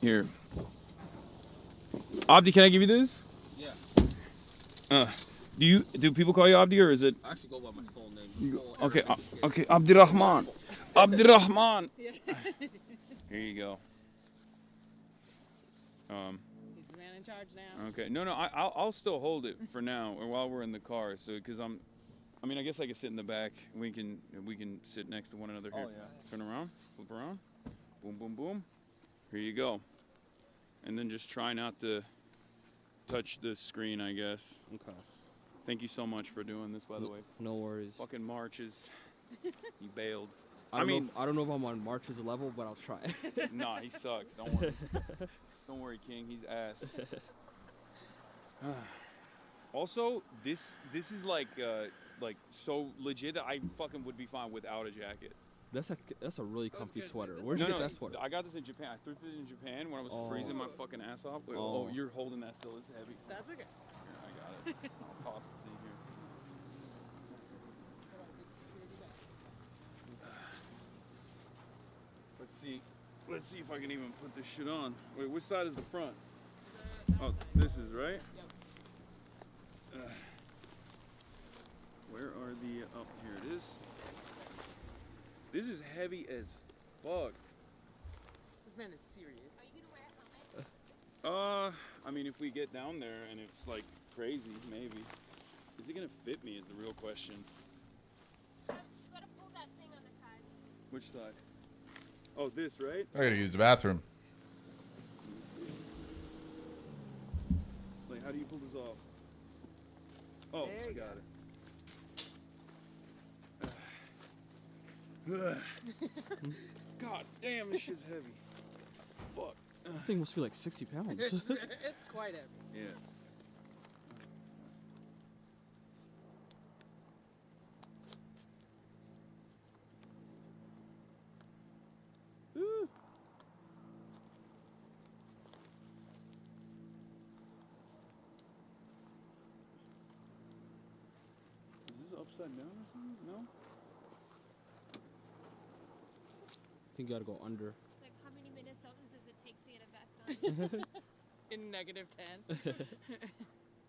Here. Abdi, can I give you this? Yeah. Do people call you Abdi or is it? I actually go by my full name. Okay, okay, Abdirrahman. Abdirrahman. Here you go. He's the man in charge now. Okay, no, I'll still hold it for now, or while we're in the car, so because I mean, I guess I can sit in the back. We can sit next to one another here. Oh yeah. Turn around, flip around, boom, boom, boom. Here you go. And then just try not to touch the screen, I guess. Okay. Thank you so much for doing this, by the way. No worries. Fucking March is, he bailed. I don't know if I'm on March's level, but I'll try. Nah, he sucks. Don't worry. Don't worry, King. He's ass. Also, this is like so legit that I fucking would be fine without a jacket. That's a really comfy sweater. Where'd you get that sweater? I got this in Japan. I thrifted it in Japan when I was freezing my fucking ass off. Wait, oh, you're holding that still. It's heavy. That's okay. Here, I got it. I'll toss the seat here. Let's see if I can even put this shit on. Wait, which side is the front? Oh, this is right? Yep. Where are the, oh, here it is. This is heavy as fuck. This man is serious. Are you gonna wear a helmet? I mean, if we get down there and it's like crazy, maybe. Is it gonna fit me is the real question. You gotta pull that thing on the side. Which side? Oh, this, right? I gotta use the bathroom. Let me see. Like, how do you pull this off? Oh, There I you got it. God damn, this shit's heavy. Fuck. That thing must be like 60 pounds. It's quite heavy. Yeah. Ooh. Is this upside down or something? No? I think you gotta go under. It's like, how many Minnesotans does it take to get a vest on? In negative 10.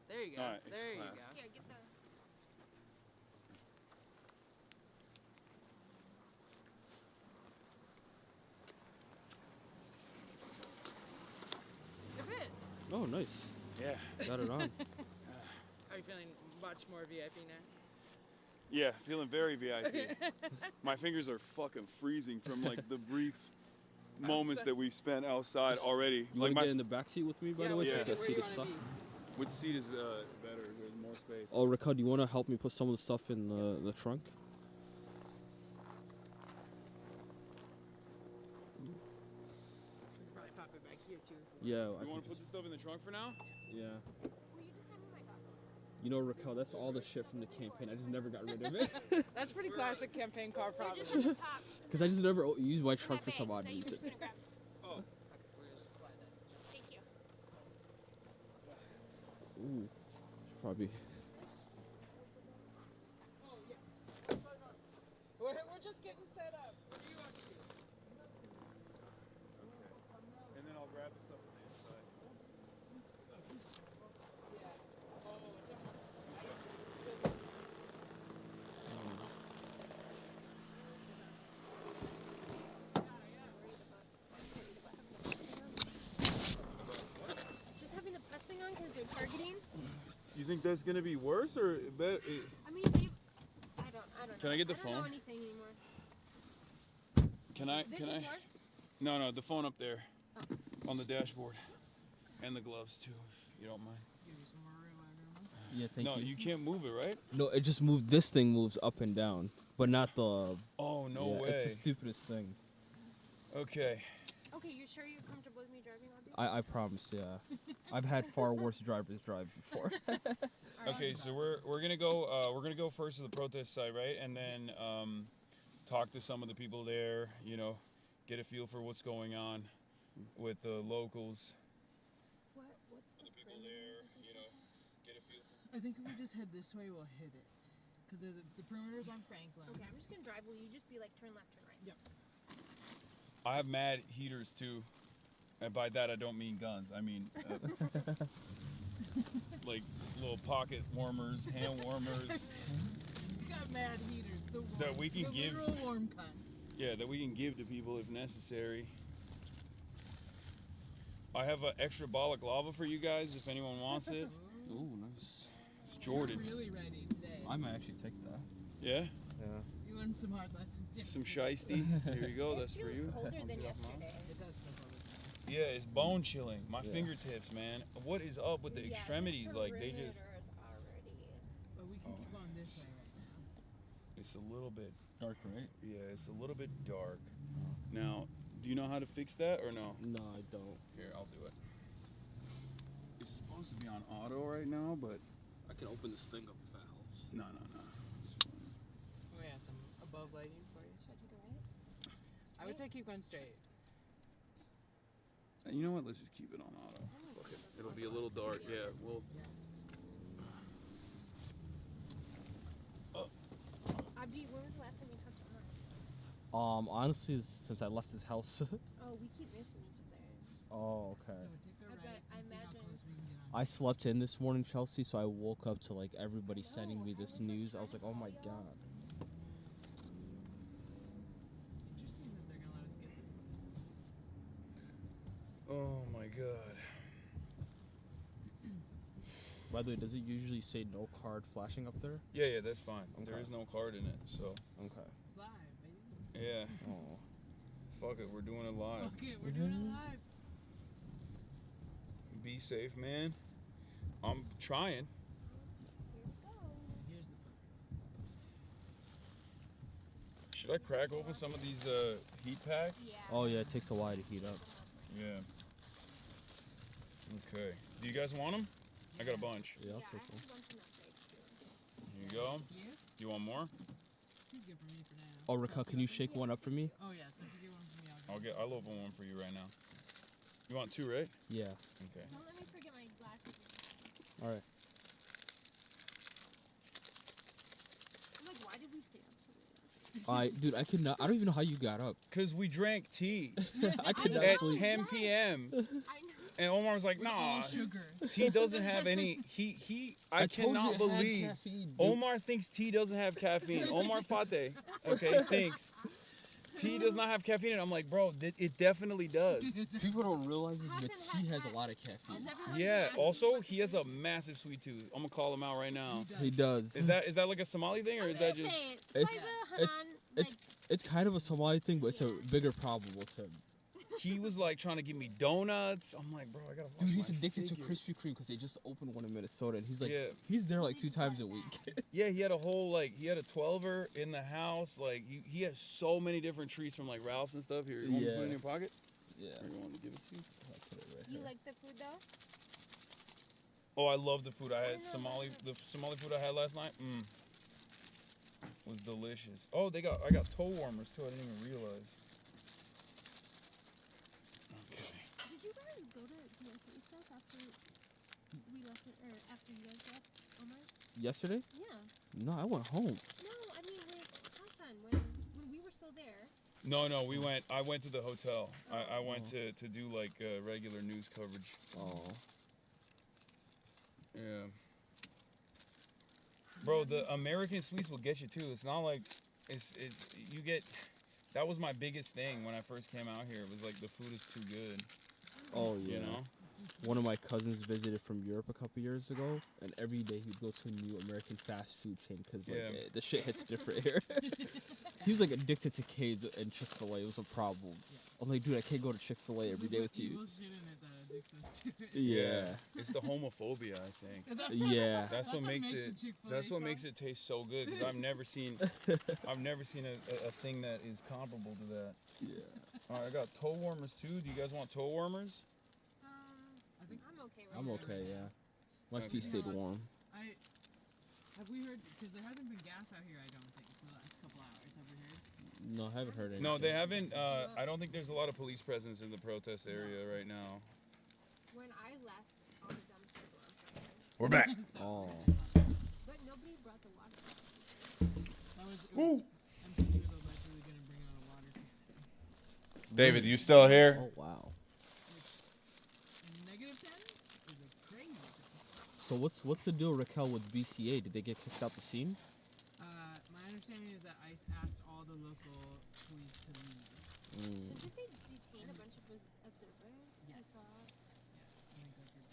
There you go. All right, There you class. go. Here, get the... It fit. Oh, nice. Yeah. Got it on. Are you feeling much more VIP now? Yeah, feeling very VIP. My fingers are fucking freezing from like the brief moments that we've spent outside already. You Like wanna get in the back seat with me, by the way? yeah. Since that Where seat you is wanna stuck? be? which seat is better? There's more space. Oh, Ricard, do you wanna help me put some of the stuff in the trunk? We can probably pop it back here too. Yeah. You want to put this stuff in the trunk for now? Yeah. Will you just hand me my goggles? You know, Raquel, that's all the shit from the campaign. I just never got rid of it. That's pretty classic campaign car They're problem. just on the top. Because I just never used my in trunk that for some bag odd that you were reason. just gonna grab. Oh. Okay, we're just slide that. Thank you. Ooh. Probably. Oh, yes. We're just getting set up. What are you up to? And then I'll grab the stuff on the inside. Yeah. Oh, Just having the press thing on because they're targeting. You think that's gonna be worse or better? I mean, they... I don't know. Can I get the I don't phone? know anything anymore. Can I? This Can is I? yours? No, the phone up there, Oh. on the dashboard, and the gloves too, if you don't mind. give you some more room, I remember. Yeah, thank No, you. you can't move it, right? No, it just moved. This thing moves up and down, but not the. Oh no yeah, way. It's the stupidest thing. Okay. Okay, you sure you're comfortable with me driving all day? I promise. Yeah, I've had far worse drivers drive before. Okay, so we're gonna go first to the protest site, right? And then talk to some of the people there. You know, get a feel for what's going on with the locals. What's the People there, you know, get a feel for. I think if we just head this way, we'll hit it. Because the perimeter's on Franklin. Okay, I'm just gonna drive. Will you just be like turn left, turn right? Yep. I have mad heaters too. And by that I don't mean guns. I mean like little pocket warmers, hand warmers. We got mad heaters. The warm, That we can the give- literal warm kind. Yeah, that we can give to people if necessary. I have an extra ball of lava for you guys if anyone wants it. Ooh, nice. It's Jordan. Really ready today. I might actually take that. Yeah? Yeah. You learned some hard lessons yesterday. Some shiesty. Here you go, It that's for feels you. colder than I'll get off mine. yesterday. It does feel colder. Yeah, it's bone chilling. My Yeah. fingertips, man. What is up with the Yeah, this extremities? Like they perimeter just is already. But we can Oh. keep on this way right now. it's a little bit Dark, right? yeah, it's a little bit dark. Now, do you know how to fix that or no? No, I don't. Here, I'll do it. It's supposed to be on auto right now, but I can open this thing up if that helps. no. Oh yeah, some above lighting for you. Should I take a right? I would say keep going straight. You know what? Let's just keep it on auto. Fuck it. It'll be a little dark. Yeah, we'll. Yes. Abdi, when was the last time you talked to Omar? Honestly, since I left his house. Oh, we keep missing each other. Oh, okay. So take a I right bet- I and see how imagine- close we can get on. I slept in this morning, Chelsea, so I woke up to like everybody sending me I this was, like, news. I was trying like, to oh my call y'all. god. Interesting that they're gonna let us get this close. Oh my god. By the way, does it usually say no card flashing up there? Yeah, that's fine. There Okay. is no card in it, so Okay. It's live, baby. yeah. Oh. Fuck it, we're doing it live. Fuck it, we're doing it Mhm. live. Be safe, man. I'm trying. Here we go. Here's the fucker. Should I crack open some of these heat packs? Yeah. Oh yeah, it takes a while to heat up. Yeah. Okay. Do you guys want them? I got a bunch. Yeah, I'll I take have one. a bunch in that fridge too. Here you go. Thank you. You want more? It's good for me for now. Oh, Raquel, Chelsea, can you open? shake one up for me? Oh yeah, so if you get one for me, I'll I'll open one for you right now. You want two, right? Yeah. Okay. Don't let me forget my glasses. All right. I'm like, why did we stay up so late? Dude, I could not. I don't even know how you got up. Cause we drank tea I could not at sleep. 10 p.m. I know. and Omar was like, With all "Nah, sugar. tea doesn't have any." I told you cannot it had believe caffeine, dude. Omar thinks tea doesn't have caffeine. Omar Fateh, okay, thinks tea does not have caffeine. And I'm like, bro, it definitely does. People don't realize this, but Hasn't tea had has a lot of I've caffeine. never heard Yeah. of that. Also, he has a massive sweet tooth. I'm gonna call him out right now. He does. Is that like a Somali thing, or I'm is that gonna just? say it. It's- Faiza, it's- Hanan, it's- like, It's kind of a Somali thing, but it's a bigger problem with him. He was like trying to give me donuts. I'm like, bro, I gotta watch Dude, he's my addicted figure. to Krispy Kreme because they just opened one in Minnesota, and he's like, Yeah. he's there like 2 times a week. Yeah, he had a whole he had a 12er in the house. Like he has so many different treats from like Ralph's and stuff. Here, you want me to put it in Yeah. your pocket? Yeah. Or you want me to give it to you? I'll put it right you here. like the food though? Oh, I love the food I had. know Somali, that. the Somali food I had last night, was delicious. Oh, I got toe warmers too. I didn't even realize. Okay. Did you guys go to DSA stuff after we left it, or after you guys left, Omar? Yesterday? Yeah. No, I went home. No, I mean with Hassan when we were still there. No, I went to the hotel. I went to do like regular news coverage. Oh. Yeah. Bro, the American sweets will get you too. It's not like it's you get. That was my biggest thing when I first came out here. It was like the food is too good. Oh yeah. You know. One of my cousins visited from Europe a couple years ago, and every day he'd go to a new American fast food chain because like Yeah. the shit hits different here. He was like addicted to K's and Chick-fil-A. It was a problem. I'm like, dude, I can't go to Chick-fil-A every day with you. Evil shit in it that addicts us to it. Yeah. It's the homophobia, I think. Yeah. That's what makes the it. Chick-fil-A That's what sauce. makes it taste so good. Because I've never seen a thing that is comparable to that. Yeah. All right, I got toe warmers too. Do you guys want toe warmers? I think I'm okay right I'm now. okay, yeah. My Okay. feet stayed warm. have we heard, because there hasn't been gas out here, I don't think, for the last couple hours. Have we heard? No, I haven't heard anything. No, they haven't. I don't think there's a lot of police presence in the protest area right now. When I left, all the dumpsters were on fire. We're back. So, Oh. But nobody brought the water. I'm thinking he was allegedly going to bring out a water cannon. David, you still here? Oh wow. Which negative 10 is a crazy thing. So what's the deal, Raquel, with BCA? Did they get kicked out the scene? My understanding is that ICE asked all the local police to leave. Did they detain a bunch of observers? Yes. I saw. Yeah, I think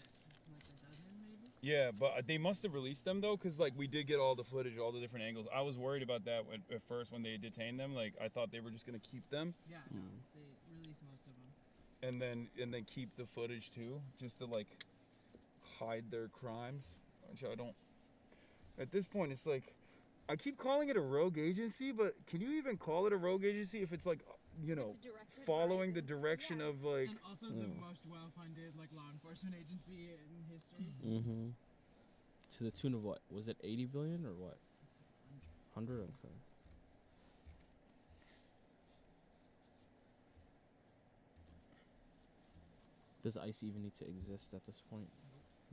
like a dozen maybe. Yeah, but they must have released them though, because like we did get all the footage, all the different angles. I was worried about that at first when they detained them. Like I thought they were just gonna keep them Yeah, no, they released most of them. and then keep the footage too, just to like hide their crimes, which I don't. At this point, it's like I keep calling it a rogue agency, but can you even call it a rogue agency if it's like It's directed following by the direction of like? And also the most well-funded like law enforcement agency in history. Mm-hmm. To the tune of what? Was it 80 billion or what? 100? Okay. Does ICE even need to exist at this point?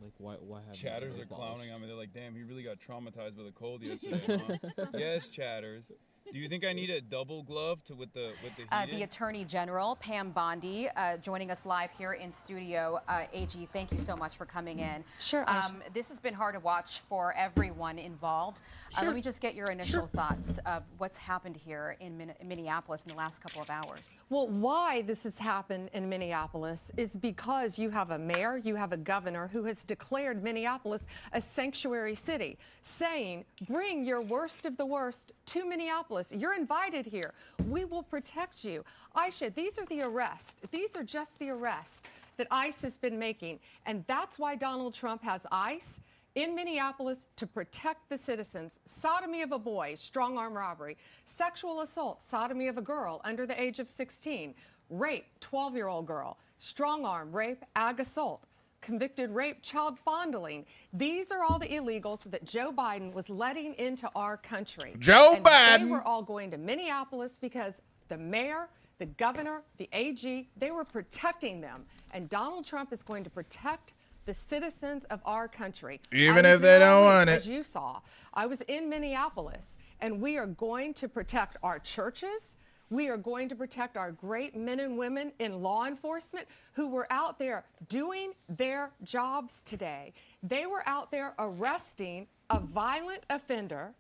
Like, why have Chatters are clowning on me. They're like, "Damn, he really got traumatized by the cold yesterday." Huh? Yes, Chatters. Do you think I need a double glove with the heated? The Attorney General, Pam Bondi, joining us live here in studio. AG, thank you so much for coming in. Sure. This has been hard to watch for everyone involved. Let me just get your initial thoughts of what's happened here in Minneapolis in the last couple of hours. Well, why this has happened in Minneapolis is because you have a mayor, you have a governor who has declared Minneapolis a sanctuary city, saying, bring your worst of the worst to Minneapolis. You're invited here. We will protect you. Aisha, these are the arrests. These are just the arrests that ICE has been making. And that's why Donald Trump has ICE in Minneapolis to protect the citizens. Sodomy of a boy, strong arm robbery. Sexual assault, sodomy of a girl under the age of 16. Rape, 12-year-old girl. Strong arm, rape, ag assault. Convicted rape, child fondling. These are all the illegals that Joe Biden was letting into our country. Joe And Biden! They were all going to Minneapolis because the mayor, the governor, the AG, they were protecting them. And Donald Trump is going to protect the citizens of our country. Even I was if they there don't all week, want it. As you saw, I was in Minneapolis, and we are going to protect our churches. We are going to protect our great men and women in law enforcement who were out there doing their jobs today. They were out there arresting a violent offender,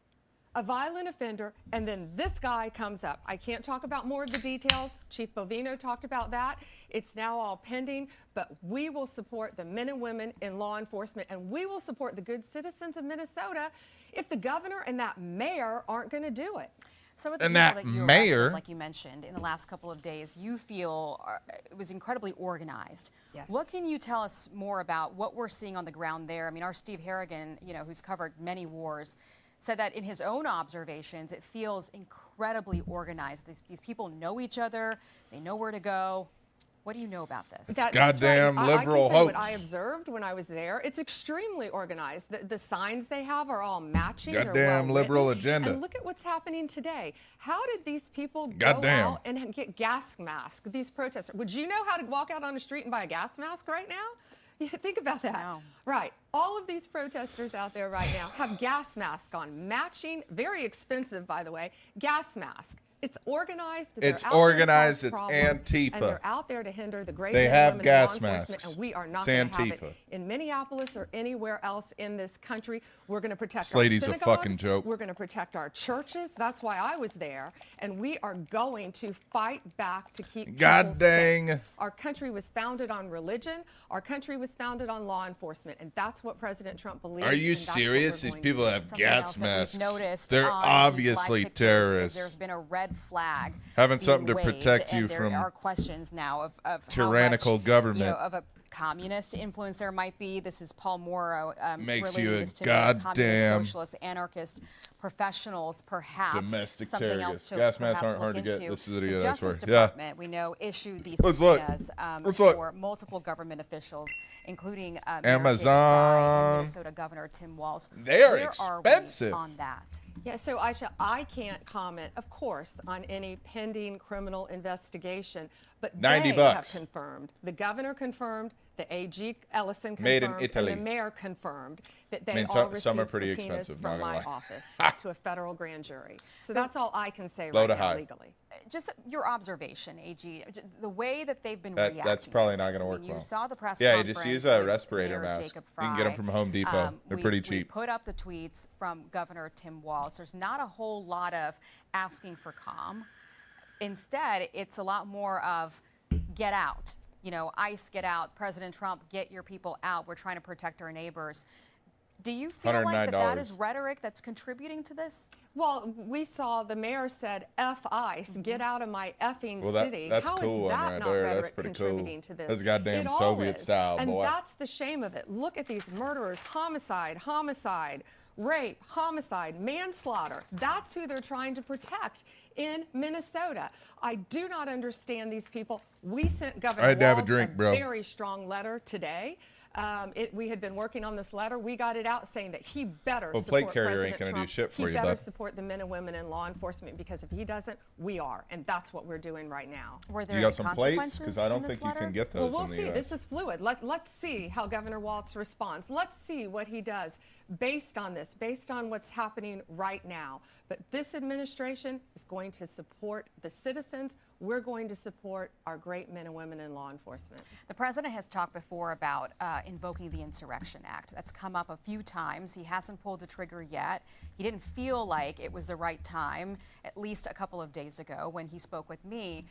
and then this guy comes up. I can't talk about more of the details. Chief Bovino talked about that. It's now all pending, but we will support the men and women in law enforcement, and we will support the good citizens of Minnesota if the governor and that mayor aren't going to do it. Some of the And people that that you mayor- arrested, like you mentioned, in the last couple of days, you feel it was incredibly organized. Yes. What can you tell us more about what we're seeing on the ground there? I mean, our Steve Harrigan, who's covered many wars, said that in his own observations, it feels incredibly organized. These people know each other. They know where to go. What do you know about this? That's Goddamn right. liberal I can tell you what hoax. I observed when I was there. It's extremely organized. The signs they have are all matching. They're Goddamn well liberal written. agenda. And look at what's happening today. How did these people go Goddamn. out and get gas masks, these protesters? Would you know how to walk out on the street and buy a gas mask right now? Yeah, think about that. No. Right. All of these protesters out there right now have gas masks on, matching, very expensive, by the way, gas mask. It's organized. It's they're out there to organized, cause it's problems, Antifa. And they're out there to hinder the great They men and have women in gas law enforcement, masks. and we are not It's going to have Antifa. it in Minneapolis or anywhere else in this country. We're going to protect This our lady's a synagogues. fucking joke. We're going to protect our churches. That's why I was there, and we are going to fight back to keep God people dang. safe. Our country was founded on religion. Our country was founded on law enforcement, and that's what President Trump believes. Are you and that's what serious? we're These going people to do. have Something gas else that masks. we've noticed They're on these live obviously pictures is terrorists. There's been a red flag. Having being something to waved, protect you and there from are questions now of how tyrannical much, government. of a communist influence there might be. This is Paul Morrow Makes relating you a this to goddamn communist, socialist, anarchist professionals, perhaps domestic something else terrorist. to Gas masks perhaps aren't hard to look get. into. This is The that's Justice where. Department, we know, issued these Let's look. subpoenas Let's look. for multiple government officials, including Amazon. Minnesota Governor Tim Walz. They are Where expensive. Are we on that? Yeah, so Aisha, I can't comment, of course, on any pending criminal investigation, But 90 they bucks. have confirmed, the governor confirmed, the AG Ellison Made in confirmed, Italy. and the mayor confirmed that they I mean, all some received are pretty subpoenas expensive, not from gonna my lie. office to a federal grand jury. So that's all I can say Low right to now high. legally. Just your observation, AG, the way that they've been That's reacting probably to not this. going to I work mean, you well. saw the press Yeah, you conference just use a with respirator Mayor mask. Jacob You can get them Fry. from Home Depot. They're pretty We cheap. put up the tweets from Governor Tim Walz. There's not a whole lot of asking for calm. Instead, it's a lot more of get out. You know, ICE, get out. President Trump, get your people out. We're trying to protect our neighbors. Do you feel like that is rhetoric that's contributing to this? Well, we saw the mayor said, F ICE, get out of my effing city. That's How cool is one that right not there. rhetoric That's pretty contributing cool. to this? That's goddamn It all Soviet is. style, and boy. that's the shame of it. Look at these murderers, homicide, rape, homicide, manslaughter. That's who they're trying to protect in Minnesota. I do not understand these people. We sent Governor had to have a Walz drink, bro. very strong letter today. We had been working on this letter. We got it out saying that he better Well, support plate carrier President ain't gonna do Trump. shit for he you, better bud. support the men and women in law enforcement, because if he doesn't, we are, and that's what we're doing right now. Were there You got some plates? consequences Because I don't in this think you letter? can get Well, those we'll in the see. US. This is fluid. Let's see how Governor Walz responds. Let's see what he does based on this, based on what's happening right now. But this administration is going to support the citizens. We're going to support our great men and women in law enforcement. The president has talked before about invoking the Insurrection Act. That's come up a few times. He hasn't pulled the trigger yet. He didn't feel like it was the right time, at least a couple of days ago when he spoke with me.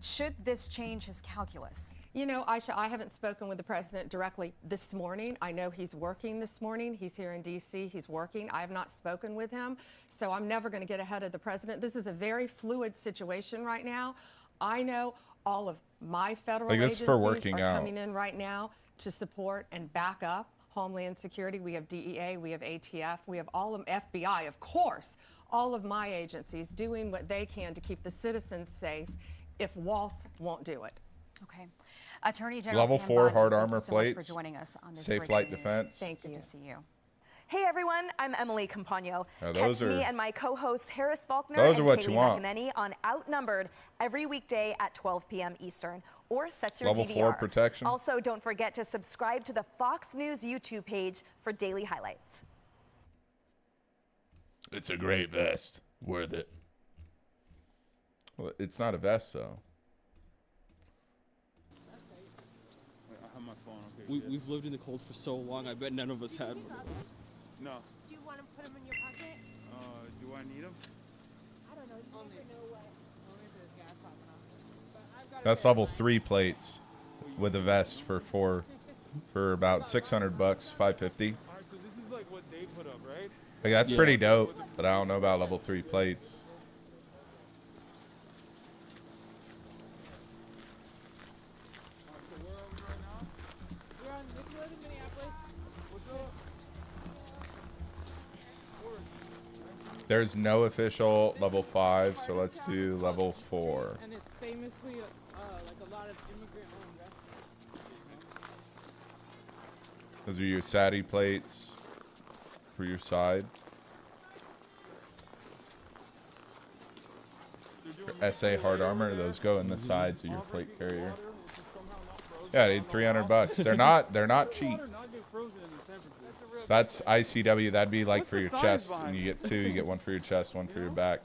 Should this change his calculus? You know, Aisha, I haven't spoken with the president directly this morning. I know he's working this morning. He's here in D.C. He's working. I have not spoken with him, so I'm never going to get ahead of the president. This is a very fluid situation right now. I know all of my federal agencies are coming in right now to support and back up Homeland Security. We have DEA, we have ATF, we have all of them, FBI, of course, all of my agencies doing what they can to keep the citizens safe if Walz won't do it. Okay. Attorney General Level Pam 4 Bondi, hard thank armor you so much plates, for joining us on this safe breaking flight news. defense. Thank you. Good to see you. Hey everyone, I'm Emily Campagno. Now, Catch me and my co-host Harris Faulkner those and are what Kaylee you want. McEnany on Outnumbered every weekday at 12 p.m. Eastern, or set your Level DVR. 4 protection. Also, don't forget to subscribe to the Fox News YouTube page for daily highlights. It's a great vest. Worth it. Well, it's not a vest, though. I have my phone. Okay. We've lived in the cold for so long. I bet none of us had one. No. Do you want to put them in your pocket? Do I need them? I don't know. You never know what. Only if there's gas popping off. But I've got That's level 3 plates with a vest for about $600, $550. Alright, so this is like what they put up, right? Like, that's Yeah. pretty dope, but I don't know about level 3 plates. Alright, so where are we right now? We're on Nicollet in Minneapolis. What's up? There's no official level 5, so let's do level 4. And it's famously like a lot of immigrant-owned restaurants. Those are your SATI plates for your side. Your SA hard armor, those go in the sides of your plate carrier. Yeah, dude, $300. They're not cheap. That's ICW. That'd be like for your chest, and you get 2. You get 1 for your chest, 1 for your back.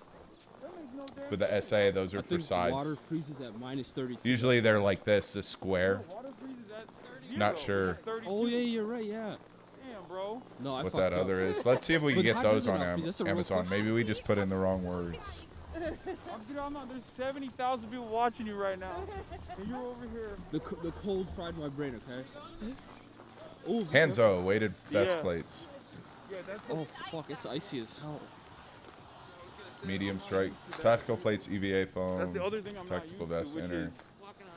With the SA, those are I for think sides. water freezes at -32. Usually they're like this square. Not sure Oh yeah, you're right. Yeah. Damn, bro. No, I what fucked that up. other is. Let's see if we can But get how those does it on not freeze? That's a real Amazon. question. Maybe we just put in the wrong words. I'm not. There's 70,000 people watching you right now, and you're over here. The cold fried my brain. Okay. Oh. Hanzo weighted vest Yeah. plates. Yeah, that's. Oh fuck! It's icy as hell. Medium strike. Tactical plates, EVA That's foam. the other thing I'm Tactical not used vest to, which inner. is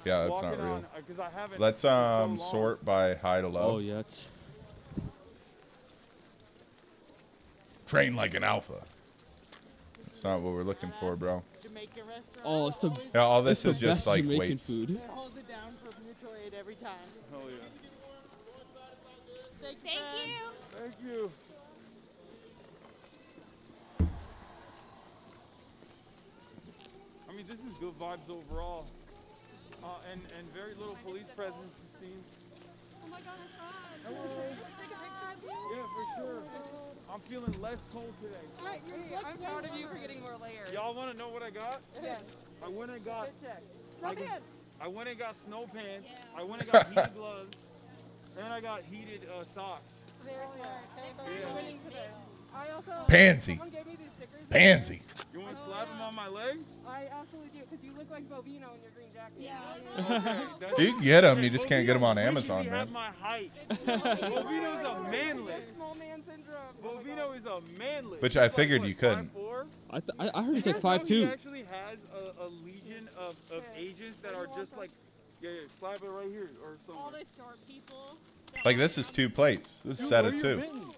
Yeah, that's not walking real. on, 'cause I haven't Let's for so long. sort by high to low. Oh yeah. It's... Train like an alpha. That's not what we're looking for, bro. Jamaican restaurant. Oh, it's the. Yeah, all this it's is the just best like Jamaican weights. food. They hold it down for mutual aid every time. Hell yeah. Thank Thank you. Thank you. I mean, this is good vibes overall. and very little police presence it seems. Oh my god, I saw it. Okay. Take a picture of you? Yeah, for sure. I'm feeling less cold today. Alright, I'm proud of you for getting more layers. Y'all want to know what I got? Yes. I went and got Snow pants. I went and got snow pants. I went and got heated gloves, and I got heated socks. Very smart. Thanks for Yeah. winning today. I also Pansy. someone gave me these stickers. Pansy. You want to slap them on my leg? I absolutely do, because you look like Bovino in your green jacket. Yeah. Okay, that's- You can get them. You just can't get them on Bovino Amazon, literally have man. my height. Bovino's a manlet. Small man syndrome. Oh my Bovino God. is a manlet. Which He's I like, figured what, you couldn't. 5'4"? I heard he's like He 5'2". actually has a legion of agents that are just like, yeah, slap it right here or All something. the short people. Like this is 2 plates. This is a set of 2.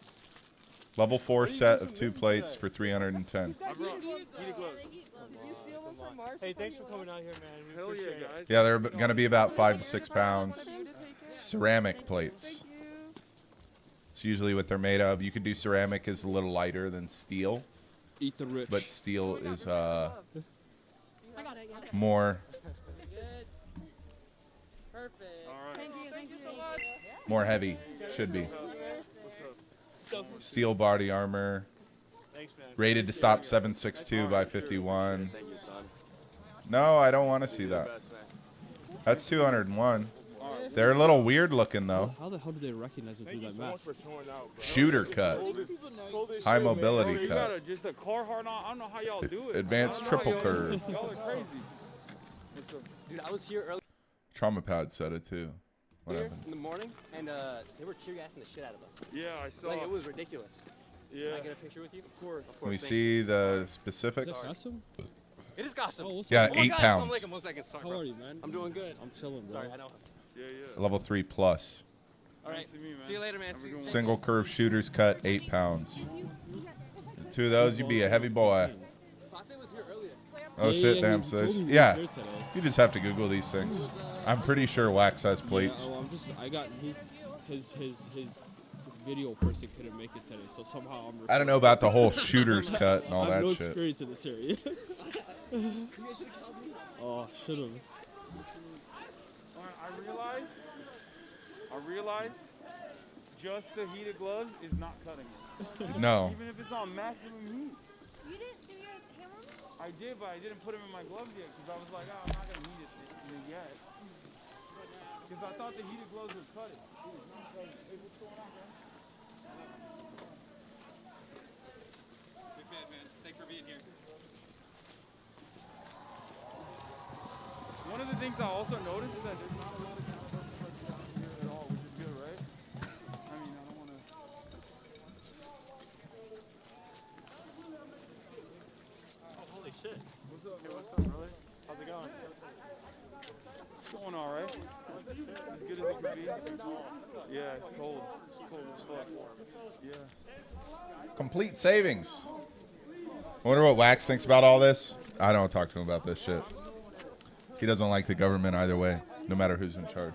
Level 4 set of 2 plates for 310. I brought heated gloves. Did you steal them from Marsh? Hey, thanks for coming out here, man. We Hell yeah, appreciate it. guys. Yeah, they're going to be about 5 to 6 pounds. Ceramic plates. Thank you. It's usually what they're made of. You could do ceramic is a little lighter than steel, Eat the rich. but steel is I got it, yeah. more Perfect. All right. Thank you so much. more heavy. Should be. Steel body armor. Thanks, man. Rated to stop 7.62 by 51. Thank you, son. No, I don't want to see You're the that. best, man. That's 201. They're a little weird looking though. How the hell do they recognize him through that mask? Shooter cut. High Bro, mobility you got cut. just a Carhartt on. I don't know how y'all do it. Advanced I don't know how triple y'all do curve. it. Y'all are crazy. Dude, I was here earlier Trauma pad said it too. What happened? in the morning, and they were tear gassing the shit out of us. Yeah, I saw. Like, it was ridiculous. Yeah. Can I get a picture with you? Of course. Can we thank see the Is specifics? that custom? It is awesome. Oh, what's Yeah, up? Oh my 8 God, pounds. Assalamu alaikum. 1 second. Sorry, How bro. are you, man? I'm doing good. I'm chilling, bro. Sorry, I know. Yeah, yeah. Level 3 plus. All right. Nice to meet you, man. See you later, man. Have a See good you. one. Single curve shooters cut 8 pounds. 2 of those, you'd be a heavy boy. Fate was here earlier. Oh Yeah, shit, yeah, damn he told sis. me he was Yeah, here today. you just have to Google these things. I'm pretty sure Wax has plates. Yeah, well, I got his video person couldn't make it today, so somehow I'm. I don't know about the whole shooters cut and all I have no that shit. experience in this area. Oh, should have. I realized just the heated gloves is not cutting it. No. Even if it's on maximum heat. You didn't do your camera? I did, but I didn't put them in my gloves yet because I was like, oh, I'm not going to heat it yet. Because I thought the heated gloves would cut it. Hey, what's going on, man? Big fan, man. Thanks for being here. One of the things I also noticed is that there's not a lot of caliber here at all, which is good, right? I mean, I don't want to... Oh, holy shit. What's up, Hey, bro? what's up, brother? How's it going? It's going all right. As good as it can be. Yeah, it's cold. It's cold as fuck. Yeah. Complete savings. I wonder what Wax thinks about all this. I don't talk to him about this shit. He doesn't like the government either way, no matter who's in charge.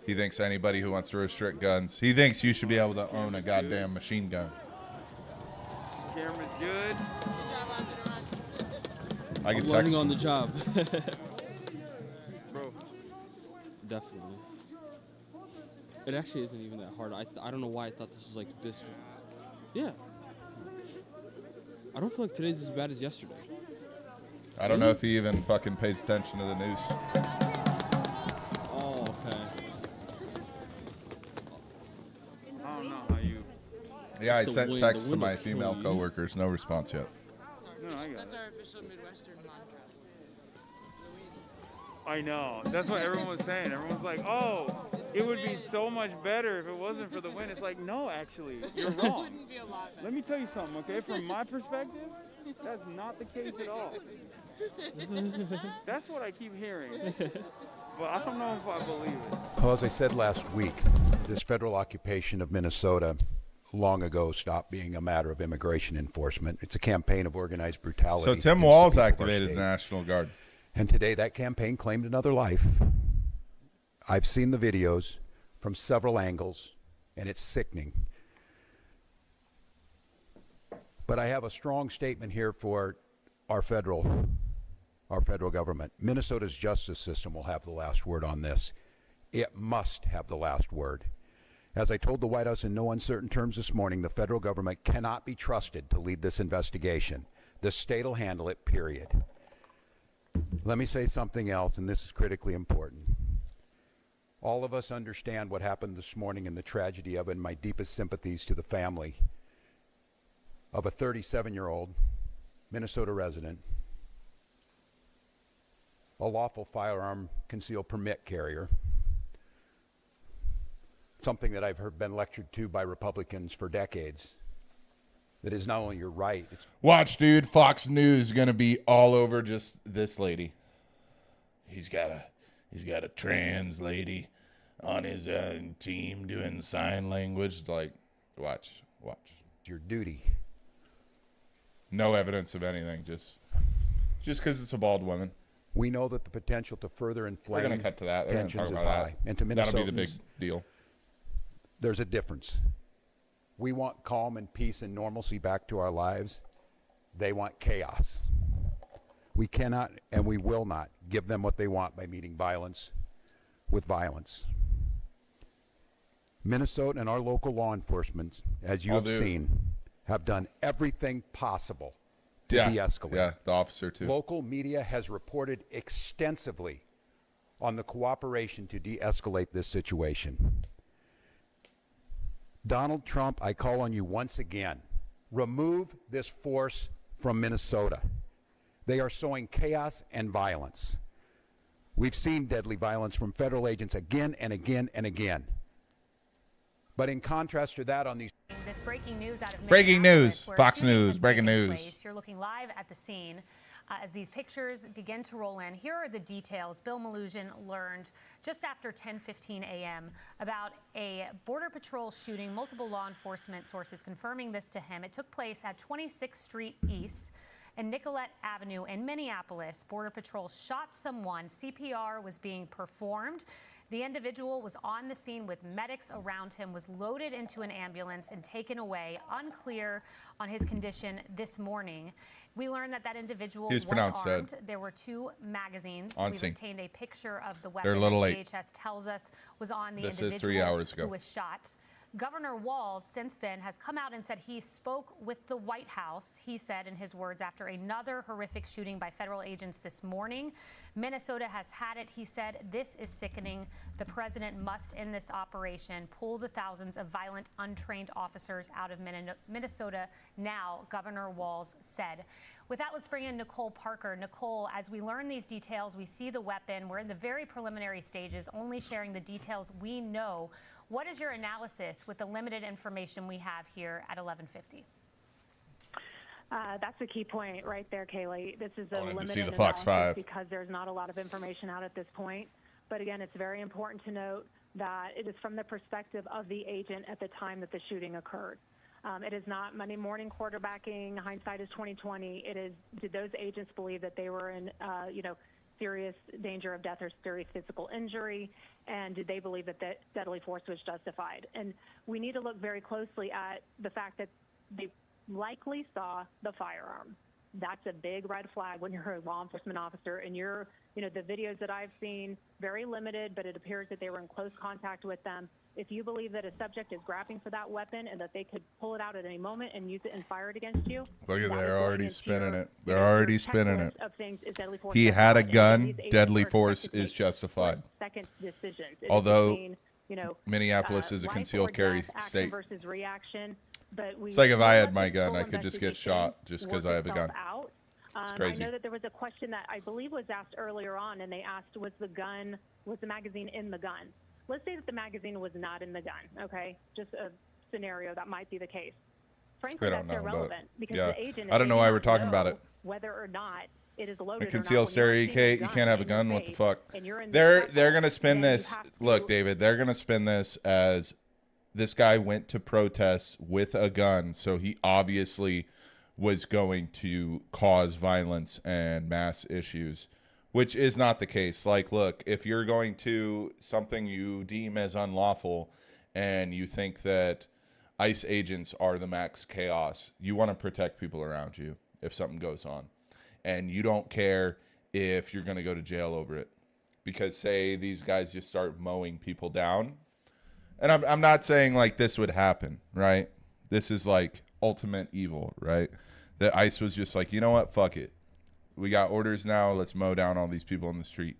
He thinks anybody who wants to restrict guns, he thinks you should be able to own a goddamn machine gun. Camera's good. I can I'm text learning on the him. job. Bro, Definitely. It actually isn't even that hard. I don't know why I thought this was like this. Yeah. I don't feel like today's as bad as yesterday. I don't know if he even fucking pays attention to the news. Oh, okay. I don't know how you... Yeah, I The sent wind- texts the to wind my will kill female you. coworkers, no response yet. No, I got That's it. our official Midwestern mantra. I know. That's what everyone was saying. Everyone's like, oh, it would be so much better if it wasn't for the wind. It's like, no, actually, you're wrong. Wouldn't be a lot better. Let me tell you something, okay? From my perspective, that's not the case at all. That's what I keep hearing. But I don't know if I believe it. Well, as I said last week, this federal occupation of Minnesota long ago stopped being a matter of immigration enforcement. It's a campaign of organized brutality. So Tim against the Walz people of our activated the state. National Guard. And today that campaign claimed another life. I've seen the videos from several angles, and it's sickening. But I have a strong statement here for our federal our federal government. Minnesota's justice system will have the last word on this. It must have the last word. As I told the White House in no uncertain terms this morning, the federal government cannot be trusted to lead this investigation. The state will handle it, period. Let me say something else, and this is critically important. All of us understand what happened this morning and the tragedy of it, and my deepest sympathies to the family of a 37-year-old Minnesota resident, a lawful firearm concealed permit carrier, something that I've been lectured to by Republicans for decades, that is not only your right. Watch, dude. Fox News is gonna be all over just this lady. He's got a trans lady on his team doing sign language. Like, watch. It's your duty. No evidence of anything. Just because it's a bald woman. We know that the potential to further inflame They're gonna cut to that. They're gonna tensions talk is about high. that. And to Minnesotans, That'll be the big deal. there's a difference. We want calm and peace and normalcy back to our lives. They want chaos. We cannot and we will not give them what they want by meeting violence with violence. Minnesota and our local law enforcement, as you have seen, have done everything possible to de-escalate. Yeah, the officer too. Local media has reported extensively on the cooperation to de-escalate this situation. Donald Trump, I call on you once again. Remove this force from Minnesota. They are sowing chaos and violence. We've seen deadly violence from federal agents again and again and again. But in contrast to that, on these this breaking news out of breaking news, where Fox shooting News, has breaking taken news. place. You're looking live at the scene as these pictures begin to roll in. Here are the details. Bill Malusian learned just after 10:15 a.m. about a Border Patrol shooting. Multiple law enforcement sources confirming this to him. It took place at 26th Street East and Nicollet Avenue in Minneapolis. Border Patrol shot someone. CPR was being performed. The individual was on the scene with medics around him, was loaded into an ambulance and taken away. Unclear on his condition this morning. We learned that individual was armed. There were 2 magazines. We've obtained a picture of the weapon. They're a little late. DHS tells us was on the This individual is 3 hours ago. who was shot. Governor Walz, since then, has come out and said he spoke with the White House. He said, in his words, after another horrific shooting by federal agents this morning, Minnesota has had it. He said, this is sickening. The president must end this operation, pull the thousands of violent, untrained officers out of Minnesota now, Governor Walz said. With that, let's bring in Nicole Parker. Nicole, as we learn these details, we see the weapon. We're in the very preliminary stages, only sharing the details we know. What is your analysis with the limited information we have here at 11:50? That's a key point right there, Kaylee. This is a limited see the Fox 5 because there's not a lot of information out at this point. But again, it's very important to note that it is from the perspective of the agent at the time that the shooting occurred. It is not Monday morning quarterbacking. Hindsight is 20/20. It is, did those agents believe that they were in, serious danger of death or serious physical injury, and did they believe that that deadly force was justified? And we need to look very closely at the fact that they likely saw the firearm. That's a big red flag when you're a law enforcement officer and you're, the videos that I've seen, very limited, but it appears that they were in close contact with them. If you believe that a subject is grabbing for that weapon and that they could pull it out at any moment and use it and fire it against you. Look at they're already spinning it. They're already spinning it. Of things is deadly force He had a justified, gun. Deadly force is justified. Second decisions. Although between, Minneapolis is a concealed carry state. Versus reaction, but it's like if I had my gun, I could just get shot just because I have a gun. It's crazy. I know that there was a question that I believe was asked earlier on, and they asked, was the magazine in the gun? Let's say that the magazine was not in the gun, okay? Just a scenario that might be the case. Frankly, that's irrelevant because the agent. I don't know why we're talking about it. Whether or not it is loaded. A concealed carry, you can't have a gun. What the fuck? They're gonna spin this. Look, David, they're gonna spin this as this guy went to protest with a gun, so he obviously was going to cause violence and mass issues. Which is not the case. Like, look, if you're going to something you deem as unlawful and you think that ICE agents are the max chaos, you want to protect people around you if something goes on. And you don't care if you're going to go to jail over it. Because say these guys just start mowing people down. And I'm not saying like this would happen, right? This is like ultimate evil, right? That ICE was just like, you know what? Fuck it. We got orders now. Let's mow down all these people in the street.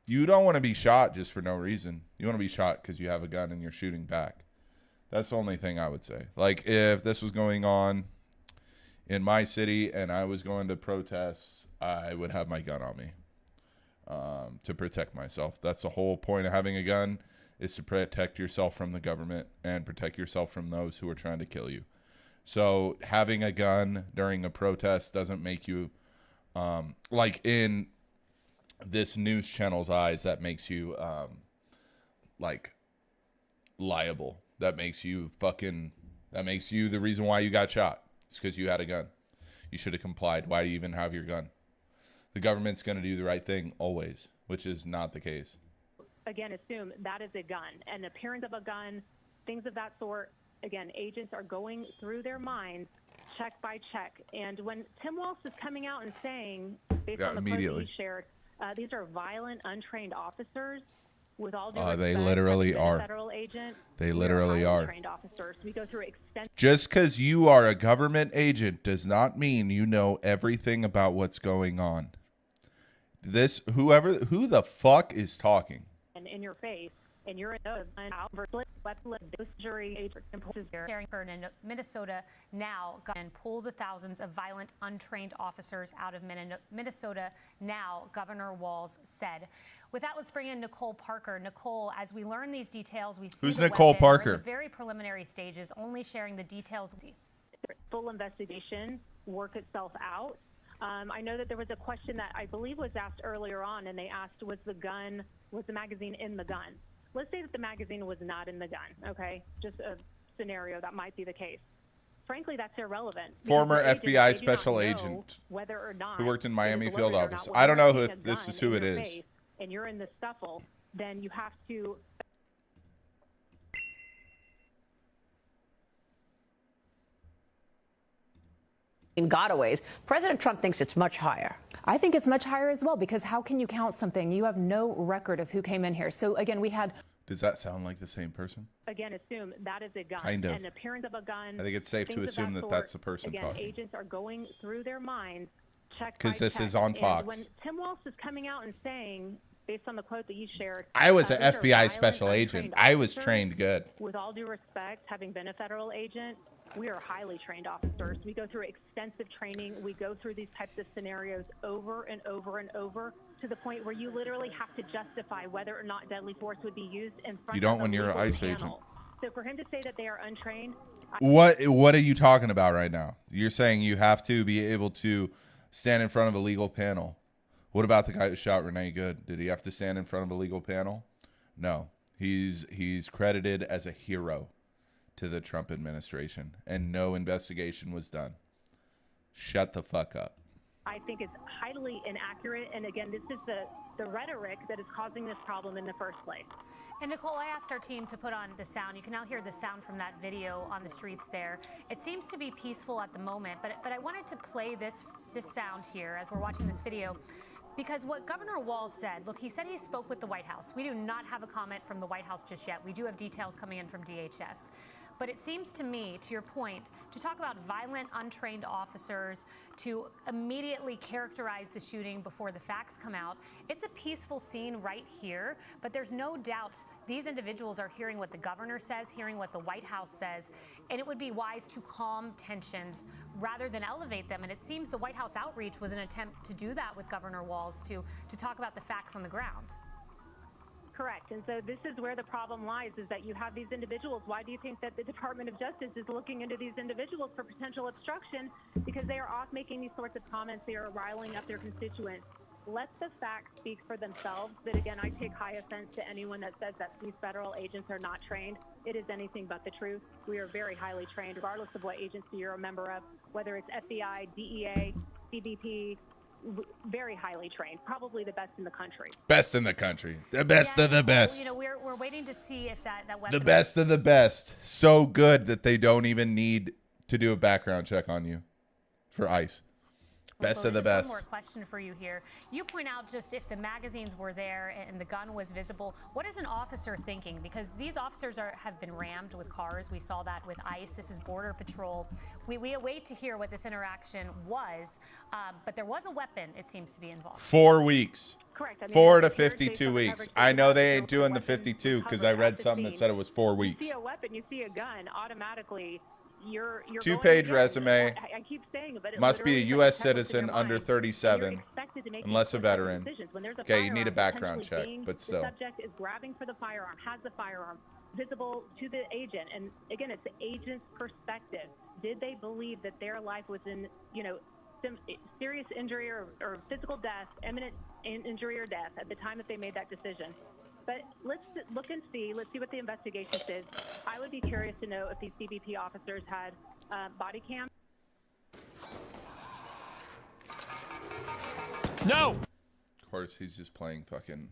You don't want to be shot just for no reason. You want to be shot because you have a gun and you're shooting back. That's the only thing I would say. Like if this was going on in my city and I was going to protests, I would have my gun on me to protect myself. That's the whole point of having a gun, is to protect yourself from the government and protect yourself from those who are trying to kill you. So having a gun during a protest doesn't make you, like in this news channel's eyes, that makes you like liable. That makes you the reason why you got shot. It's because you had a gun. You should have complied. Why do you even have your gun? The government's going to do the right thing always, which is not the case. Again, assume that is a gun, an appearance of a gun, things of that sort. Again, agents are going through their minds check by check. And when Tim Walsh is coming out and saying, based on the quote that he shared, these are violent, untrained officers. With all due respect, they literally are. Federal agent, they literally are. Trained officers. We go through extensive. Just because you are a government agent does not mean you know everything about what's going on. Who the fuck is talking? And in your face, and you're in jury for Minnesota now and pull the thousands of violent, untrained officers out of Minnesota now, Governor Walz said. With that, let's bring in Nicole Parker. Nicole, as we learn these details, we see who's the Nicole weapon. Parker? We're in the very preliminary stages, only sharing the details. Full investigation work itself out. I know that there was a question that I believe was asked earlier on, and they asked, was the magazine in the gun? Let's say that the magazine was not in the gun, okay? Just a scenario that might be the case. Frankly, that's irrelevant. Former agents, FBI special agent whether or not who worked in Miami field deliberate or office. not. I don't know When if this is who it is. face and you're in the scuffle, then you have to. In gotaways, President Trump thinks it's much higher. I think it's much higher as well, because how can you count something? You have no record of who came in here. So again, we had. Does that sound like the same person? Again, assume that is a gun. Kind of. An appearance of a gun. I think it's safe to assume that that's the person again, talking. Agents are going through their minds, check by because this check. is on Fox. And when Tim Walsh is coming out and saying, based on the quote that you shared, I was an these are FBI violent, special agent. untrained I was officers. trained good. With all due respect, having been a federal agent, we are highly trained officers. We go through extensive training. We go through these types of scenarios over and over and over, to the point where you literally have to justify whether or not deadly force would be used in front You don't of when a you're an legal ICE panel. agent. So for him to say that they are untrained, What are you talking about right now? You're saying you have to be able to stand in front of a legal panel. What about the guy who shot Renee Good? Did he have to stand in front of a legal panel? No. He's credited as a hero to the Trump administration, and no investigation was done. Shut the fuck up. I think it's highly inaccurate. And again, this is the rhetoric that is causing this problem in the first place. And Nicole, I asked our team to put on the sound. You can now hear the sound from that video on the streets there. It seems to be peaceful at the moment, but I wanted to play this sound here as we're watching this video, because what Governor Walz said, look, he said he spoke with the White House. We do not have a comment from the White House just yet. We do have details coming in from DHS. But it seems to me, to your point, to talk about violent, untrained officers, to immediately characterize the shooting before the facts come out, it's a peaceful scene right here. But there's no doubt these individuals are hearing what the governor says, hearing what the White House says, and it would be wise to calm tensions rather than elevate them. And it seems the White House outreach was an attempt to do that with Governor Walz, to talk about the facts on the ground. Correct. And so this is where the problem lies, is that you have these individuals. Why do you think that the Department of Justice is looking into these individuals for potential obstruction? Because they are off making these sorts of comments. They are riling up their constituents. Let the facts speak for themselves. But again, I take high offense to anyone that says that these federal agents are not trained. It is anything but the truth. We are very highly trained, regardless of what agency you're a member of, whether it's FBI, DEA, CBP, very highly trained, probably the best in the country. Best in the country. The best of the best. Well, you know, we're waiting to see if that weapon. The best of the best. So good that they don't even need to do a background check on you for ICE. Best So of the just best. One more question for you here. You point out just if the magazines were there and the gun was visible, what is an officer thinking? Because these officers have been rammed with cars. We saw that with ICE. This is Border Patrol. We await to hear what this interaction was, but there was a weapon, it seems to be involved. 4 weeks. Correct. I mean, 4 to it appears based 52 on the weeks. coverage I that know we they have, ain't doing the weapon 52 because recovered I at read the something that scene. said it was 4 You weeks. see a weapon, you see a gun, automatically you're Two-page going again. resume. I keep saying it, but it Must be a literally U.S. sets in your citizen under mind, and 37, you're expected to make unless a these split-second veteran. decisions. When there's a Okay, you need a firearm background potentially check, being- but still. The subject is grabbing for the firearm, has the firearm visible to the agent, and again, it's the agent's perspective. Did they believe that their life was in, serious injury or physical death, imminent injury or death at the time that they made that decision? But let's look and see. Let's see what the investigation says. I would be curious to know if these CBP officers had body cam. No. Of course, he's just playing fucking.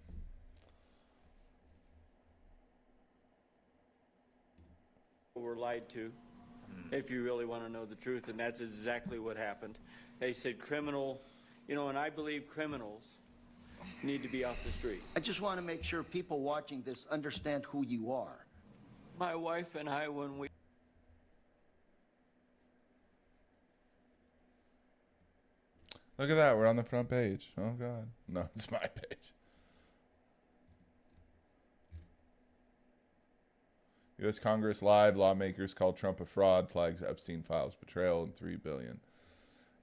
Were lied to, if you really want to know the truth, and that's exactly what happened. They said criminal, and I believe criminals need to be off the street. I just want to make sure people watching this understand who you are. My wife and I, when we Look at that. We're on the front page. Oh, God. No, it's my page. U.S. Congress live. Lawmakers call Trump a fraud. Flags Epstein files betrayal and $3 billion.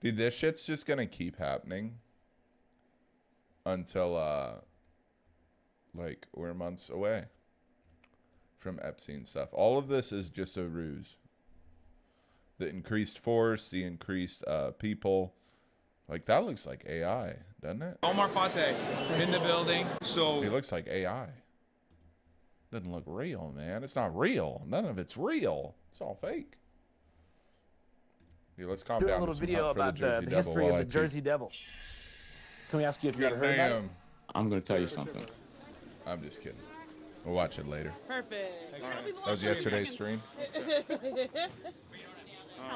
Dude, this shit's just going to keep happening until, we're months away from Epstein stuff. All of this is just a ruse. The increased force, the increased people. Like, that looks like AI, doesn't it? Omar Fateh in the building. So He looks like AI. Doesn't look real, man. It's not real. None of it's real. It's all fake. Yeah, let's calm Doing a down. little with some video Hunt for about the Jersey the Devil history of while the I teach. Jersey Devil. Can we ask you if you ever heard about it? I'm going to tell you something. I'm just kidding. We'll watch it later. Perfect. That was yesterday's stream. Hell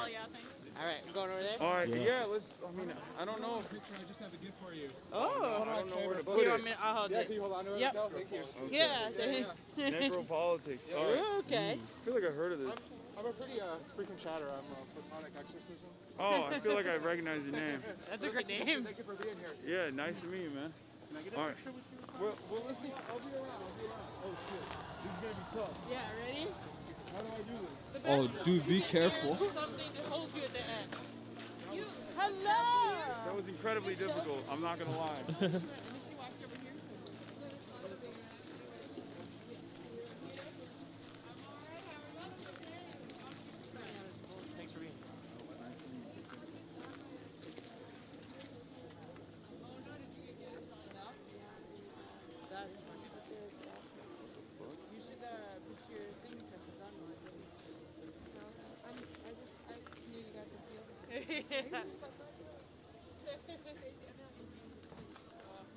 yeah, thanks. All right, we're going over there. All right, Yeah. yeah. Let's. I mean, I don't know. I just have a gift for you. Oh. I don't know where to You put it. want me? I'll hold it. Can you hold on to it? Yep. Thank you. Yeah. Necropolitics. All right. Okay. I feel like I've heard of this. I'm a pretty frequent chatter. I'm a platonic exorcism. Oh, I feel like I recognize your name. That's a great name. Thank you for being here. Yeah, nice to meet you, man. Can I get a All right. picture with you? Well, listen. I'll be around. Oh shit, this is gonna be tough. Yeah, ready? How do I do this? Oh, dude, be careful. Something to hold you at the end. Hello! That was incredibly difficult. I'm not gonna lie. Thanks for being here. That's funny. You should put your thing checkers on. I knew you guys would feel.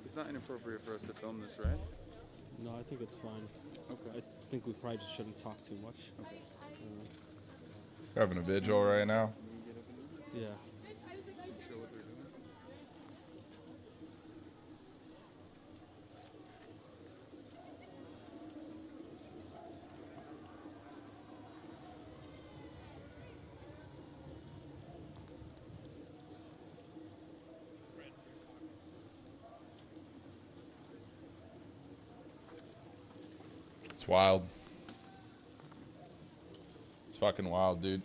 It's not inappropriate for us to film this, right? No, I think it's fine. Okay. I think we probably just shouldn't talk too much. Okay. We're having a vigil right now. Yeah. Sure what they're doing? It's wild. It's fucking wild, dude.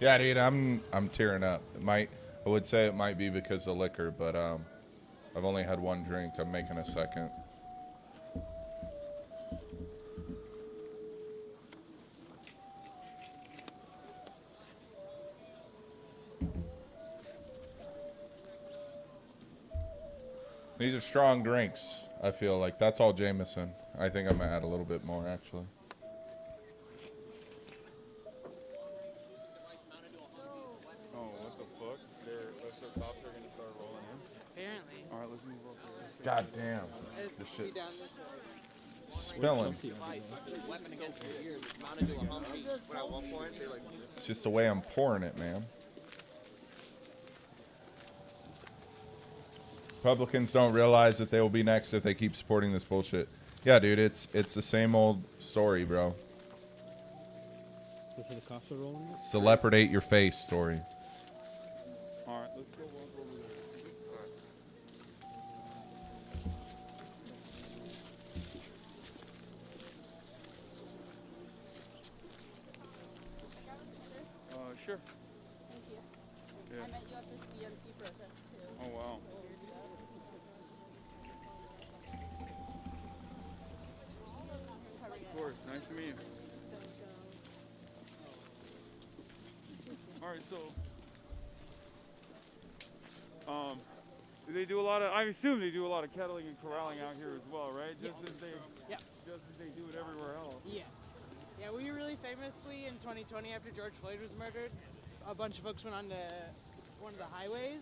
Yeah, dude, I'm tearing up. I would say it might be because of liquor, but I've only had one drink. I'm making a second. These are strong drinks, I feel like. That's all Jameson. I think I'm going to add a little bit more, actually. God damn. This shit's spilling. It's just the way I'm pouring it, man. Republicans don't realize that they will be next if they keep supporting this bullshit. Yeah, dude, it's the same old story, bro. Is it the cops are rolling it? It's the leopard ate your face story. All right, let's go walk over there. Sure. Thank you. Yeah. I met you at this DNC protest too. Oh, wow. Of course. Nice to meet you. All right, so, do they do a lot of? I assume they do a lot of kettling and corralling out here as well, right? Just as they do it everywhere else. Yeah. Yeah, we really famously in 2020 after George Floyd was murdered, a bunch of folks went on to one of the highways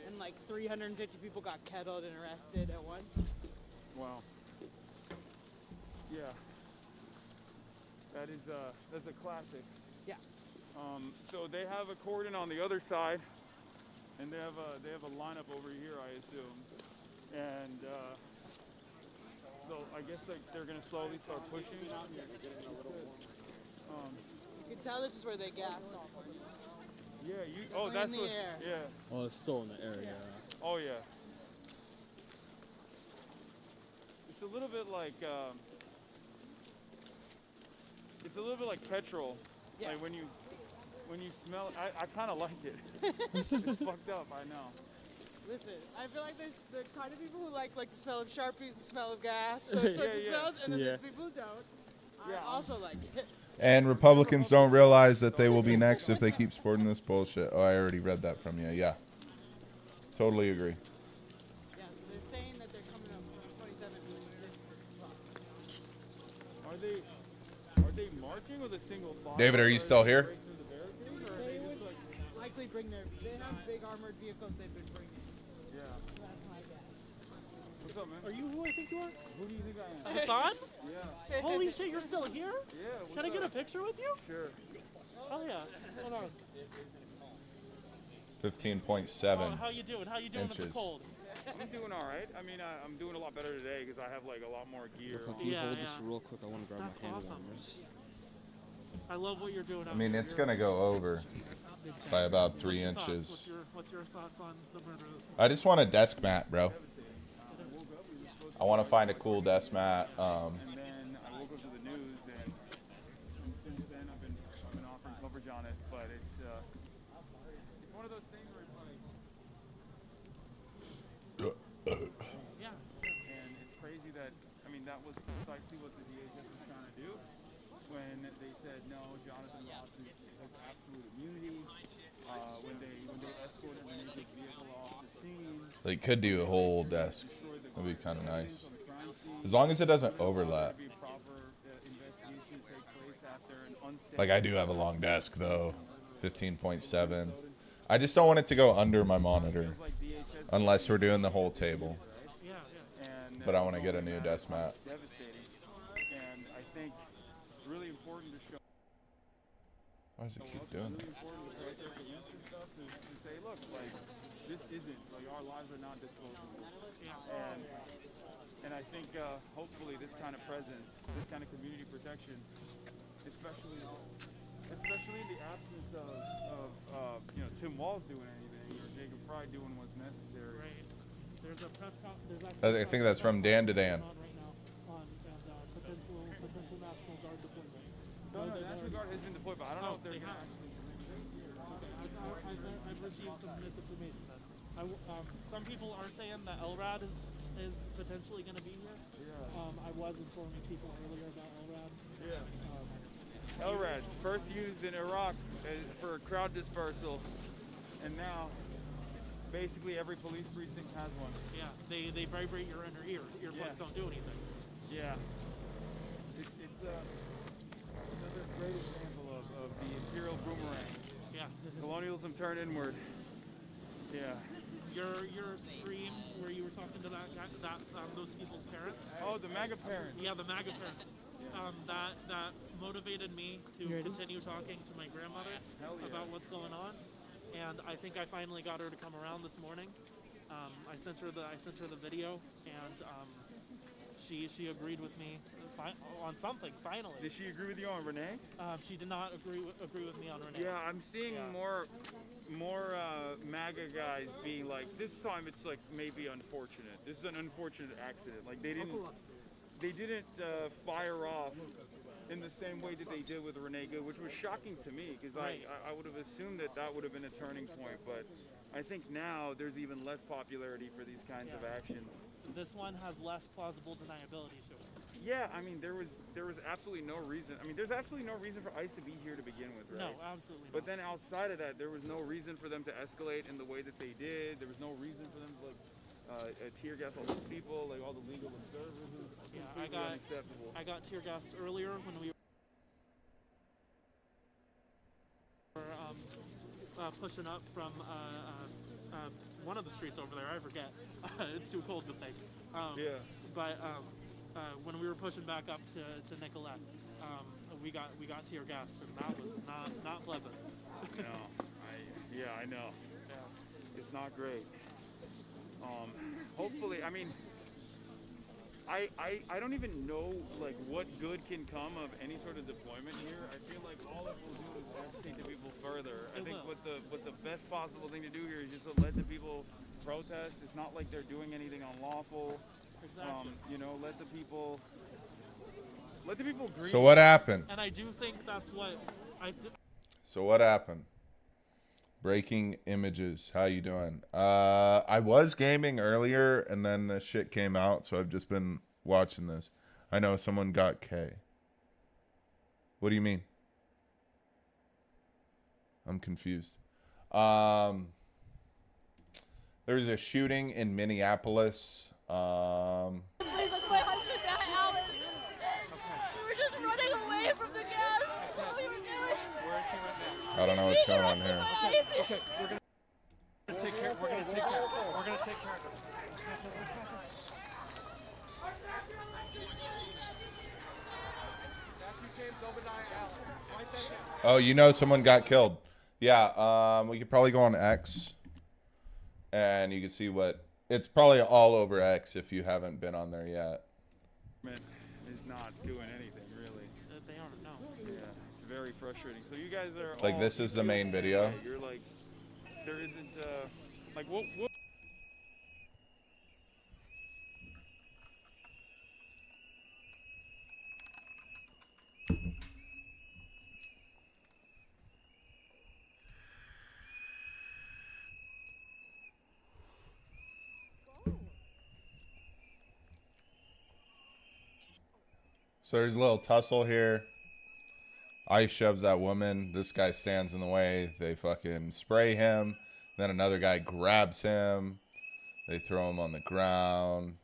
and like 350 people got kettled and arrested at once. Wow. Yeah. That's a classic. Yeah. So they have a cordon on the other side, and they have a lineup over here, I assume, and so I guess they're gonna slowly start pushing. You can tell this is where they gassed off. Yeah, oh, that's what. Yeah. Oh, it's still in the area. Yeah. Oh yeah. It's a little bit like petrol. Yeah. Like when you smell it, I kind of like it. It's fucked up, I know. Listen, I feel like there's the kind of people who like the smell of Sharpies, the smell of gas, those sorts of smells, and then there's people who don't. I also like it. And Republicans don't realize that they will be next if they keep supporting this bullshit. Oh, I already read that from you. Yeah. Totally agree. Yeah, so they're saying that they're coming up 27 Are they marching with a single file? David, are you still here? They would likely bring they have big armored vehicles they've been bringing. Yeah. That's my guess. What's up, man? Are you who I think you are? Who do you think I am? Hassan? Yeah. Holy shit, you're still here? Yeah. Can I get a picture with you? Sure. Oh yeah. Hold on. 15.7 how you doing? How you doing with the inches. cold? I'm doing all right. I mean, I'm doing a lot better today because I have like a lot more gear. Can you hold this real quick? I want to grab That's my hand awesome. warmers. I love what you're doing. I mean, it's going to go over by about 3 inches. What's your thoughts on the murder? I just want a desk mat, bro. I want to find a cool desk mat. And then I woke up to the news, and since then I've been offering coverage on it. But it's one of those things where it's like, yeah. And it's crazy that that was precisely what the DHS was trying to do when they said no, Jonathan Ross has absolute immunity. When they escorted the naked vehicle off the scene. They could do a whole desk. That'd be kind of nice. As long as it doesn't overlap. Like, I do have a long desk, though. 15.7. I just don't want it to go under my monitor. Unless we're doing the whole table. But I want to get a new desk mat. And I think it's really important to show. Why does it keep doing that? To say, look, like, this isn't, like, our lives are not disposable. And I think, hopefully, this kind of presence, this kind of community protection, especially in the absence of Tim Walz doing anything, or Jacob Fry doing what's necessary. Right. There's a press conference. I think that's from Dan to Dan. Potential National Guard deployment. No, National Guard has been deployed, but I don't know if they're going to actually. I've received some misinformation. Some people are saying that LRAD is potentially going to be here. Yeah. I was informing people earlier about LRAD. Yeah. LRAD, first used in Iraq for crowd dispersal, and now basically every police precinct has one. Yeah, they vibrate your inner ear. Earplugs don't do anything. Yeah. It's another great example of the imperial boomerang. Yeah. Colonialism turned inward. Yeah. your stream where you were talking to those people's parents. Oh, the MAGA parents. Yeah, the MAGA parents. That motivated me to continue talking to my grandmother about what's going on, and I think I finally got her to come around this morning. I sent her the video, and she agreed with me on something finally. Did she agree with you on Renee? She did not agree with me on Renee. Yeah, I'm seeing more MAGA guys being like, this time it's like maybe unfortunate. This is an unfortunate accident. Like they didn't fire off in the same way that they did with Renee Good, which was shocking to me because I would have assumed that would have been a turning point. But I think now there's even less popularity for these kinds of actions. This one has less plausible deniability to it. Yeah, I mean there was absolutely no reason. I mean there's absolutely no reason for ICE to be here to begin with, right? No, absolutely. But then outside of that, there was no reason for them to escalate in the way that they did. There was no reason for them to tear gas all those people, like all the legal observers. Yeah, unacceptable. I got tear gas earlier when we were pushing up from one of the streets over there. I forget. It's too cold to think. Yeah. But when we were pushing back up to Nicolette, we got tear gas, and that was not pleasant. No, I know. Yeah. It's not great. Hopefully, I mean, I don't even know like what good can come of any sort of deployment here. I feel like all it will do is agitate the people further. I think what the best possible thing to do here is just to let the people protest. It's not like they're doing anything unlawful. Exactly. You know, let the people grieve. So what happened? And I do think that's what So what happened? Breaking images. How you doing? I was gaming earlier, and then the shit came out, so I've just been watching this. I know someone got K. What do you mean? I'm confused. There's a shooting in Minneapolis. Please, look, my husband died, Alan. We were just running away from the gas. That's all we were doing. Where is he right now? I don't know what's going on here. Okay, we're gonna take care of it. Oh, you know someone got killed. Yeah, we could probably go on X, and you can see what... It's probably all over X if you haven't been on there yet. Is not doing anything, really. They aren't, no. Yeah, it's very frustrating. So you guys are Like, all, this is the main video. You're like, there isn't, like, what So there's a little tussle here. Ice shoves that woman. This guy stands in the way. They fucking spray him. Then another guy grabs him. They throw him on the ground.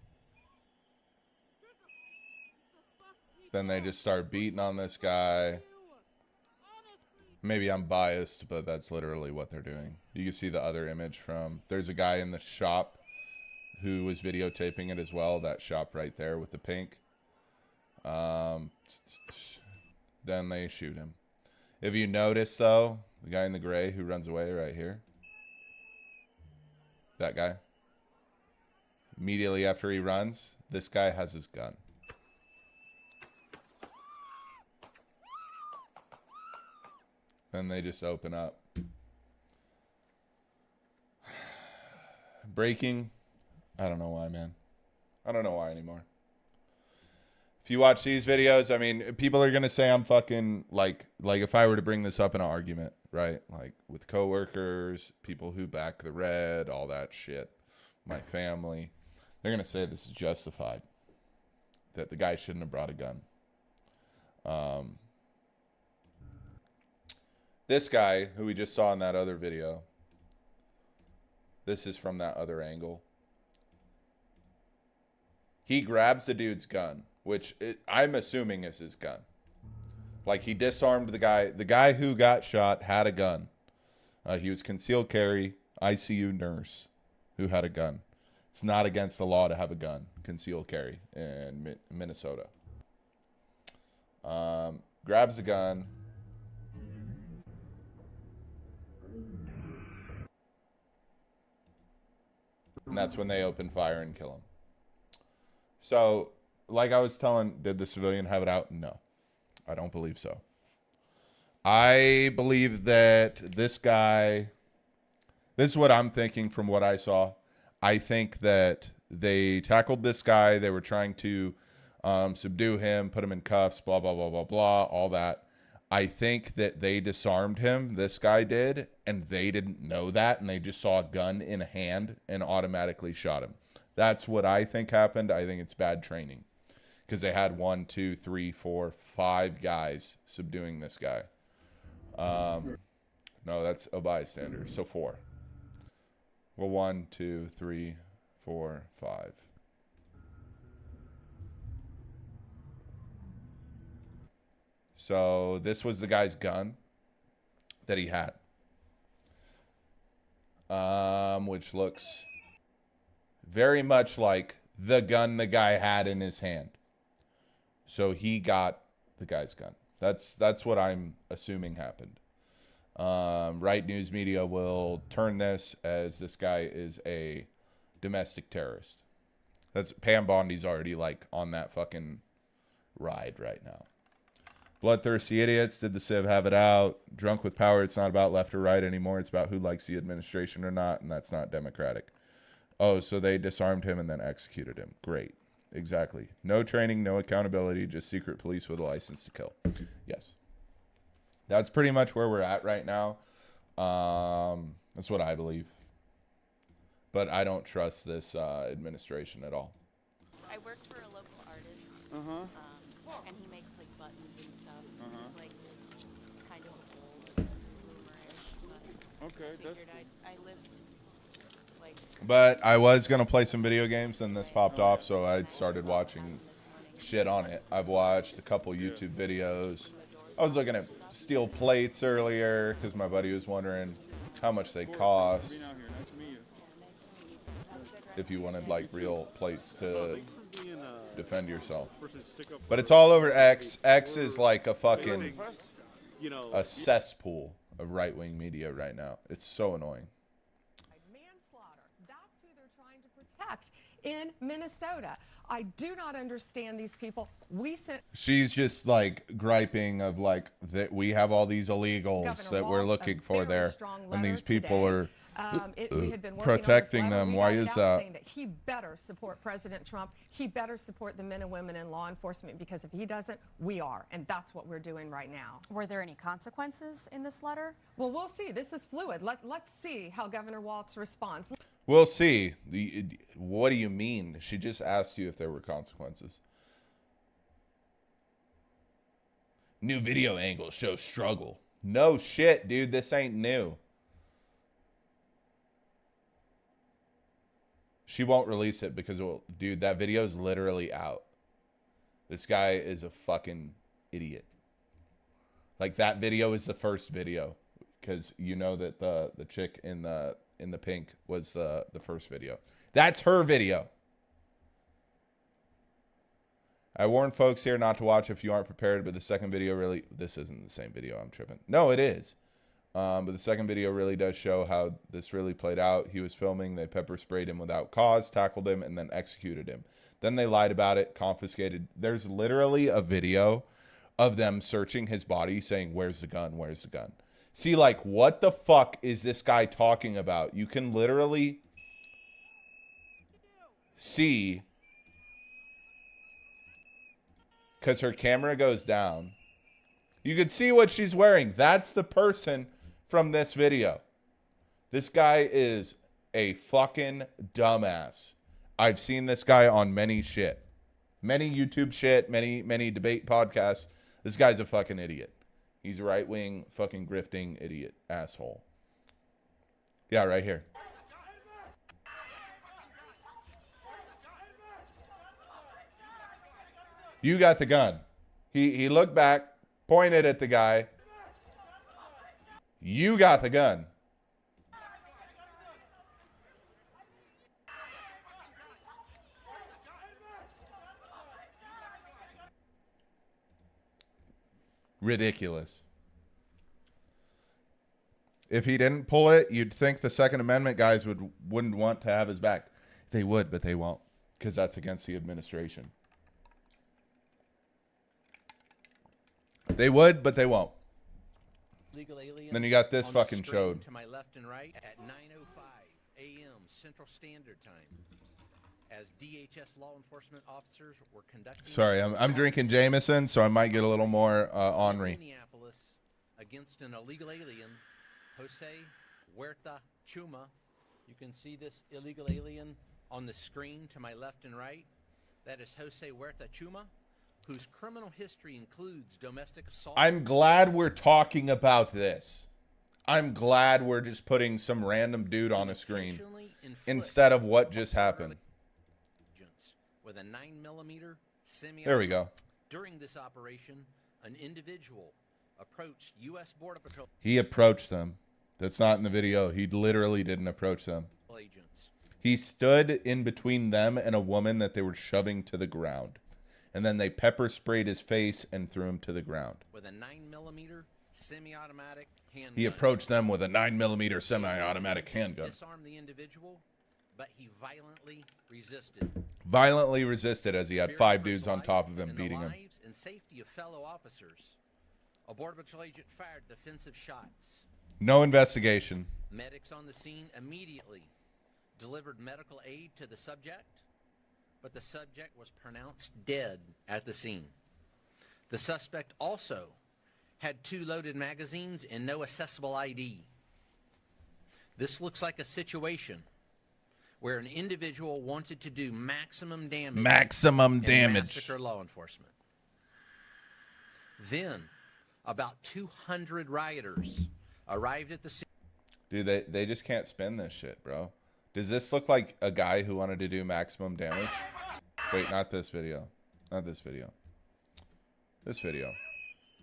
Then they just start beating on this guy. Maybe I'm biased, but that's literally what they're doing. You can see the other image from... There's a guy in the shop who was videotaping it as well. That shop right there with the pink. Then they shoot him. If you notice, though, the guy in the gray who runs away right here, that guy, immediately after he runs, this guy has his gun. Then they just open up. Breaking, I don't know why, man. I don't know why anymore. If you watch these videos, I mean, people are going to say I'm fucking, like if I were to bring this up in an argument, right? Like, with coworkers, people who back the red, all that shit, my family, they're going to say this is justified, that the guy shouldn't have brought a gun. This guy, who we just saw in that other video, this is from that other angle. He grabs the dude's gun, which I'm assuming is his gun. Like, he disarmed the guy. The guy who got shot had a gun. He was concealed carry, ICU nurse. who had a gun. It's not against the law to have a gun, concealed carry in Minnesota. Grabs the gun. And that's when they open fire and kill him. So, like I was telling, did the civilian have it out? No. I don't believe so. I believe that this guy, this is what I'm thinking from what I saw. I think that they tackled this guy. They were trying to subdue him, put him in cuffs, blah, blah, blah, blah, blah, all that. I think that they disarmed him, this guy did, and they didn't know that, and they just saw a gun in a hand and automatically shot him. That's what I think happened. I think it's bad training because they had 1, 2, 3, 4, 5 guys subduing this guy. No, that's a bystander. So 4. Well, 1, 2, 3, 4, 5. So this was the guy's gun that he had, which looks very much like the gun the guy had in his hand. So he got the guy's gun. That's what I'm assuming happened. Right news media will turn this as this guy is a domestic terrorist. That's Pam Bondi's already like on that fucking ride right now. Bloodthirsty idiots. Did the Civ have it out? Drunk with power. It's not about left or right anymore. It's about who likes the administration or not, and that's not democratic. Oh, so they disarmed him and then executed him. Great. Exactly. No training, no accountability, just secret police with a license to kill. Yes. That's pretty much where we're at right now. That's what I believe. But I don't trust this administration at all. I worked for a local artist, and he makes like buttons and stuff. It's like kind of old, boomerish, but okay, I figured I live like. But I was gonna play some video games, and this popped off, so I started watching shit on it. I've watched a couple YouTube videos. I was looking at steel plates earlier because my buddy was wondering how much they cost. If you wanted like real plates to defend yourself. But it's all over X. X is like a fucking a cesspool of right-wing media right now. It's so annoying. Manslaughter. That's who they're trying to protect in Minnesota. I do not understand these people. She's just like griping of like that we have all these illegals Governor that we're Walz, looking a for very there, strong and these letter people today. We had been working on this protecting letter. them. We Why got it is out that? saying that he better support President Trump. He better support the men and women in law enforcement, because if he doesn't, we are, and that's what we're doing right now. Were there any consequences in this letter? Well, we'll see. This is fluid. Let's see how Governor Walz responds. We'll see. What do you mean? She just asked you if there were consequences. New video angle shows struggle. No shit, dude. This ain't new. She won't release it because, well, dude, that video is literally out. This guy is a fucking idiot. Like, that video is the first video because you know that the chick in the pink was the first video. That's her video. I warn folks here not to watch if you aren't prepared, but the second video really... This isn't the same video, I'm tripping. No, it is. But the second video really does show how this really played out. He was filming, they pepper sprayed him without cause, tackled him, and then executed him. Then they lied about it, confiscated. There's literally a video of them searching his body saying, where's the gun, where's the gun? See, like, what the fuck is this guy talking about? You can literally see... Because her camera goes down. You can see what she's wearing. That's the person from this video. This guy is a fucking dumbass. I've seen this guy on many shit. Many YouTube shit, many debate podcasts. This guy's a fucking idiot. He's a right-wing fucking grifting idiot asshole. Yeah, right here. You got the gun. He looked back, pointed at the guy. You got the gun. Ridiculous. If he didn't pull it, you'd think the Second Amendment guys wouldn't want to have his back. They would, but they won't, because that's against the administration. They would, but they won't. Legal alien Then you got this on the fucking screen chode. to my left and right at 9:05 a.m. Central Standard Time, as DHS law enforcement officers were conducting. Sorry, I'm drinking Jameson, so I might get a little more ornery. Minneapolis against an illegal alien, Jose Huerta Chuma. You can see this illegal alien on the screen to my left and right. That is Jose Huerta Chuma, whose criminal history includes domestic assault. I'm glad we're talking about this. I'm glad we're just putting some random dude on a screen instead of what just happened. With a 9mm semi. There we go. During this operation, an individual approached U.S. Border Patrol He approached them. That's not in the video. He literally didn't approach them. agents. He stood in between them and a woman that they were shoving to the ground. And then they pepper sprayed his face and threw him to the ground. With a 9mm semi-automatic handgun. He approached them with a 9mm semi-automatic handgun. Disarmed the individual, but he violently resisted. Violently resisted as he had 5 dudes on top of him beating him. Lives and safety of fellow officers. A Border Patrol agent fired defensive shots. No investigation. Medics on the scene immediately delivered medical aid to the subject, but the subject was pronounced dead at the scene. The suspect also had 2 loaded magazines and no accessible ID. This looks like a situation where an individual wanted to do maximum damage. Maximum and damage. Massacre law enforcement. Then, about 200 rioters arrived at the scene. Dude, they just can't spin this shit, bro. Does this look like a guy who wanted to do maximum damage? Wait, not this video. Not this video. This video.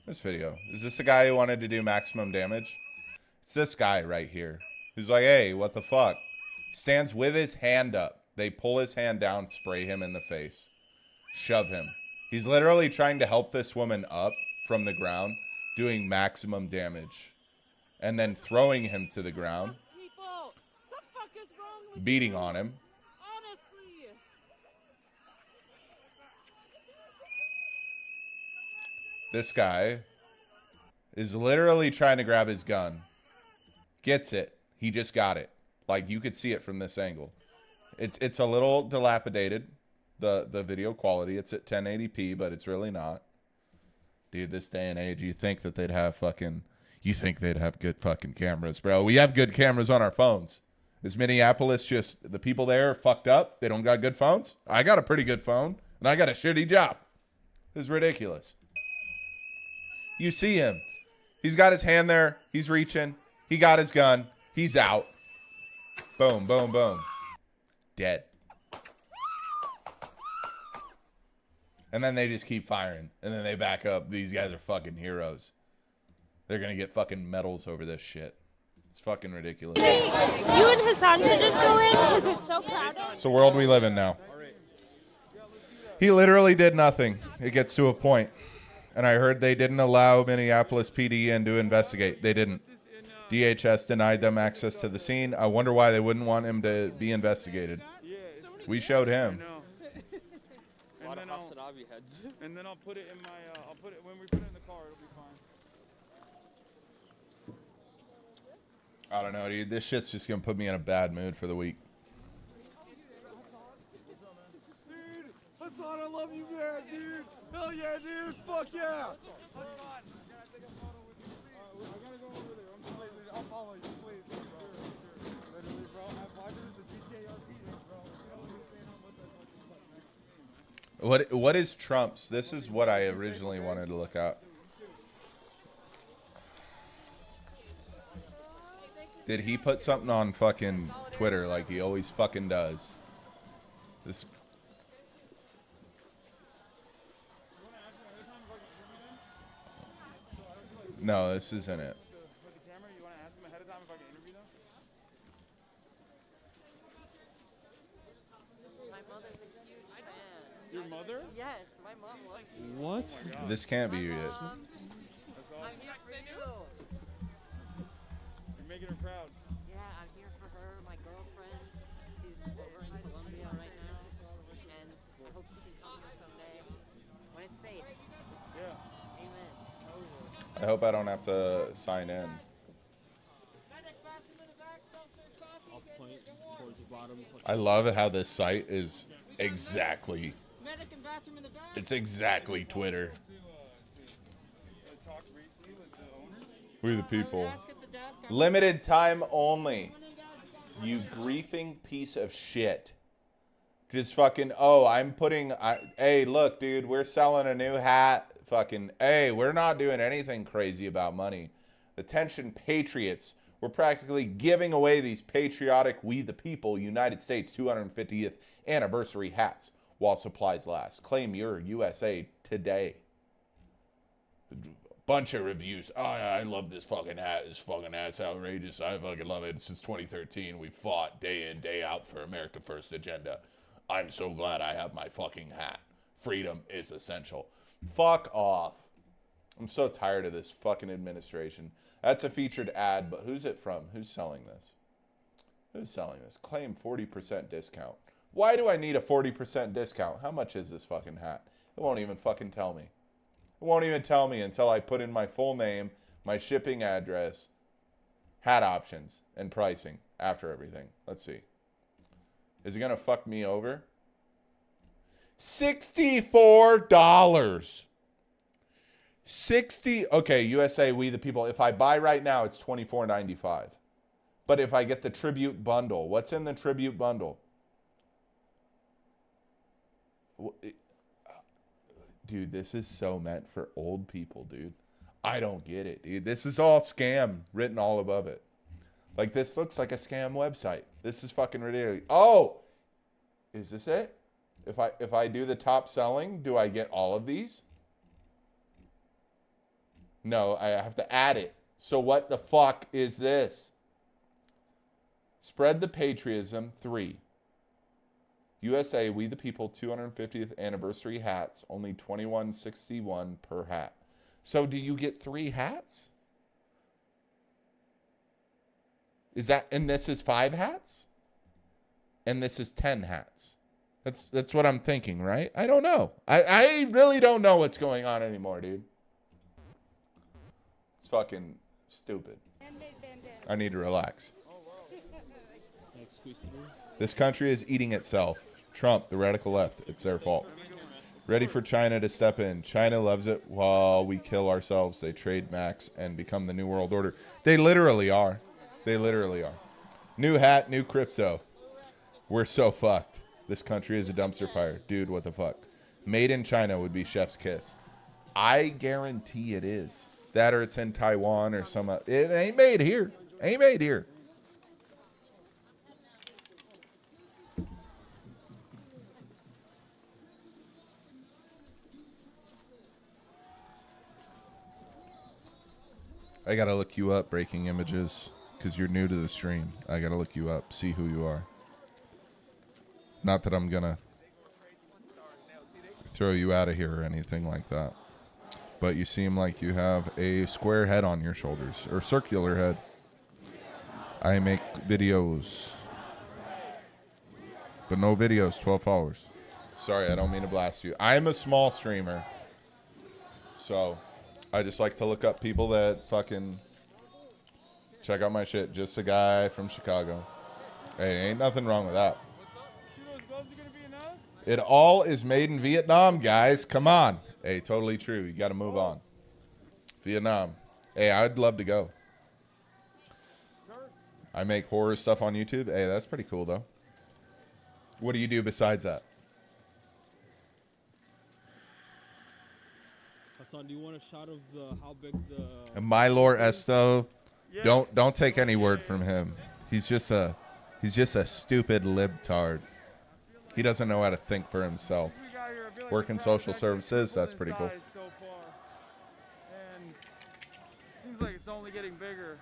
This video. Is this a guy who wanted to do maximum damage? It's this guy right here. Who's like, hey, what the fuck? Stands with his hand up. They pull his hand down, spray him in the face. Shove him. He's literally trying to help this woman up from the ground, doing maximum damage. And then throwing him to the ground. Beating on him. This guy is literally trying to grab his gun. Gets it. He just got it. Like, you could see it from this angle. It's a little dilapidated, the video quality. It's at 1080p, but it's really not. Dude, this day and age, you think that they'd have good fucking cameras, bro. We have good cameras on our phones. Is Minneapolis just, the people there are fucked up? They don't got good phones? I got a pretty good phone, and I got a shitty job. This is ridiculous. You see him. He's got his hand there. He's reaching. He got his gun. He's out. Boom, boom, boom. Dead. And then they just keep firing. And then they back up. These guys are fucking heroes. They're going to get fucking medals over this shit. It's fucking ridiculous. You and Hassan should just go in because it's so crowded. It's the world we live in now. He literally did nothing. It gets to a point. And I heard they didn't allow Minneapolis PD in to investigate. They didn't. DHS denied them access to the scene. I wonder why they wouldn't want him to be investigated. We showed him. And then I'll put it in my, when we put it in the car, it'll be fine. I don't know, dude. This shit's just going to put me in a bad mood for the week. Dude, Hassan, I love you, man, dude. Hell yeah, dude. Fuck yeah. Hassan, can I take a photo with you, please? I gotta go over there. I'll follow you, please. Literally, bro. Why does the GTA RPG, bro? You don't understand how much I fucking fuck, man. What is Trump's? This is what I originally wanted to look at. Did he put something on fucking Twitter like he always fucking does? This. No, this isn't it. Your mother? Yes, my mom loves you. What? This can't be it. I'm here for you. You're making her proud. Yeah, I'm here for her, my girlfriend. She's over in Colombia right now, and I hope she can come here someday when it's safe. Yeah. Amen. I hope I don't have to sign in. I'll point towards the bottom. I love how this site is exactly. It's exactly Twitter. We the people. Limited time only. You griefing piece of shit. Just fucking, oh, I'm putting, hey, look, dude, we're selling a new hat. Fucking, hey, we're not doing anything crazy about money. Attention, patriots. We're practically giving away these patriotic We the People United States 250th anniversary hats while supplies last. Claim your USA today. Bunch of reviews. Oh, yeah, I love this fucking hat. This fucking hat's outrageous. I fucking love it. Since 2013, we fought day in, day out for America First agenda. I'm so glad I have my fucking hat. Freedom is essential. Fuck off. I'm so tired of this fucking administration. That's a featured ad, but who's it from? Who's selling this? Who's selling this? Claim 40% discount. Why do I need a 40% discount? How much is this fucking hat? It won't even fucking tell me. It won't even tell me until I put in my full name, my shipping address, hat options, and pricing after everything. Let's see. Is it going to fuck me over? $64. 60. Okay, USA, We the People. If I buy right now, it's $24.95. But if I get the tribute bundle, what's in the tribute bundle? Dude, this is so meant for old people, dude. I don't get it, dude. This is all scam written all above it. Like, this looks like a scam website. This is fucking ridiculous. Oh, is this it? If I do the top selling, do I get all of these? No, I have to add it. So what the fuck is this? Spread the patriotism 3. USA, We the People 250th anniversary hats, only $21.61 per hat. So do you get 3 hats? Is that, and this is 5 hats? And this is 10 hats. That's what I'm thinking, right? I don't know. I really don't know what's going on anymore, dude. It's fucking stupid. I need to relax. This country is eating itself. Trump, the radical left, it's their fault. Ready for China to step in. China loves it while we kill ourselves. They trade max and become the new world order. They literally are. They literally are. New hat, new crypto. We're so fucked. This country is a dumpster fire. Dude, what the fuck? Made in China would be chef's kiss. I guarantee it is. That or it's in Taiwan or some... It ain't made here. Ain't made here. I gotta look you up, Breaking Images, because you're new to the stream. I gotta look you up, see who you are. Not that I'm gonna throw you out of here or anything like that. But you seem like you have a square head on your shoulders, or circular head. I make videos. But no videos, 12 followers. Sorry, I don't mean to blast you. I'm a small streamer. So, I just like to look up people that fucking check out my shit. Just a guy from Chicago. Hey, ain't nothing wrong with that. It all is made in Vietnam, guys. Come on. Hey, totally true. You got to move on. Vietnam. Hey, I'd love to go. I make horror stuff on YouTube. Hey, that's pretty cool, though. What do you do besides that? Hassan, do you want a shot of how big the... My Lord Esto, don't take any word from him. He's just a stupid libtard. He doesn't know how to think for himself. Work in social services, that's pretty cool. So far. And it seems like it's only getting bigger.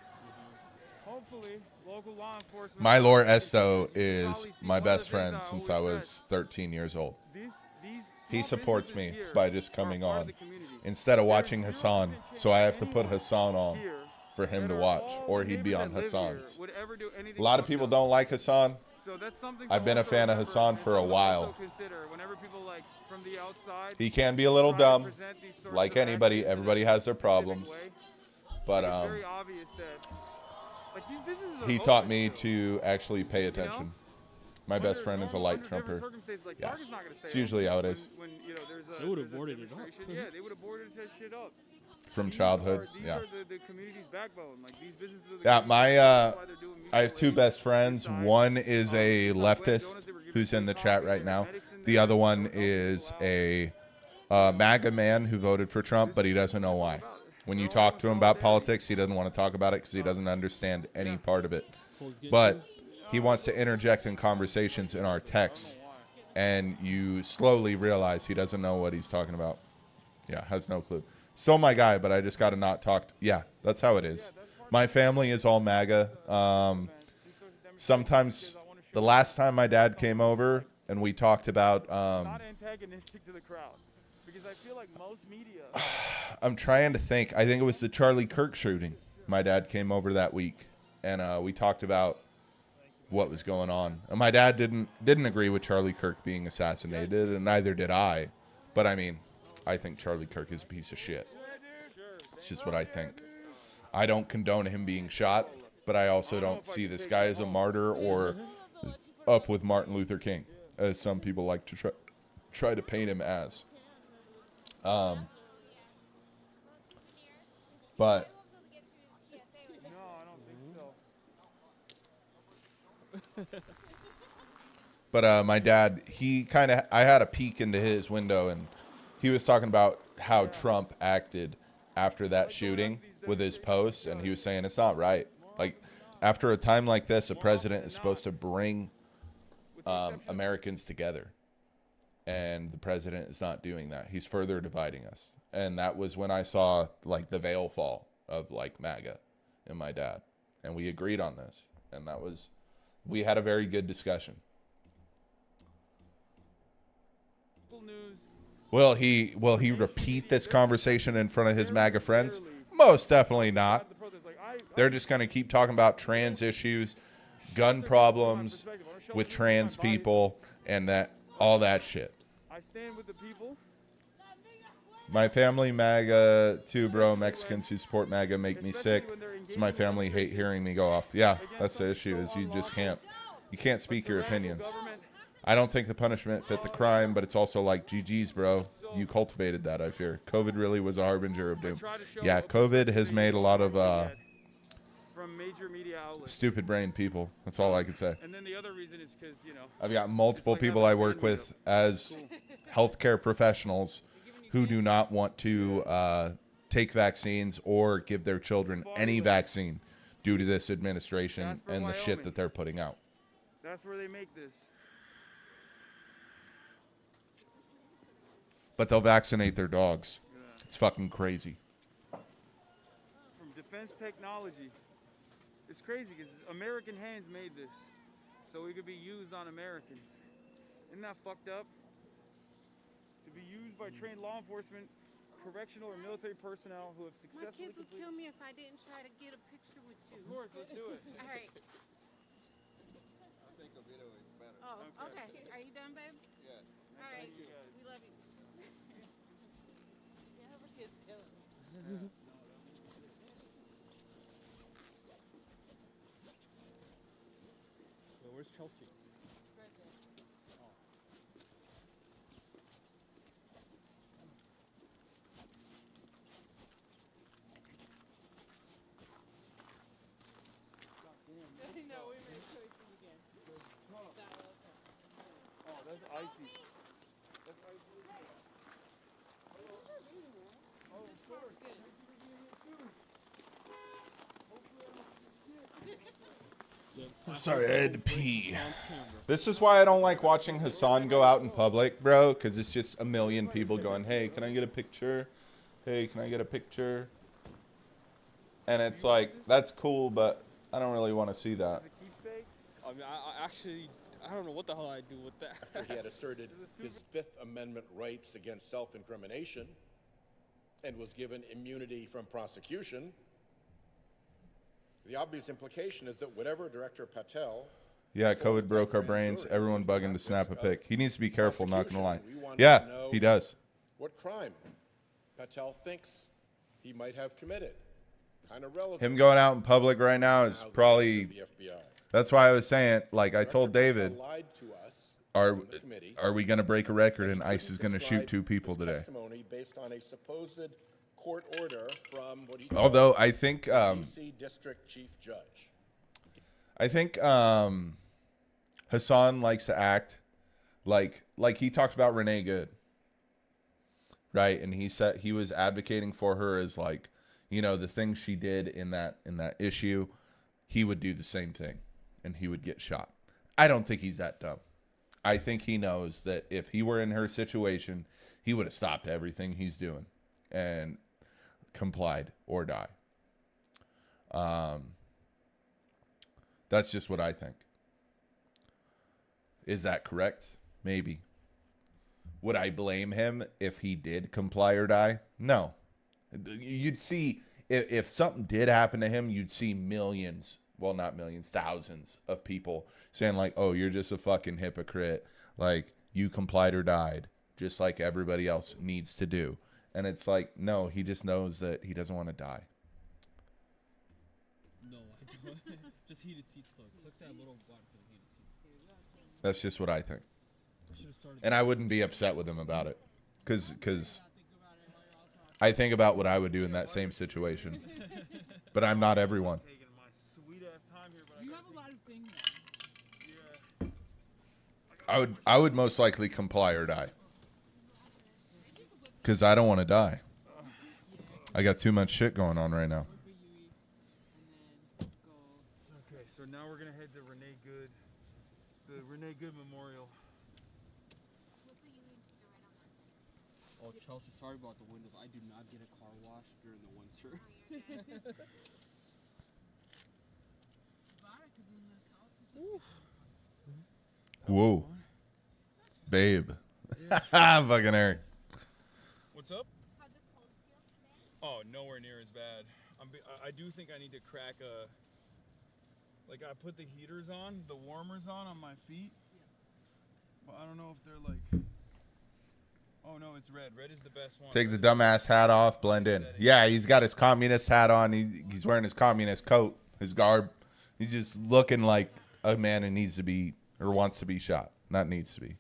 Hopefully, local law enforcement... My Lord Esto is my best friend since I was 13 years old. He supports me by just coming on instead of watching Hassan. So I have to put Hassan on for him to watch, or he'd be on Hassan's. A lot of people don't like Hassan. So that's something I've been a fan of Hassan for a while. Whenever people like from the outside, He can be a little dumb, like anybody. Everybody has their problems, but it's very obvious that like these businesses are he taught me to actually pay attention. My best friend is a light Trumper. Yeah, it's usually how it is. When you know They would have boarded it up. yeah, they would have boarded that shit up. From childhood, These yeah. are the community's backbone. Like these businesses are the Yeah, community's my I have two best friends. One is a leftist who's in the chat right now. The other one is a MAGA man who voted for Trump, but he doesn't know why. When you talk to him about politics, he doesn't want to talk about it because he doesn't understand any part of it. But he wants to interject in conversations in our texts, and you slowly realize he doesn't know what he's talking about. Yeah, has no clue. Still my guy, but I just got to not talk. Yeah, that's how it is. My family is all MAGA. Sometimes, the last time my dad came over and we talked about... not antagonistic to the crowd. Because I feel like most media... I'm trying to think. I think it was the Charlie Kirk shooting. My dad came over that week, and we talked about what was going on. And my dad didn't agree with Charlie Kirk being assassinated, and neither did I. But I mean, I think Charlie Kirk is a piece of shit. It's just what I think. I don't condone him being shot, but I also don't see this guy as a martyr or up with Martin Luther King, as some people like to try to paint him as. But my dad, I had a peek into his window, and he was talking about how Trump acted after that shooting with his posts, and he was saying it's not right. Like, after a time like this, a president is supposed to bring Americans together, and the president is not doing that. He's further dividing us. And that was when I saw, like, the veil fall of, like, MAGA and my dad. And we agreed on this. And we had a very good discussion. Will he repeat this conversation in front of his MAGA friends? Most definitely not. They're just going to keep talking about trans issues, gun problems with trans people, and all that shit. I stand with the people. My family MAGA too, bro. Mexicans who support MAGA make me sick. So my family hate hearing me go off. Yeah, that's the issue, is you just can't speak your opinions. I don't think the punishment fit the crime, but it's also like, GG's, bro. You cultivated that, I fear. COVID really was a harbinger of doom. Yeah, COVID has made a lot of from major media outlets. Stupid brain people. That's all I can say. And then the other reason is because, I've got multiple people I work with as healthcare professionals who do not want to take vaccines or give their children any vaccine due to this administration and the shit that they're putting out. That's where they make this. But they'll vaccinate their dogs. It's fucking crazy. From defense technology. It's crazy because American hands made this. So it could be used on Americans. Isn't that fucked up? To be used by trained law enforcement, correctional or military personnel who have successfully... My kids would kill me if I didn't try to get a picture with you. Of course, let's do it. All right. I think a video is better. Oh, okay. Are you done, babe? Yes. All right. Thank you, guys. We love you. Yeah, her kids kill us. So where's Chelsea? Right there. I know, we made choices again. Oh, that's icy. That's icy. Oh, sure. Sorry, I had to pee. This is why I don't like watching Hassan go out in public, bro, because it's just a million people going, hey, can I get a picture? Hey, can I get a picture? And it's like, that's cool, but I don't really want to see that. I mean, I don't know what the hell I do with that. After he had asserted his Fifth Amendment rights against self-incrimination, and was given immunity from prosecution, the obvious implication is that whatever Director Patel. Yeah, COVID broke our brains. Everyone bugging to snap a pic. He needs to be careful, not gonna lie. Yeah, he does. What crime Patel thinks he might have committed. Kind of relevant. Him going out in public right now is probably. That's why I was saying, like I told David, are we going to break a record and ICE is going to shoot 2 people today? Testimony based on a supposed court order from what he Although I think DC District Chief Judge. I think Hassan likes to act like he talked about Renee Good. Right, and he said he was advocating for her as like, you know, the things she did in that issue, he would do the same thing and he would get shot. I don't think he's that dumb. I think he knows that if he were in her situation, he would have stopped everything he's doing and complied or die. That's just what I think. Is that correct? Maybe. Would I blame him if he did comply or die? No. You'd see, if something did happen to him, you'd see millions, well, not millions, thousands of people saying like, oh, you're just a fucking hypocrite. Like, you complied or died, just like everybody else needs to do. And it's like, no, he just knows that he doesn't want to die. No, I don't. Just heated seats, though. Click that little button for the heated seats. That's just what I think. And I wouldn't be upset with him about it. Because I think about what I would do in that same situation. But I'm not everyone. You have a lot of things. I would most likely comply or die. Because I don't want to die. I got too much shit going on right now. Okay, so now we're going to head to Renee Good. The Renee Good Memorial. Oh, Chelsea, sorry about the windows. I do not get a car wash during the winter. Whoa. Babe. Fucking Eric. What's up? Oh, nowhere near as bad. I do think I need to crack a... Like, I put the heaters on, the warmers on my feet. But I don't know if they're like... Oh, no, it's red. Red is the best one. Take the dumbass hat off, blend in. Yeah, he's got his communist hat on. He's wearing his communist coat, his garb. He's just looking like a man who needs to be, or wants to be shot. Not needs to be.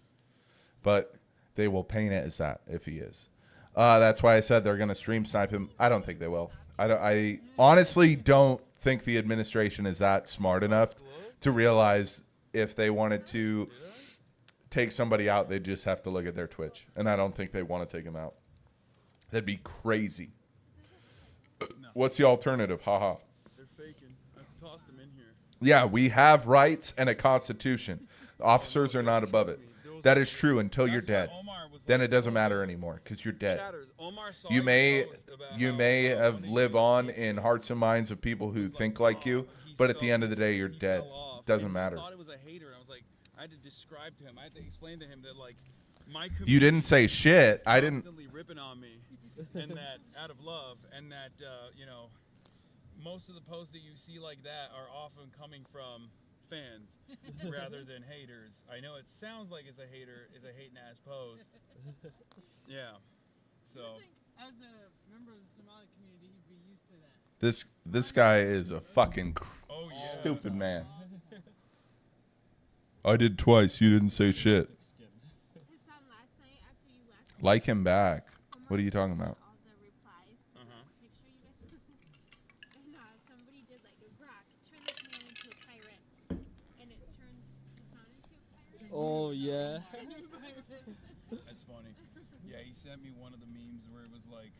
But they will paint it as that if he is. That's why I said they're going to stream snipe him. I don't think they will. I honestly don't think the administration is that smart enough to realize if they wanted to take somebody out, they'd just have to look at their Twitch. And I don't think they want to take him out. That'd be crazy. No. What's the alternative? Haha. They're faking. I've tossed them in here. Yeah, we have rights and a constitution. Officers are not above it. That is true until you're dead. Then it doesn't matter anymore because you're dead. You may have live on in hearts and minds of people who think like you, but at the end of the day, you're dead. Doesn't matter. I thought it was a hater. I was like, I had to describe to him. I had to explain to him that like my you didn't say shit. I didn't. Constantly ripping on me, and that out of love, and that you know, most of the posts that you see like that are often coming from fans rather than haters. I know it sounds like it's a hater, is a hating ass post. Yeah. So. As a member of the Somali community, you'd be used to that. This guy is a fucking stupid man. I did twice. You didn't say shit. Like him back. What are you talking about? Oh, yeah. That's funny. Yeah, he sent me one of the memes where it was like,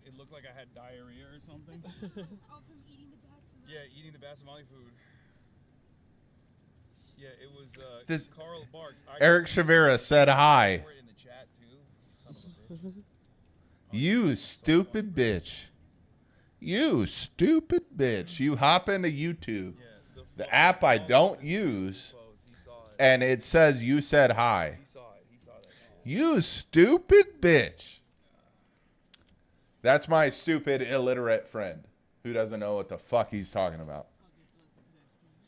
it looked like I had diarrhea or something. Oh, from eating the bad Somali. Yeah, eating the bad Somali food. Yeah, it was this Carl Barks. Eric Shavira said hi. You stupid bitch. You stupid bitch. You hop into YouTube, the app I don't use, and it says you said hi. You stupid bitch. That's my stupid, illiterate friend who doesn't know what the fuck he's talking about.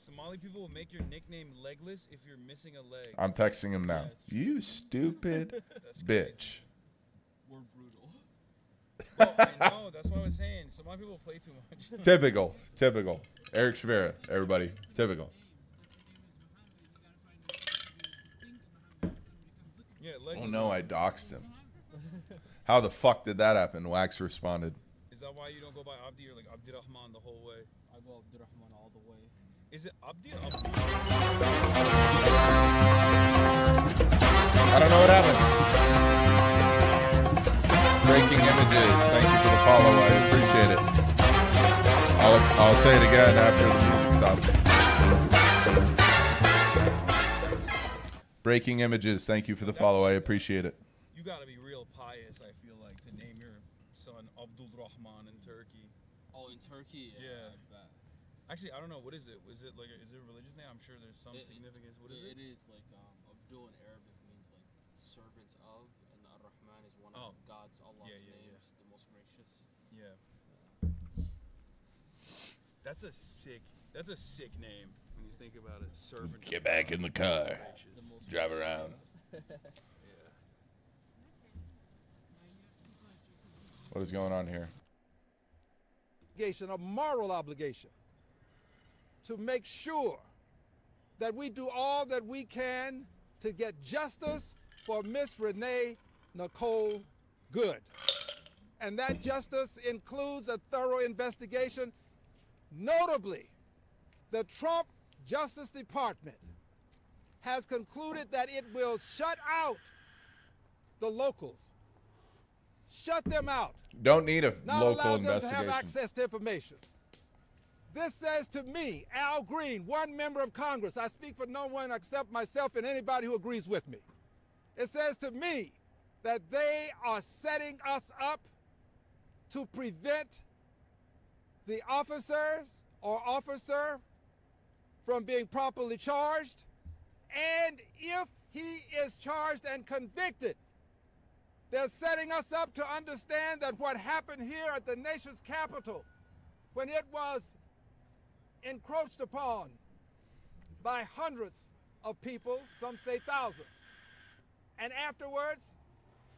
Somali people will make your nickname legless if you're missing a leg. I'm texting him now. You stupid bitch. We're brutal. Well, I know. That's what I was saying. Somali people play too much. Typical. Typical. Eric Shavera, everybody. Typical. Yeah, Oh no, I doxed him. How the fuck did that happen? Wax responded. Is that why you don't go by Abdi or like Abdirrahman the whole way? I go Abdirrahman all the way. Is it Abdi or Abdi? I don't know what happened. Breaking images. Thank you for the follow. I appreciate it. I'll say it again after the music stops. Breaking images. Thank you for the follow. I appreciate it. You gotta be real pious, I feel like, to name your son Abdul Rahman in Turkey. Oh, in Turkey? Yeah. Actually, I don't know. What is it? Is it like is it a religious name? I'm sure there's some significance. What is it? It is like Abdul in Arabic means like servants of, and Ar-Rahman is one of God's Allah's names, the most gracious. Yeah. That's a sick name when you think about it. Servant. Get back in the car. Drive around. What is going on here? A moral obligation to make sure that we do all that we can to get justice for Miss Renee Nicole Good. And that justice includes a thorough investigation. Notably, the Trump Justice Department has concluded that it will shut out the locals. Shut them out. Don't need a Not local allow them to investigation. have access to information. This says to me, Al Green, one member of Congress, I speak for no one except myself and anybody who agrees with me. It says to me that they are setting us up to prevent the officers or officer from being properly charged. And if he is charged and convicted, they're setting us up to understand that what happened here at the nation's capital, when it was encroached upon by hundreds of people, some say thousands, and afterwards,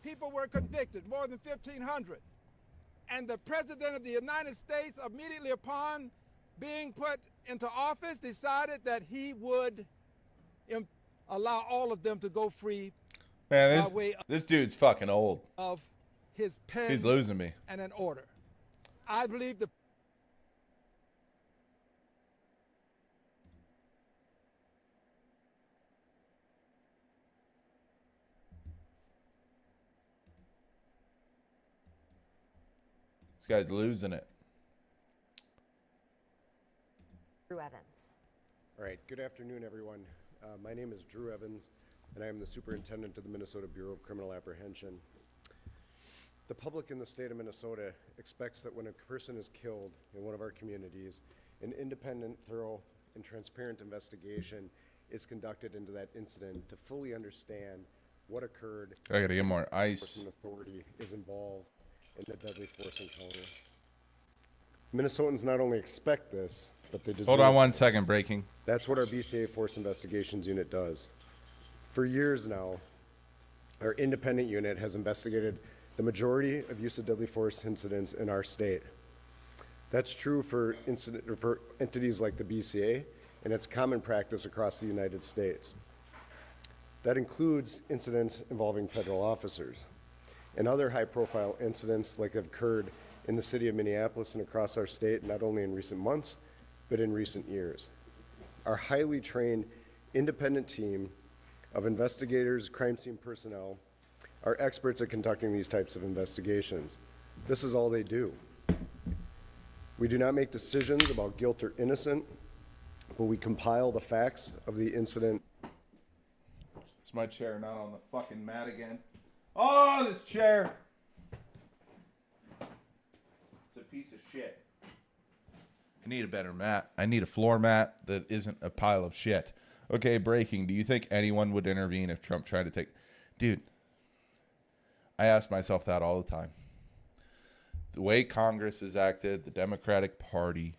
people were convicted, more than 1,500. And the President of the United States, immediately upon being put into office, decided that he would allow all of them to go free. Man, this dude's fucking old. Of his pen. He's losing me. And an order. I believe the This guy's losing it. Drew Evans. All right, good afternoon, everyone. My name is Drew Evans, and I am the superintendent of the Minnesota Bureau of Criminal Apprehension. The public in the state of Minnesota expects that when a person is killed in one of our communities, an independent, thorough, and transparent investigation is conducted into that incident to fully understand what occurred. I gotta get more ice. Enforcement authority is involved in the deadly force encounter. Minnesotans not only expect this, but they deserve. Hold on 1 this. second, breaking. That's what our BCA Force Investigations Unit does. For years now, our independent unit has investigated the majority of use of deadly force incidents in our state. That's true for entities like the BCA, and it's common practice across the United States. That includes incidents involving federal officers and other high-profile incidents like have occurred in the city of Minneapolis and across our state, not only in recent months, but in recent years. Our highly trained independent team of investigators, crime scene personnel, are experts at conducting these types of investigations. This is all they do. We do not make decisions about guilt or innocent, but we compile the facts of the incident. It's my chair, not on the fucking mat again. Oh, this chair! It's a piece of shit. I need a better mat. I need a floor mat that isn't a pile of shit. Okay, breaking. Do you think anyone would intervene if Trump tried to take... Dude, I ask myself that all the time. The way Congress has acted, the Democratic Party,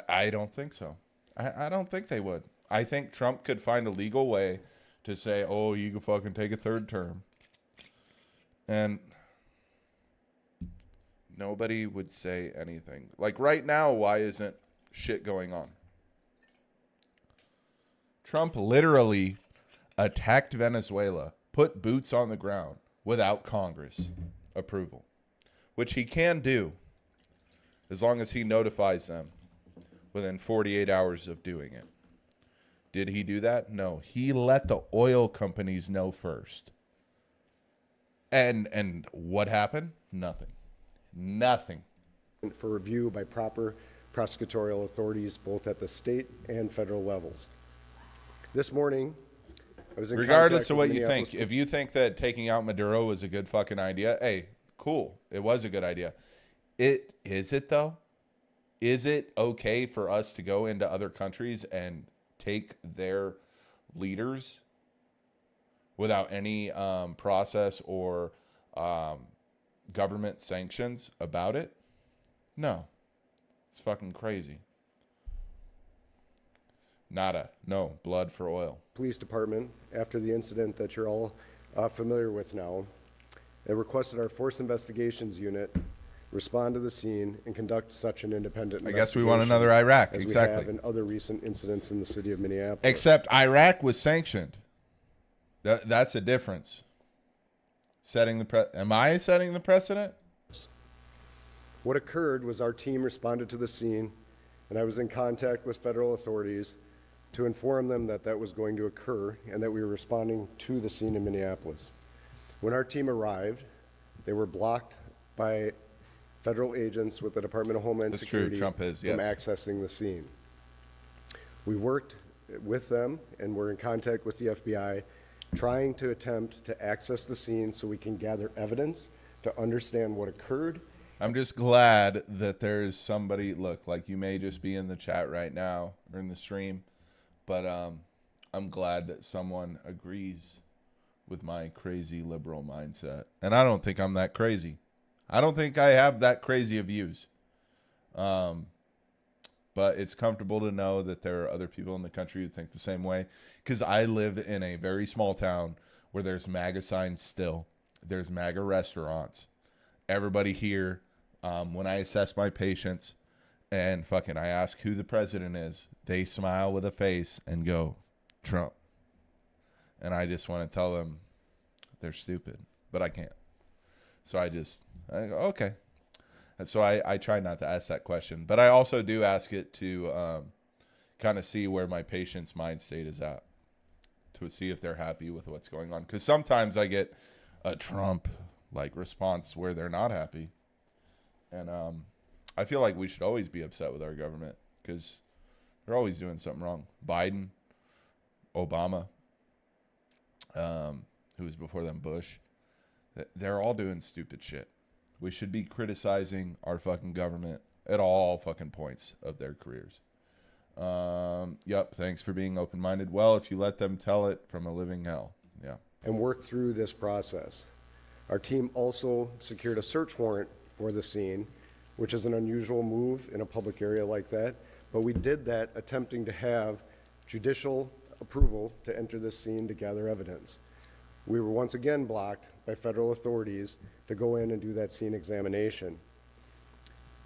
I don't think so. I don't think they would. I think Trump could find a legal way to say, oh, you can fucking take a third term. And nobody would say anything. Like right now, why isn't shit going on? Trump literally attacked Venezuela, put boots on the ground without Congress approval, which he can do as long as he notifies them within 48 hours of doing it. Did he do that? No. He let the oil companies know first. And what happened? Nothing. Nothing. For review by proper prosecutorial authorities, both at the state and federal levels. This morning, I was in regardless of contact what with you Minneapolis think, if you think that taking out Maduro was a good fucking idea, hey, cool. It was a good idea. Is it though? Is it okay for us to go into other countries and take their leaders without any process or government sanctions about it? No. It's fucking crazy. Nada. No. Blood for oil. Police Department, after the incident that you're all familiar with now, they requested our Force Investigations Unit respond to the scene and conduct such an independent investigation. I guess we want another Iraq. As exactly. we have in other recent incidents in the city of Minneapolis. Except Iraq was sanctioned. That's the difference. Am I setting the precedent? What occurred was our team responded to the scene, and I was in contact with federal authorities to inform them that that was going to occur and that we were responding to the scene in Minneapolis. When our team arrived, they were blocked by federal agents with the Department of Homeland Security Trump is, yes, from accessing the scene. We worked with them and we're in contact with the FBI, trying to attempt to access the scene so we can gather evidence to understand what occurred. I'm just glad that there's somebody, look, like you may just be in the chat right now or in the stream, but I'm glad that someone agrees with my crazy liberal mindset. And I don't think I'm that crazy. I don't think I have that crazy of views. But it's comfortable to know that there are other people in the country who think the same way. Because I live in a very small town where there's MAGA signs still. There's MAGA restaurants. Everybody here, when I assess my patients and fucking I ask who the president is, they smile with a face and go, Trump. And I just want to tell them they're stupid, but I can't. So I go, okay. And so I try not to ask that question, but I also do ask it to kind of see where my patient's mind state is at, to see if they're happy with what's going on. Because sometimes I get a Trump-like response where they're not happy. And I feel like we should always be upset with our government because they're always doing something wrong. Biden, Obama, who was before them, Bush, they're all doing stupid shit. We should be criticizing our fucking government at all fucking points of their careers. Yep, thanks for being open-minded. Well, if you let them tell it from a living hell. Yeah. And work through this process. Our team also secured a search warrant for the scene, which is an unusual move in a public area like that. But we did that attempting to have judicial approval to enter this scene to gather evidence. We were once again blocked by federal authorities to go in and do that scene examination.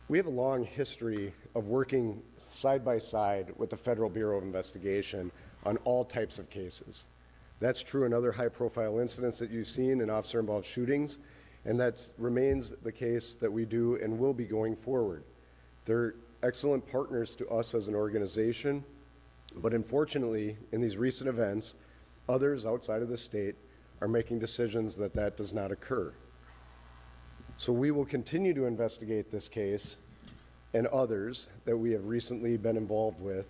We have a long history of working side by side with the Federal Bureau of Investigation on all types of cases. That's true in other high-profile incidents that you've seen in officer-involved shootings, and that remains the case that we do and will be going forward. They're excellent partners to us as an organization, but unfortunately, in these recent events, others outside of the state are making decisions that that does not occur. So we will continue to investigate this case and others that we have recently been involved with,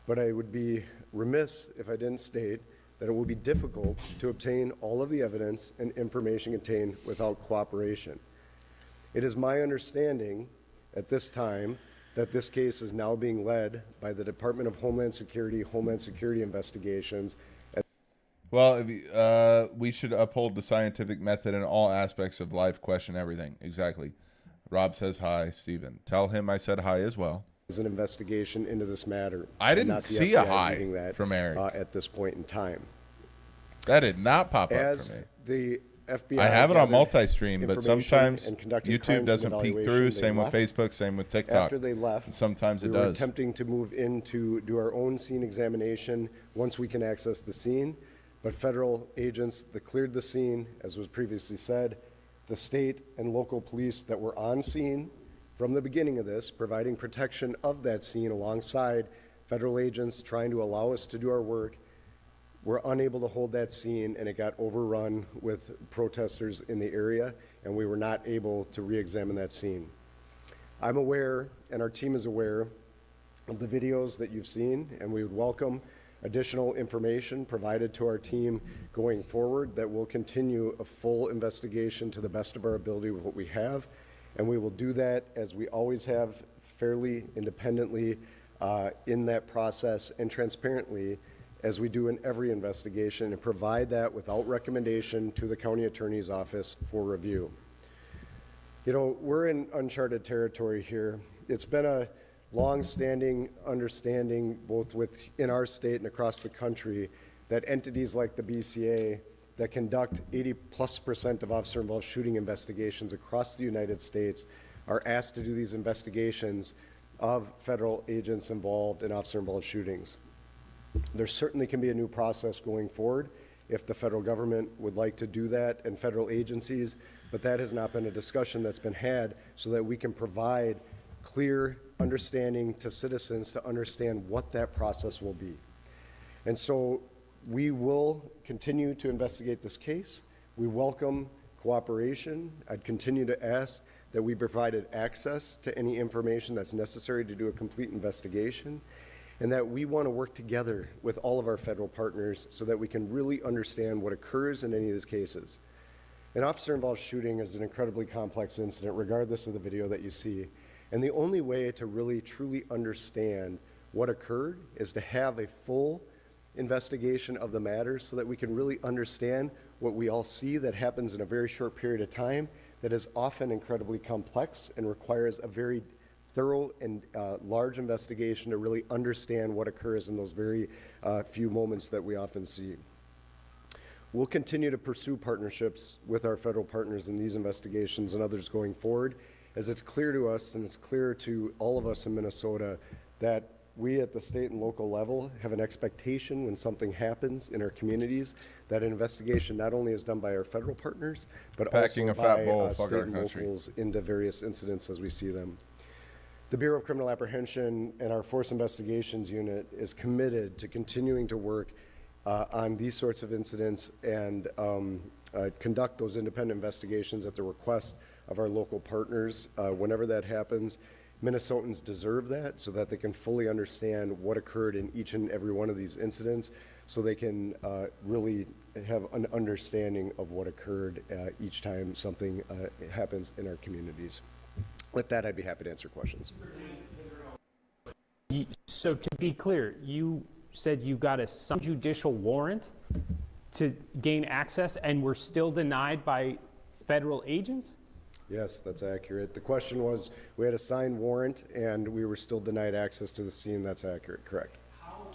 but I would be remiss if I didn't state that it will be difficult to obtain all of the evidence and information contained without cooperation. It is my understanding at this time that this case is now being led by the Department of Homeland Security Investigations. Well, we should uphold the scientific method in all aspects of life, question everything. Exactly. Rob says hi, Steven. Tell him I said hi as well. Is an investigation into this matter. I didn't not the see a FBI hi leading that, from Eric. At this point in time. That did not pop up As for me. the FBI I have it on gathered multi-stream, but information sometimes and conducted YouTube crimes doesn't peek evaluation, through. they Same with left. Facebook, same with TikTok. After they left, Sometimes it we were does. attempting to move in to do our own scene examination once we can access the scene, but federal agents that cleared the scene, as was previously said, the state and local police that were on scene from the beginning of this, providing protection of that scene alongside federal agents trying to allow us to do our work, were unable to hold that scene, and it got overrun with protesters in the area, and we were not able to re-examine that scene. I'm aware, and our team is aware, of the videos that you've seen, and we would welcome additional information provided to our team going forward that will continue a full investigation to the best of our ability with what we have, and we will do that, as we always have, fairly independently in that process and transparently, as we do in every investigation, and provide that without recommendation to the county attorney's office for review. You know, we're in uncharted territory here. It's been a long-standing understanding, both within our state and across the country, that entities like the BCA that conduct 80+% of officer-involved shooting investigations across the United States are asked to do these investigations of federal agents involved in officer-involved shootings. There certainly can be a new process going forward if the federal government would like to do that, and federal agencies, but that has not been a discussion that's been had so that we can provide clear understanding to citizens to understand what that process will be. And so we will continue to investigate this case. We welcome cooperation. I'd continue to ask that we provided access to any information that's necessary to do a complete investigation, and that we want to work together with all of our federal partners so that we can really understand what occurs in any of these cases. An officer-involved shooting is an incredibly complex incident, regardless of the video that you see. And the only way to really, truly understand what occurred is to have a full investigation of the matter so that we can really understand what we all see that happens in a very short period of time that is often incredibly complex and requires a very thorough and large investigation to really understand what occurs in those very few moments that we often see. We'll continue to pursue partnerships with our federal partners in these investigations and others going forward, as it's clear to us and it's clear to all of us in Minnesota that we at the state and local level have an expectation when something happens in our communities that an investigation not only is done by our federal partners, but Packing also a fat by bowl, fuck state our and country. locals into various incidents as we see them. The Bureau of Criminal Apprehension and our Force Investigations Unit is committed to continuing to work on these sorts of incidents and conduct those independent investigations at the request of our local partners whenever that happens. Minnesotans deserve that so that they can fully understand what occurred in each and every one of these incidents, so they can really have an understanding of what occurred each time something happens in our communities. With that, I'd be happy to answer questions. So to be clear, you said you got a judicial warrant to gain access and were still denied by federal agents? Yes, that's accurate. The question was, we had a signed warrant and we were still denied access to the scene. That's accurate, correct.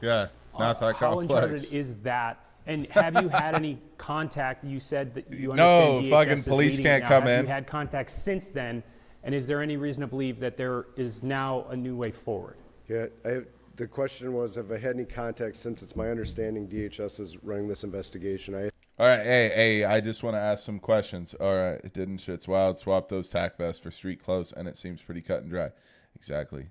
Yeah, not that How complex. uncharted is that? And have you had any contact? You said that you No, understand DHS fucking is police leading can't now. come Have in. you had contact since then? And is there any reason to believe that there is now a new way forward? Yeah, the question was, have I had any contact since? It's my understanding DHS is running this investigation. All right, hey, I just want to ask some questions. All right, it didn't shit's wild. Swap those tack vests for street clothes, and it seems pretty cut and dry. Exactly.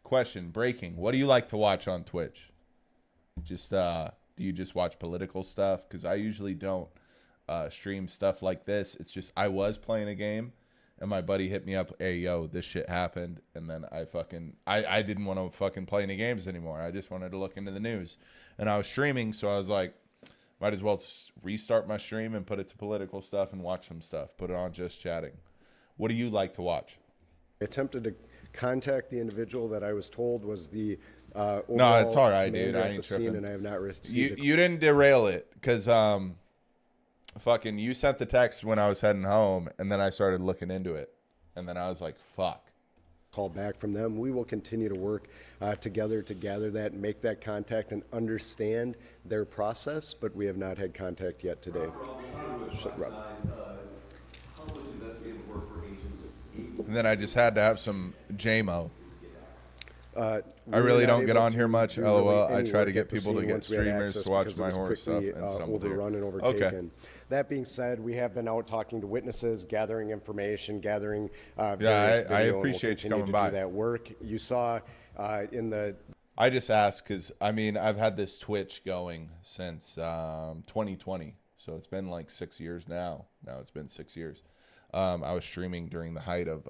Question, breaking. What do you like to watch on Twitch? Just, do you just watch political stuff? Because I usually don't stream stuff like this. It's just, I was playing a game, and my buddy hit me up, hey, yo, this shit happened. And then I didn't want to fucking play any games anymore. I just wanted to look into the news. And I was streaming, so I was like, might as well restart my stream and put it to political stuff and watch some stuff. Put it on just chatting. What do you like to watch? I attempted to contact the individual that I was told was the No, it's all right, dude. commander I at ain't the scene, tripping. and I have not received You didn't derail it, because fucking you sent the text when I was heading home, and then I started looking into it, and then I was like, fuck. Call back from them. We will continue to work together to gather that, make that contact, and understand their process, but we have not had contact yet today. And then I just had to have some JMO. I really don't get on here much, LOL. I try to get people to get streamers to watch my horror stuff, and some will do. Overrun and overtaken. Okay. That being said, we have been out talking to witnesses, gathering information, gathering various Yeah, I video, appreciate you and we'll coming continue by. to do that work. You saw in the... I just asked because, I mean, I've had this Twitch going since 2020. So it's been like 6 years now. Now it's been 6 years. I was streaming during the height of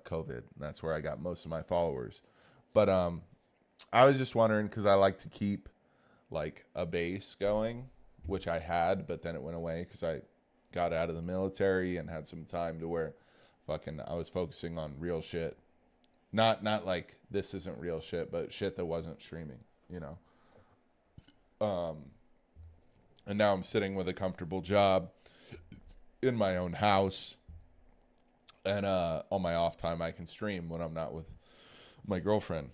COVID. And that's where I got most of my followers. But I was just wondering because I like to keep like a base going, which I had, but then it went away because I got out of the military and had some time to where fucking I was focusing on real shit. Not like this isn't real shit, but shit that wasn't streaming, you know. And now I'm sitting with a comfortable job in my own house. And on my off time I can stream when I'm not with my girlfriend.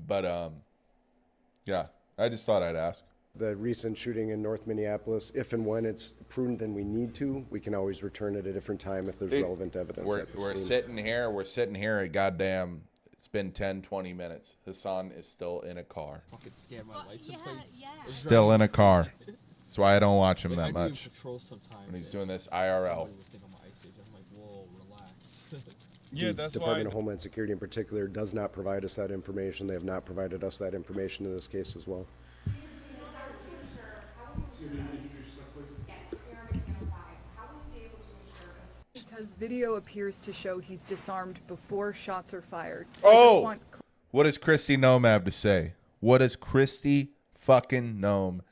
But yeah, I just thought I'd ask. The recent shooting in North Minneapolis, if and when it's prudent and we need to, we can always return at a different time if there's relevant evidence. We're sitting here at goddamn, it's been 10, 20 minutes. Hassan is still in a car. Fucking scan my license plates. Still in a car. That's why I don't watch him Like, that I do much. patrol sometimes, When he's and doing this somebody IRL. would think I'm Ice Age. I'm like, whoa, relax. Yeah, The that's Department why. of Homeland Security in particular does not provide us that information. They have not provided us that information in this case as well. Because video appears to show he's disarmed before shots are fired. So I just want What does Christy Nome have to say? What does Christy fucking Nome,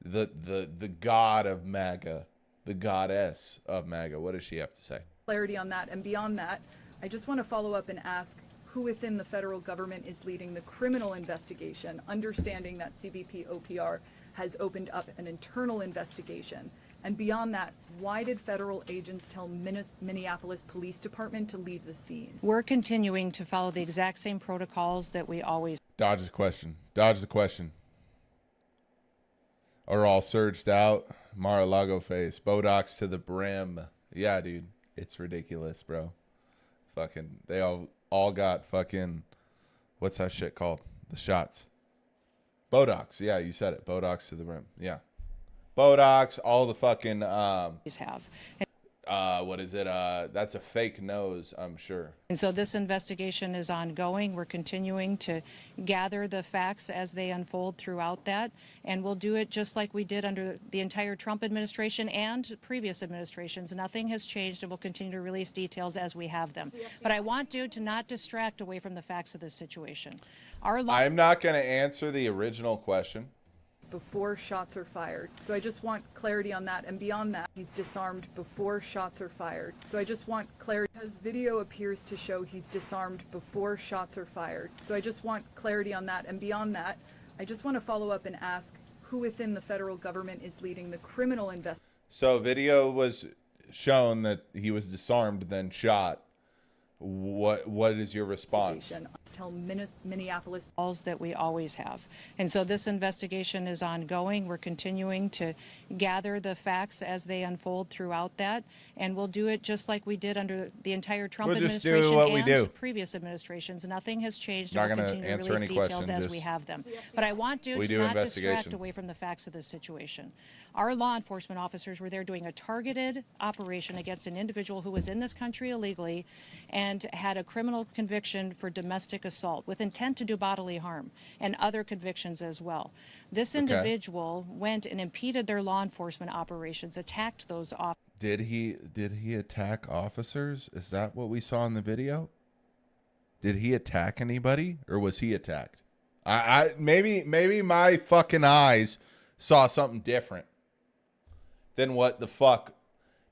the god of MAGA, the goddess of MAGA, what does she have to say? clarity on that. And beyond that, I just want to follow up and ask who within the federal government is leading the criminal investigation, understanding that CBP OPR has opened up an internal investigation. And beyond that, why did federal agents tell Minneapolis Police Department to leave the scene? We're continuing to follow the exact same protocols that we always. Dodge the question. Dodge the question. Are all surged out? Mar-a-Lago face. Botox to the brim. Yeah, dude. It's ridiculous, bro. Fucking, they all got fucking, what's that shit called? The shots. Botox. Yeah, you said it. Botox to the brim. Yeah. Botox, all the fucking, have. what is it? That's a fake nose, I'm sure. And so this investigation is ongoing. We're continuing to gather the facts as they unfold throughout that. And we'll do it just like we did under the entire Trump administration and previous administrations. Nothing has changed, and we'll continue to release details as we have them. But I want you to not distract away from the facts of this situation. I'm not going to answer the original question. Before shots are fired. So I just want clarity on that. And beyond that, he's disarmed before shots are fired. So I just want clarity because video appears to show he's disarmed before shots are fired. So I just want clarity on that. And beyond that, I just want to follow up and ask who within the federal government is leading the criminal investigation. So video was shown that he was disarmed, then shot. What is your response? Tell Minneapolis Calls that we always have. And so this investigation is ongoing. We're continuing to gather the facts as they unfold throughout that. And we'll do it just like we did under the entire Trump administration and previous administrations. Nothing has changed. Not We'll going to continue to answer release any details questions. as we have them. But I want you We to do not distract investigation. away from the facts of this situation. Our law enforcement officers were there doing a targeted operation against an individual who was in this country illegally and had a criminal conviction for domestic assault with intent to do bodily harm and other convictions as well. This individual went and impeded their law enforcement operations, attacked those officers. Did he attack officers? Is that what we saw in the video? Did he attack anybody, or was he attacked? Maybe my fucking eyes saw something different than what the fuck.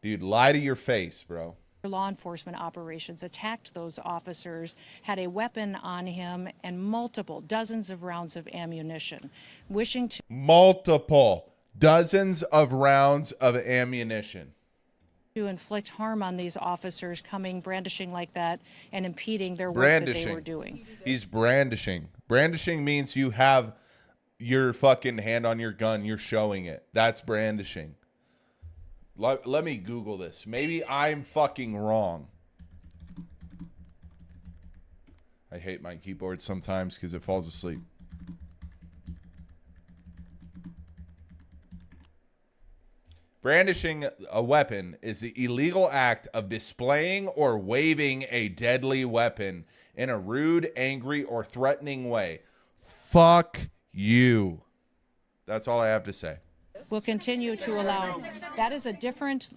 Dude, lie to your face, bro. Law enforcement operations, attacked those officers, had a weapon on him and dozens of rounds of ammunition, wishing to multiple Dozens of rounds of ammunition. To inflict harm on these officers coming brandishing like that and impeding their work that they were doing. He's brandishing. Brandishing means you have your fucking hand on your gun. You're showing it. That's brandishing. Let me Google this. Maybe I'm fucking wrong. I hate my keyboard sometimes because it falls asleep. Brandishing a weapon is the illegal act of displaying or waving a deadly weapon in a rude, angry, or threatening way. Fuck you. That's all I have to say. We'll continue to allow. That is a different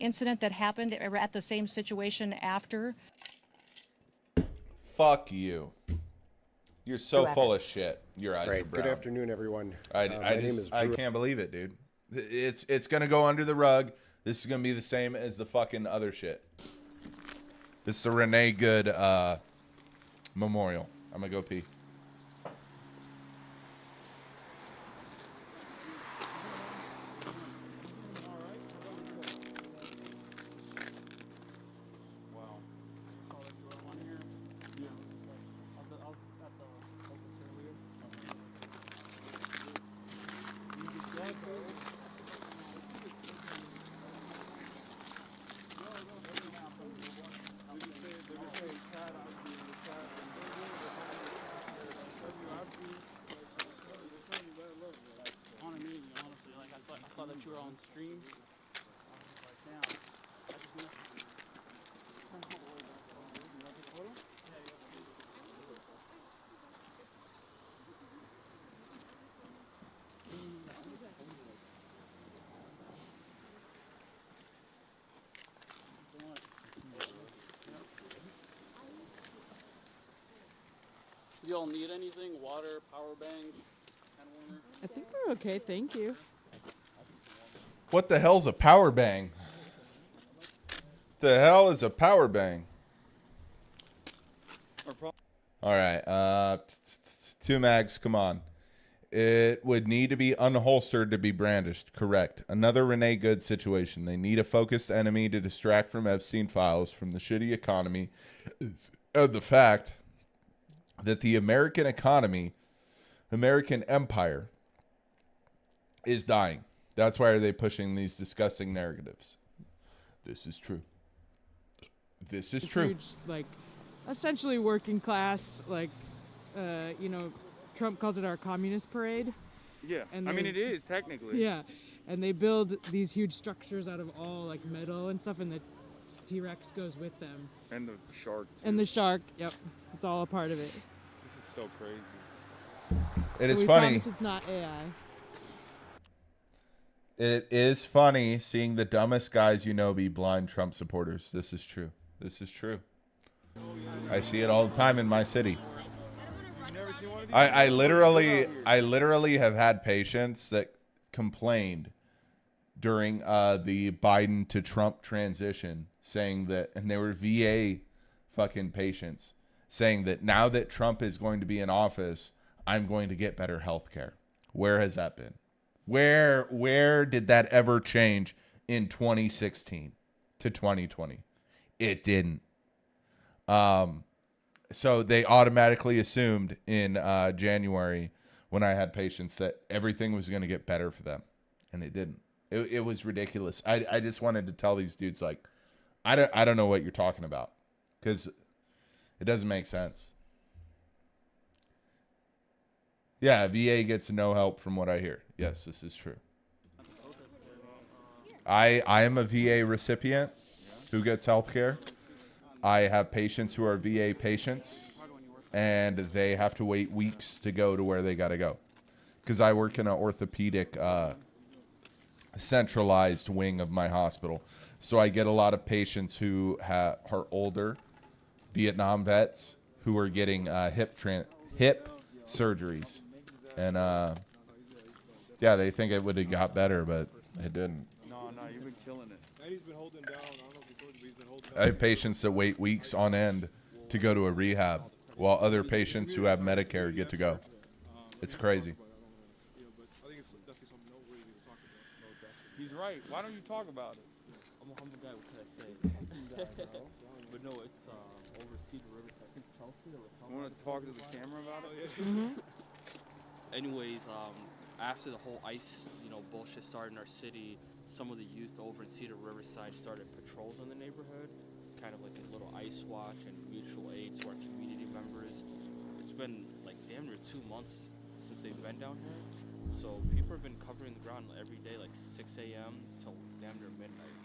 incident that happened at the same situation after. Fuck you. You're so full of shit. Your eyes are brown. Good afternoon, everyone. I can't believe it, dude. It's gonna go under the rug. This is gonna be the same as the fucking other shit. This is a Renee Good memorial. I'm gonna go pee. I saw that you were on stream. Do y'all need anything? Water, power bank, hand warmer? I think we're okay, thank you. What the hell's a power bang? The hell is a power bang? All right, 2 mags, come on. It would need to be unholstered to be brandished. Correct. Another Renee Good situation. They need a focused enemy to distract from Epstein files, from the shitty economy, and the fact that the American economy, American empire, is dying. That's why are they pushing these disgusting narratives. This is true. This is true. Huge, like, essentially working class, like, you know, Trump calls it our communist parade. Yeah, And I mean it is technically. Yeah, and they build these huge structures out of all like metal and stuff, and the T-Rex goes with them. And the shark. Too. And the shark, yep, it's all a part of it. This is so crazy. It is we funny. promise it's not AI. It is funny seeing the dumbest guys you know be blind Trump supporters. This is true. This is true. I see it all the time in my city. I literally have had patients that complained during the Biden to Trump transition, saying that, and they were VA fucking patients, saying that now that Trump is going to be in office, I'm going to get better health care. Where has that been? Where did that ever change in 2016 to 2020? It didn't. So they automatically assumed in January, when I had patients, that everything was going to get better for them, and it didn't. It was ridiculous. I just wanted to tell these dudes, like, I don't know what you're talking about, because it doesn't make sense. Yeah, VA gets no help from what I hear. Yes, this is true. I am a VA recipient who gets health care. I have patients who are VA patients, and they have to wait weeks to go to where they got to go. Because I work in an orthopedic centralized wing of my hospital. So I get a lot of patients who are older, Vietnam vets, who are getting hip surgeries. And yeah, they think it would have got better, but it didn't. No, you've been killing it. And he's been holding down. I don't know if you told you, but he's been holding down. I have patients that wait weeks on end to go to a rehab, while other patients who have Medicare get to go. It's crazy. I think it's definitely something noteworthy to talk He's right. Why don't you talk about it? I'm a humble guy. What can I say? But no, it's overseas Riverside. I think Chelsea or You want to talk to the camera about it? Anyways, after the whole ICE, bullshit started in our city, some of the youth over in Cedar Riverside started patrols in the neighborhood, kind of like a little ICE watch and mutual aid to our community members. It's been like damn near 2 months since they've been down here, so people have been covering the ground every day, like 6 a.m. till damn near midnight.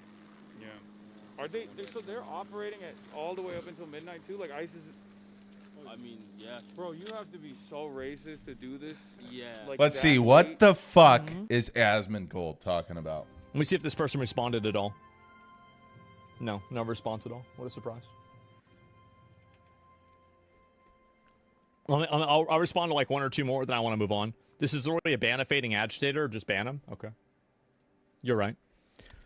Yeah. Are so they're operating at all the way up until midnight too? Like ICE is. I mean, yeah. Bro, you have to be so racist to do this. Yeah. Like Let's that see. late? What the fuck is Asmongold talking about? Let me see if this person responded at all. No response at all. What a surprise. I'll respond to like one or two more, then I want to move on. This is already a ban a fading agitator, or just ban him? Okay. You're right.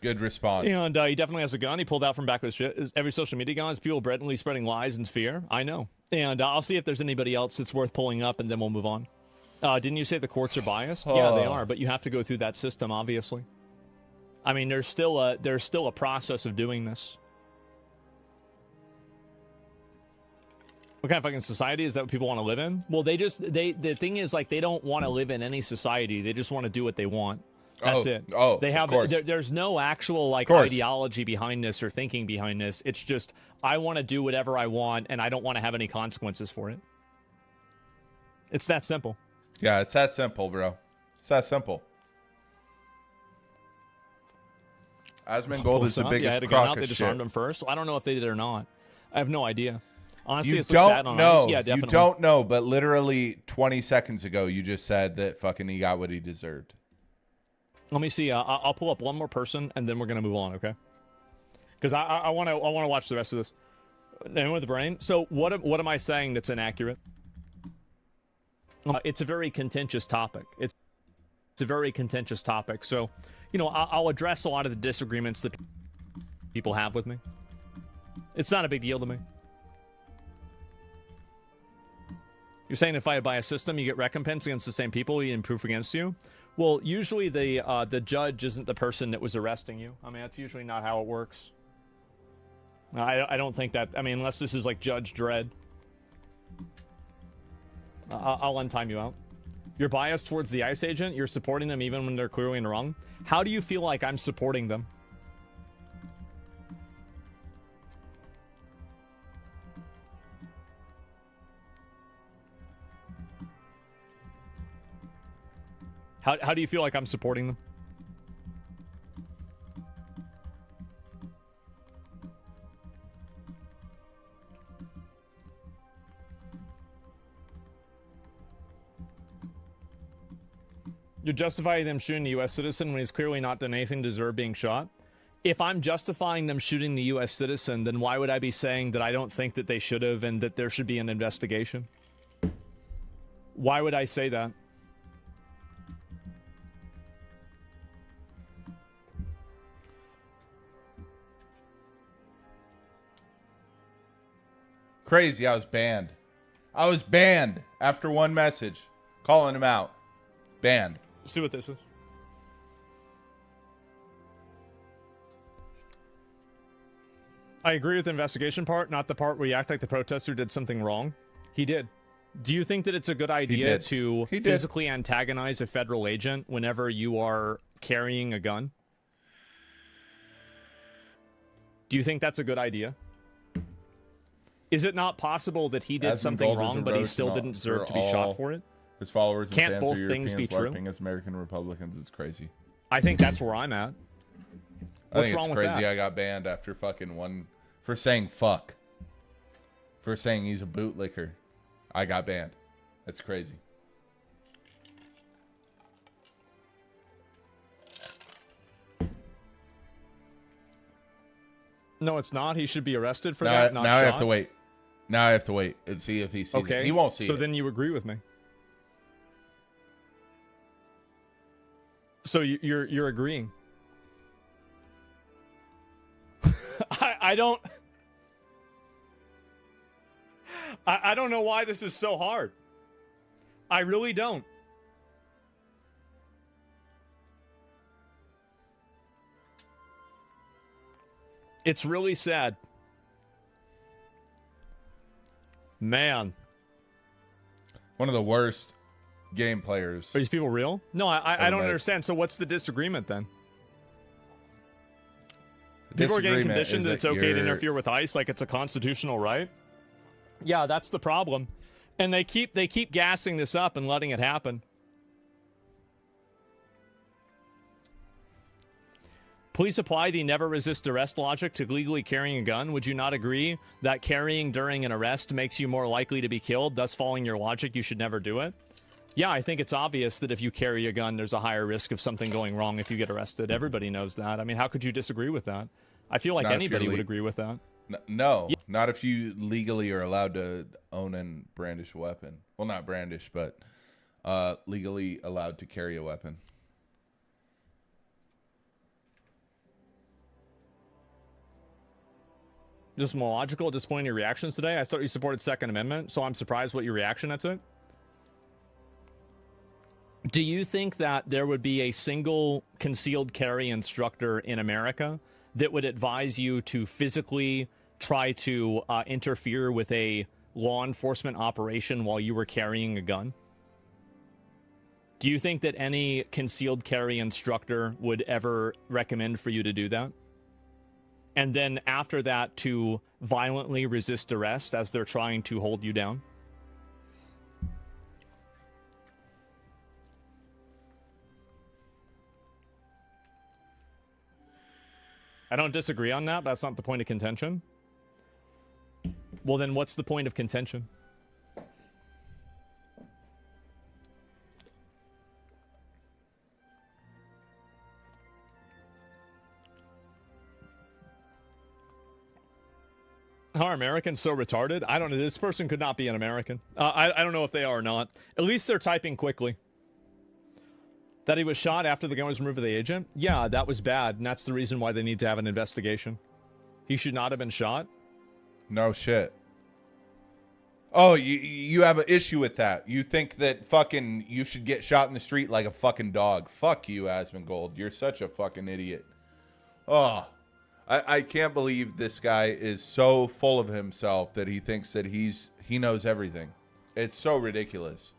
Good response. And he definitely has a gun. He pulled out from back of his shit. Every social media guy is people blatantly spreading lies and fear. I know. And I'll see if there's anybody else that's worth pulling up, and then we'll move on. Didn't you say the courts are biased? Yeah, they are, but you have to go through that system, obviously. I mean, there's still a process of doing this. What kind of fucking society is that what people want to live in? Well, the thing is, like, they don't want to live in any society. They just want to do what they want. That's it. Oh, they have. There's no actual like ideology behind this or thinking behind this. It's just I want to do whatever I want, and I don't want to have any consequences for it. It's that simple. Yeah, it's that simple, bro. It's that simple. Asmongold is the biggest I had a gun crock out. They of disarmed shit. him first. I don't know if they did or not. I have no idea. Honestly, You it's looked bad don't on know. ice. Yeah, definitely. You don't know, but literally 20 seconds ago, you just said that fucking he got what he deserved. Let me see. I'll pull up one more person, and then we're gonna move on, okay? Because I want to watch the rest of this. Anyone with the brain? So what am I saying that's inaccurate? It's a very contentious topic. It's a very contentious topic. So, I'll address a lot of the disagreements that people have with me. It's not a big deal to me. You're saying if I buy a system, you get recompense against the same people you didn't proof against you? Well, usually the judge isn't the person that was arresting you. I mean, that's usually not how it works. I don't think that. I mean, unless this is like Judge Dredd. I'll untime you out. You're biased towards the ICE agent. You're supporting them even when they're clearly in the wrong. How do you feel like I'm supporting them? How do you feel like I'm supporting them? You're justifying them shooting the U.S. citizen when he's clearly not done anything to deserve being shot? If I'm justifying them shooting the U.S. citizen, then why would I be saying that I don't think that they should have and that there should be an investigation? Why would I say that? Crazy, I was banned. I was banned after one message. Calling him out. Banned. See what this is. I agree with the investigation part, not the part where you act like the protester did something wrong. He did. Do you think that it's a good idea to physically antagonize a federal agent whenever you are carrying a gun? Do you think that's a good idea? Is it not possible that he did something wrong, but he still didn't deserve to be shot for it? His followers and Can't fans both are things Europeans be true? LARPing as American Republicans. It's crazy. I think that's where I'm at. I What's think wrong it's with crazy that? I got banned after fucking one... For saying fuck. For saying he's a bootlicker. I got banned. That's crazy. No, it's not. He should be arrested for Now, that, not now I have shot. to wait. Now I have to wait and see if he sees Okay. it. He won't see So it. then you agree with me. So you're agreeing. I don't I don't know why this is so hard. I really don't. It's really sad. Man. One of the worst game players. Are these people real? No, I don't understand. So what's the disagreement then? People are getting conditioned that it's okay to interfere with ICE like it's a constitutional right. Yeah, that's the problem. And they keep gassing this up and letting it happen. Please apply the never resist arrest logic to legally carrying a gun. Would you not agree that carrying during an arrest makes you more likely to be killed, thus following your logic you should never do it? Yeah, I think it's obvious that if you carry a gun, there's a higher risk of something going wrong if you get arrested. Everybody knows that. I mean, how could you disagree with that? I feel like anybody would agree with that. No, not if you legally are allowed to own and brandish a weapon. Well, not brandish, but legally allowed to carry a weapon. Just more logical, disappointing your reactions today. I thought you supported Second Amendment, so I'm surprised what your reaction is to it. Do you think that there would be a single concealed carry instructor in America that would advise you to physically try to interfere with a law enforcement operation while you were carrying a gun? Do you think that any concealed carry instructor would ever recommend for you to do that? And then after that, to violently resist arrest as they're trying to hold you down? I don't disagree on that, but that's not the point of contention. Well, then what's the point of contention? How are Americans so retarded? I don't know. This person could not be an American. I don't know if they are or not. At least they're typing quickly. That he was shot after the gun was removed by the agent? Yeah, that was bad, and that's the reason why they need to have an investigation. He should not have been shot? No shit. Oh, you have an issue with that. You think that fucking you should get shot in the street like a fucking dog. Fuck you, Asmongold. You're such a fucking idiot. Oh, I can't believe this guy is so full of himself that he thinks that he knows everything. It's so ridiculous.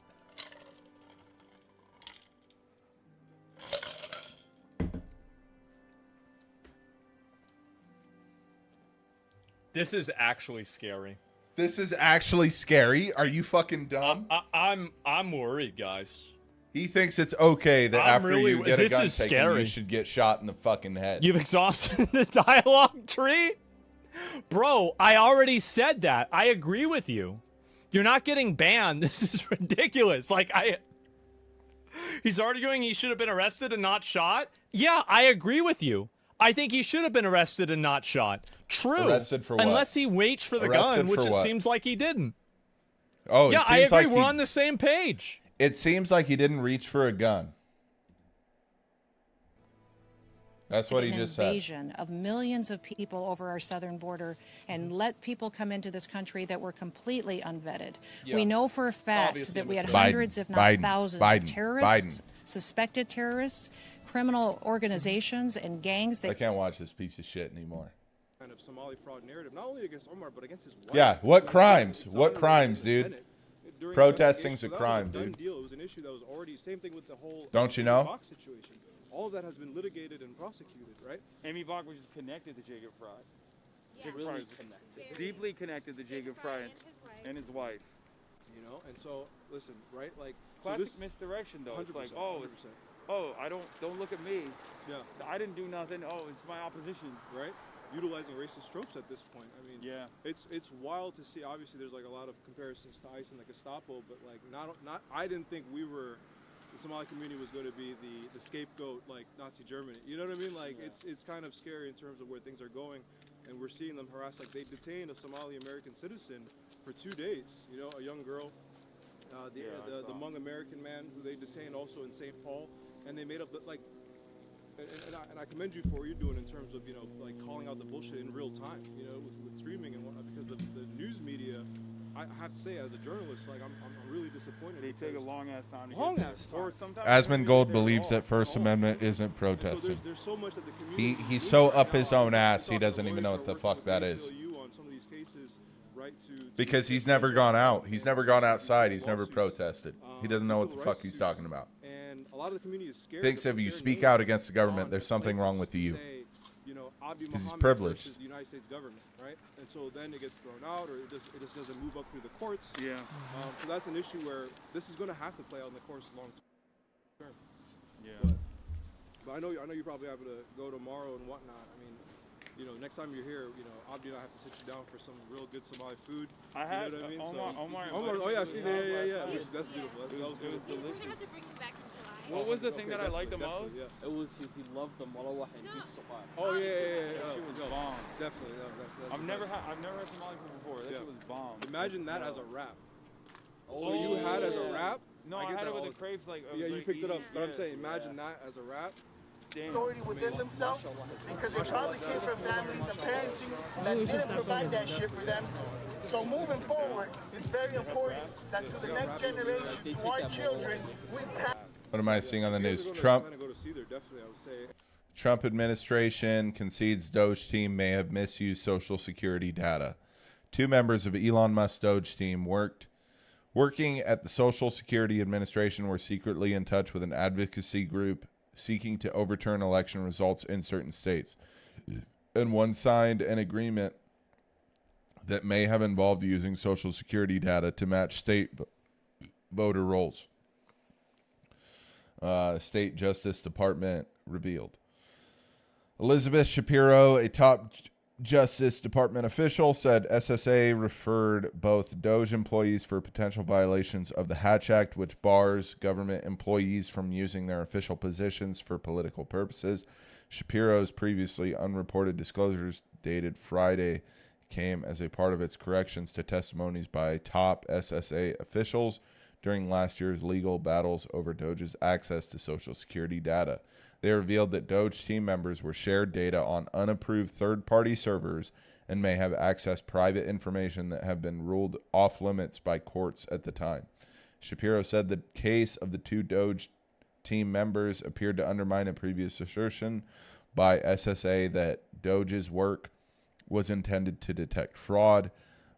This is actually scary. This is actually scary? Are you fucking dumb? I'm worried, guys. He thinks it's okay that after you get a gun taken, scary. You should get shot in the fucking head. You've exhausted the dialogue tree? Bro, I already said that. I agree with you. You're not getting banned. This is ridiculous. He's arguing he should have been arrested and not shot? Yeah, I agree with you. I think he should have been arrested and not shot. True. Arrested for what? Unless he waits for the gun, which it seems like he didn't. Oh, yeah, I agree. We're on the same page. It seems like he didn't reach for a gun. That's what he just said. Invasion of millions of people over our southern border and let people come into this country that were completely unvetted. Yeah. We know for a fact Obviously, that we had Mr. hundreds, if not thousands, of terrorists, Biden. suspected terrorists, criminal organizations, and gangs that I can't watch this piece of shit anymore. Kind of Somali fraud narrative, not only against Omar, but against his wife. Yeah, what crimes? What crimes, dude? Protesting's a crime, dude. Deal. It was an issue that was already same thing with the whole Don't you know? Box situation. All of that has been litigated and prosecuted, right? Amy Bach was connected to Jacob Fry. Yeah. Jacob Fry was deeply connected to Jacob Fry and his wife. You know, and so listen, right? Like Classic so misdirection, though. It's like, 100%. I don't look at me. Yeah. I didn't do nothing. Oh, it's my opposition. Right? Utilizing racist tropes at this point. I mean, yeah, it's wild to see. Obviously, there's like a lot of comparisons to ICE and the Gestapo, but like not. I didn't think the Somali community was going to be the scapegoat like Nazi Germany. You know what I mean? Like it's kind of scary in terms of where things are going, and we're seeing them harass. Like they detained a Somali American citizen for 2 days. You know, a young girl. The Hmong American man who they detained also in St. Paul, and they made up and I commend you for what you're doing in terms of like calling out the bullshit in real time, with streaming and whatnot, because the news media I have to say, as a journalist, like I'm really disappointed. They take a long ass time to Long get ass there. time. Or sometimes Asmund Gold believes that First Amendment isn't protesting. There's so much that the community He's needs so right up now. his I own was ass, he talking to doesn't even lawyers know that what are the working fuck with that the is. ACLU on some of these cases, right, Because he's never gone out. He's never gone outside. He's never protested. He doesn't know what the fuck he's talking about. And a lot of the community is scared. Thinks to if put you their speak name out against the government, on there's the something wrong plaintiffs with to you. say, you know, Abiy 'Cause he's Mohammed privileged. versus the United States government, right? And so then it gets thrown out, or it just doesn't move up through the courts. Yeah. So that's an issue where this is going to have to play out in the courts long term. Yeah. But I know you probably have to go tomorrow and whatnot. I mean, you know, next time you're here, you know, Abdi and I have to sit you down for some real good Somali food. I had you know what I mean? Omar. Oh yeah, I see. Yeah. That's beautiful. It was delicious. We're gonna have to bring him back in July. What was the thing that I liked the most? Yeah. It was he loved the malawah and beef sofa. Oh yeah. That shit was bomb. Definitely. That's I've never had Somali food before. That shit was bomb. Imagine that as a wrap. Oh, You had as a wrap? No, I had it with the crepes. Like yeah, you picked it up. But I'm yeah. saying, imagine that as a wrap. Authority within themselves because they probably came from families and parenting that didn't provide that shit for them. So moving forward, it's very important that to the next generation, to our children, we pass. What am I seeing on the news? Trump administration concedes Doge team may have misused Social Security data. 2 members of Elon Musk's Doge team working at the Social Security Administration were secretly in touch with an advocacy group seeking to overturn election results in certain states. And one signed an agreement that may have involved using Social Security data to match state voter rolls. State Justice Department revealed. Elizabeth Shapiro, a top Justice Department official, said SSA referred both Doge employees for potential violations of the Hatch Act, which bars government employees from using their official positions for political purposes. Shapiro's previously unreported disclosures dated Friday came as a part of its corrections to testimonies by top SSA officials during last year's legal battles over Doge's access to Social Security data. They revealed that Doge team members were shared data on unapproved third-party servers and may have accessed private information that have been ruled off limits by courts at the time. Shapiro said the case of the 2 Doge team members appeared to undermine a previous assertion by SSA that Doge's work was intended to detect fraud,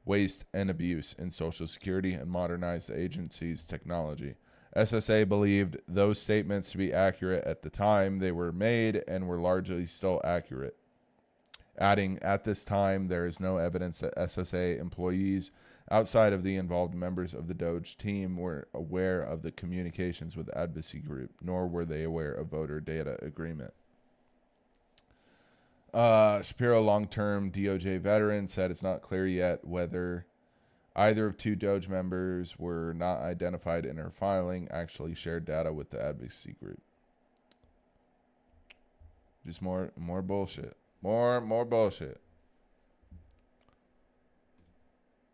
waste, and abuse in Social Security and modernize the agency's technology. SSA believed those statements to be accurate at the time they were made and were largely still accurate. Adding, at this time, there is no evidence that SSA employees outside of the involved members of the Doge team were aware of the communications with the advocacy group, nor were they aware of voter data agreement. Shapiro, long-term DOJ veteran, said it's not clear yet whether either of 2 Doge members were not identified in her filing actually shared data with the advocacy group. Just more bullshit. More bullshit.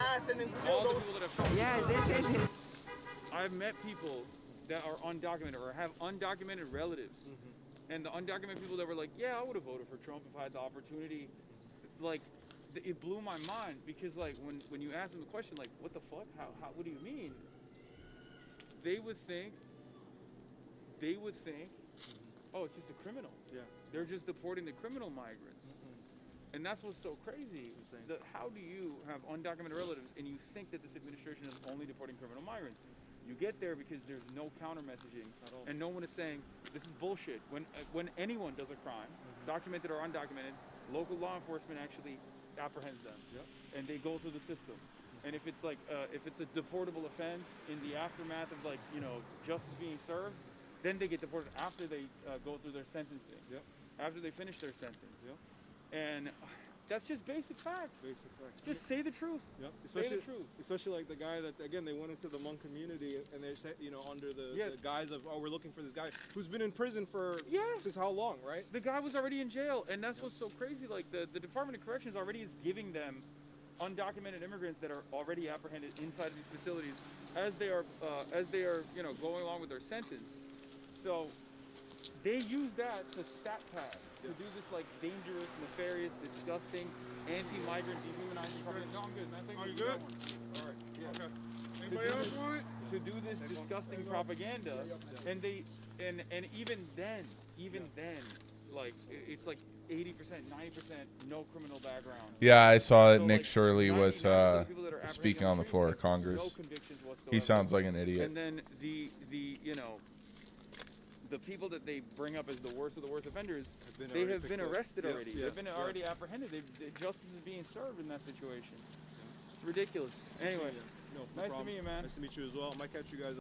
I've met people that are undocumented or have undocumented relatives. And the undocumented people that were like, yeah, I would have voted for Trump if I had the opportunity. Like, it blew my mind because, like, when you ask them the question, like, what the fuck? How what do you mean? They would think, oh, it's just a criminal. Yeah. They're just deporting the criminal migrants. And that's what's so crazy. How do you have undocumented relatives and you think that this administration is only deporting criminal migrants? You get there because there's no counter messaging and no one is saying this is bullshit. When anyone does a crime, documented or undocumented, local law enforcement actually apprehends them and they go through the system. And if it's like if it's a deportable offense in the aftermath of, like, you know, justice being served, then they get deported after they go through their sentencing. After they finish their sentence. And that's just basic facts. Just say the truth. Say the truth. Especially like the guy that, again, they went into the Hmong community and they said, you know, under the guise of, oh, we're looking for this guy who's been in prison for since how long, right? The guy was already in jail, and that's what's so crazy. Like, the Department of Corrections already is giving them undocumented immigrants that are already apprehended inside of these facilities as they are you know, going along with their sentence. So they use that to stat pad, to do this like dangerous, nefarious, disgusting, anti-migrant, dehumanizing propaganda. No, I'm good, man. Are you good? All right. Yeah. Okay. Anybody else want it? To do this disgusting propaganda, and they, and even then, like it's like 80%, 90% no criminal background. Yeah, I saw that So, Nick like, Shirley was 99% of the people that are speaking apprehended on the floor of streets, Congress. no convictions He whatsoever. sounds like an idiot. And then the you know, the people that they bring up as the worst of the worst offenders, they have been arrested already. They've been already apprehended. Justice is being served in that situation. It's ridiculous. Anyway, nice to meet you, man. Nice to meet you as well. Might catch you guys.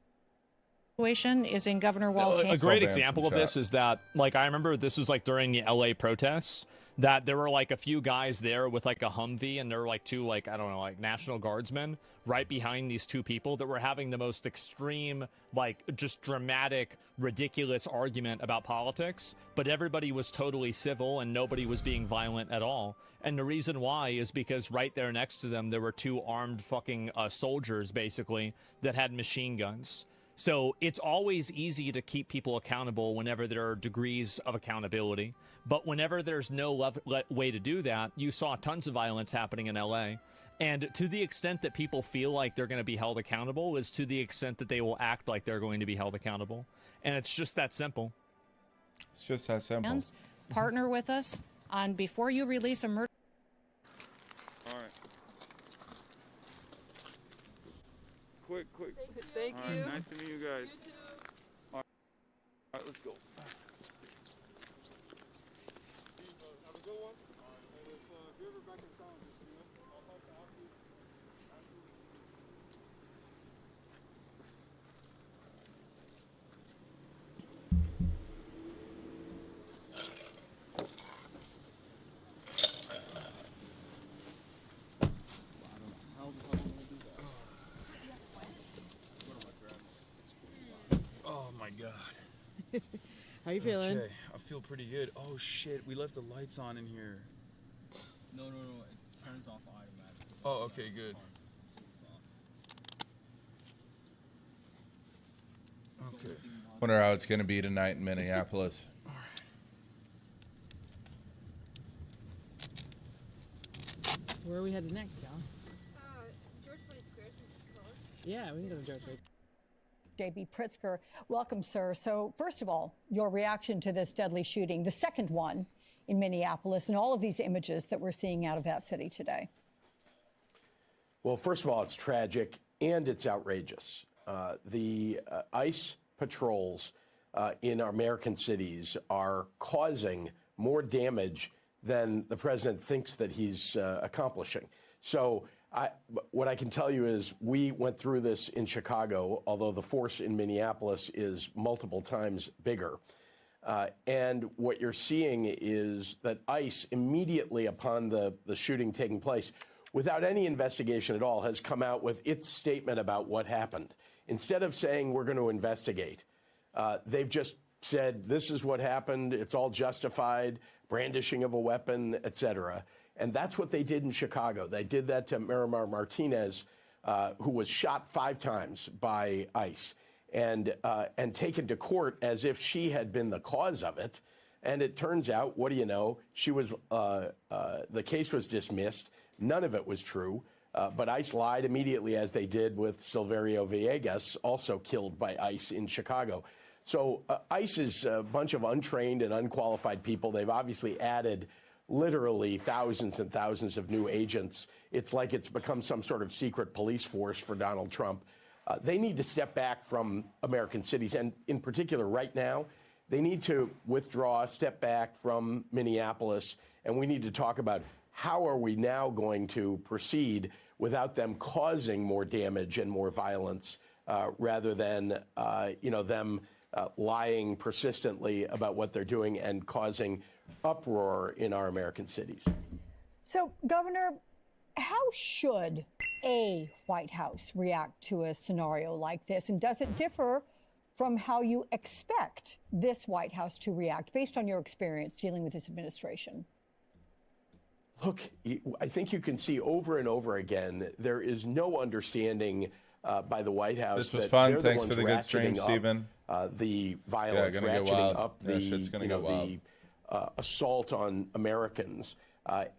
Situation is in Governor Walz's A hands. great example of this is that, like, I remember this was like during the LA protests, that there were like a few guys there with like a Humvee, and there were like two, like, I don't know, like National Guardsmen right behind these two people that were having the most extreme, like, just dramatic, ridiculous argument about politics, but everybody was totally civil and nobody was being violent at all. And the reason why is because right there next to them there were two armed fucking soldiers, basically, that had machine guns. So it's always easy to keep people accountable whenever there are degrees of accountability. But whenever there's no way to do that, you saw tons of violence happening in LA. And to the extent that people feel like they're going to be held accountable is to the extent that they will act like they're going to be held accountable. And it's just that simple. It's just that simple. Partner with us on before you release a murder. All right. Quick. Thank All right, you. nice to meet you guys. All right, let's go. Have a good one. And if you're ever back in town, just, you know, I'll talk to Aki. Oh my god. How you feeling? Okay, I feel pretty good. Oh shit, we left the lights on in here. No, it turns off automatically. Oh, okay, good. Okay. Wonder how it's gonna be tonight in Minneapolis. Where are we headed next, y'all? George Floyd Square, since it's closed. Yeah, we can go to George Floyd. J.B. Pritzker, welcome, sir. So, first of all, your reaction to this deadly shooting, the second one in Minneapolis, and all of these images that we're seeing out of that city today. Well, first of all, it's tragic and it's outrageous. The ICE patrols in our American cities are causing more damage than the president thinks that he's accomplishing. So what I can tell you is we went through this in Chicago, although the force in Minneapolis is multiple times bigger. And what you're seeing is that ICE, immediately upon the shooting taking place, without any investigation at all, has come out with its statement about what happened. Instead of saying we're going to investigate, they've just said this is what happened, it's all justified, brandishing of a weapon, et cetera. And that's what they did in Chicago. They did that to Miramar Martinez, who was shot 5 times by ICE and taken to court as if she had been the cause of it. And it turns out, what do you know? She was the case was dismissed. None of it was true. But ICE lied immediately, as they did with Silverio Villegas, also killed by ICE in Chicago. So ICE is a bunch of untrained and unqualified people. They've obviously added literally thousands and thousands of new agents. It's like it's become some sort of secret police force for Donald Trump. They need to step back from American cities, and in particular right now, they need to withdraw, step back from Minneapolis, and we need to talk about how are we now going to proceed without them causing more damage and more violence, rather than them lying persistently about what they're doing and causing uproar in our American cities. So, Governor, how should a White House react to a scenario like this? And does it differ from how you expect this White House to react based on your experience dealing with this administration? Look, I think you can see over and over again, there is no understanding by the White House. This was that fun. they're Thanks the for the ones good stream, ratcheting up, Stephen. The violence, gonna get ratcheting wild. up Yeah, the, shit's gonna you know, get wild. the assault on Americans.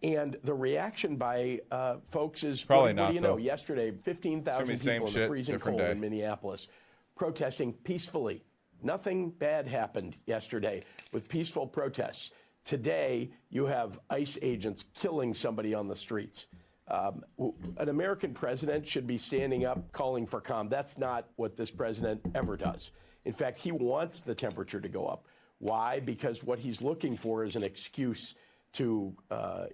And the reaction by folks is, Probably what not, do you know? though. Yesterday, 15,000 It's gonna be people same in the shit, freezing different cold day. in Minneapolis protesting peacefully. Nothing bad happened yesterday with peaceful protests. Today, you have ICE agents killing somebody on the streets. An American president should be standing up, calling for calm. That's not what this president ever does. In fact, he wants the temperature to go up. Why? Because what he's looking for is an excuse to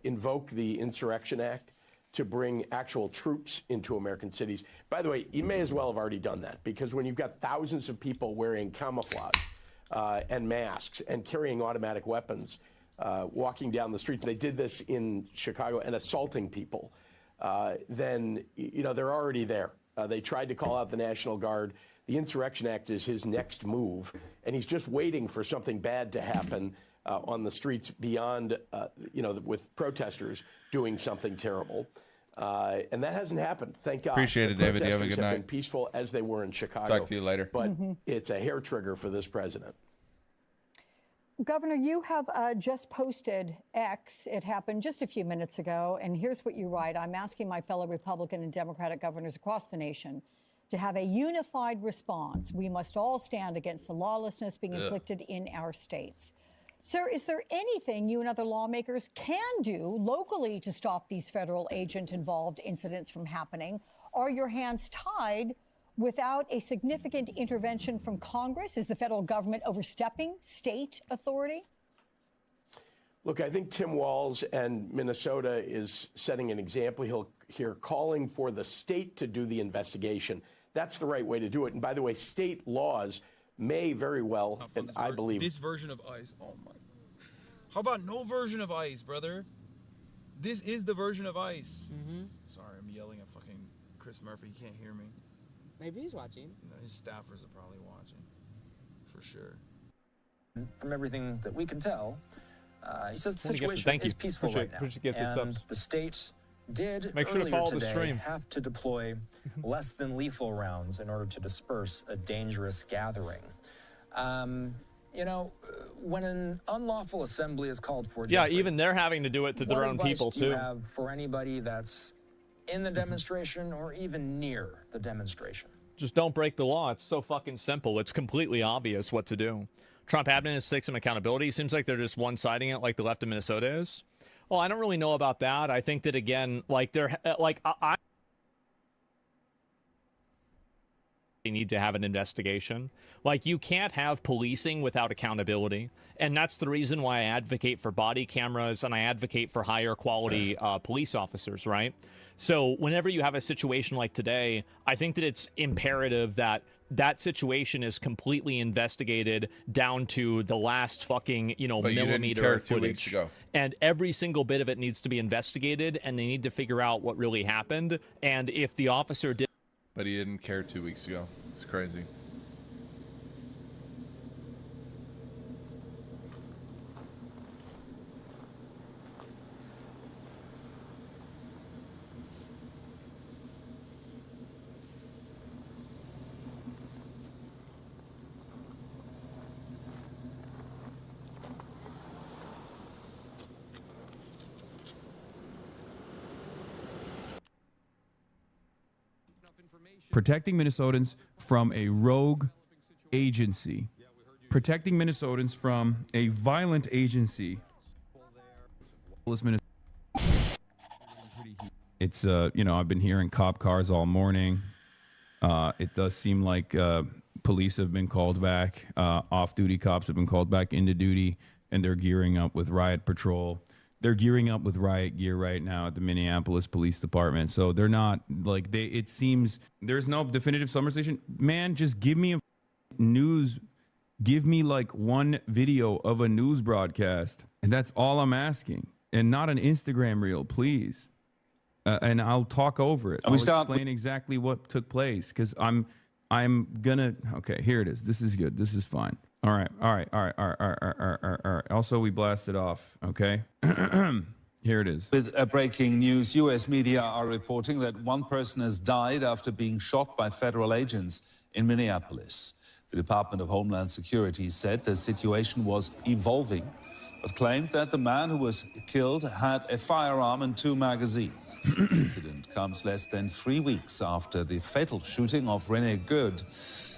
invoke the Insurrection Act, to bring actual troops into American cities. By the way, you may as well have already done that, because when you've got thousands of people wearing camouflage and masks and carrying automatic weapons, walking down the streets, they did this in Chicago, and assaulting people, then, you know, they're already there. They tried to call out the National Guard. The Insurrection Act is his next move, and he's just waiting for something bad to happen on the streets beyond, you know, with protesters doing something terrible. And that hasn't happened, thank God. Appreciate it, The David. You have a protesters good have night. been peaceful as they were in Chicago. Talk to you later. But it's a hair trigger for this president. Governor, you have just posted X. It happened just a few minutes ago. And here's what you write. I'm asking my fellow Republican and Democratic governors across the nation to have a unified response. We must all stand against the lawlessness being inflicted in our states. Sir, is there anything you and other lawmakers can do locally to stop these federal agent-involved incidents from happening? Are your hands tied without a significant intervention from Congress? Is the federal government overstepping state authority? Look, I think Tim Walz and Minnesota is setting an example. He'll here calling for the state to do the investigation. That's the right way to do it. And by the way, state laws may very well, and I believe this version of ICE. Oh my! How about no version of ICE, brother? This is the version of ICE. Sorry, I'm yelling at fucking Chris Murphy. He can't hear me. Maybe he's watching. No, his staffers are probably watching, for sure. From everything that we can tell, he says the Thank you. situation is peaceful right now. Appreciate the And subs. the state did Make sure to earlier follow the today stream. have to deploy less than lethal rounds in order to disperse a dangerous gathering. You know, when an unlawful assembly is called for, Yeah, Jeffrey, even they're having to do it to their what own advice people do you too. have for anybody that's in the demonstration or even near the demonstration? Just don't break the law. It's so fucking simple. It's completely obvious what to do. Trump admin takes some accountability. Seems like they're just one-siding it like the left of Minnesota is. Well, I don't really know about that. I think that, again, like they're like they need to have an investigation. Like, you can't have policing without accountability. And that's the reason why I advocate for body cameras and I advocate for higher quality police officers, right? So whenever you have a situation like today, I think that it's imperative that that situation is completely investigated down to the last fucking, you know, But you didn't millimeter care of 2 weeks footage. ago. And every single bit of it needs to be investigated, and they need to figure out what really happened. And if the officer did. But he didn't care 2 weeks ago. It's crazy. Protecting Minnesotans from a rogue agency. Protecting Minnesotans from a violent agency. It's, you know, I've been hearing cop cars all morning. It does seem like police have been called back. Off-duty cops have been called back into duty, and they're gearing up with riot patrol. They're gearing up with riot gear right now at the Minneapolis Police Department. So they're not like it seems there's no definitive summarization. Man, just give me a news. Give me like one video of a news broadcast. And that's all I'm asking. And not an Instagram reel, please. And I'll talk over it. I'll explain exactly what took place because I'm gonna. Okay, here it is. This is good. This is fine. All right. Also, we blasted off, okay? Here it is. With breaking news, U.S. media are reporting that one person has died after being shot by federal agents in Minneapolis. The Department of Homeland Security said the situation was evolving, but claimed that the man who was killed had a firearm and 2 magazines. The incident comes less than 3 weeks after the fatal shooting of Rene Good,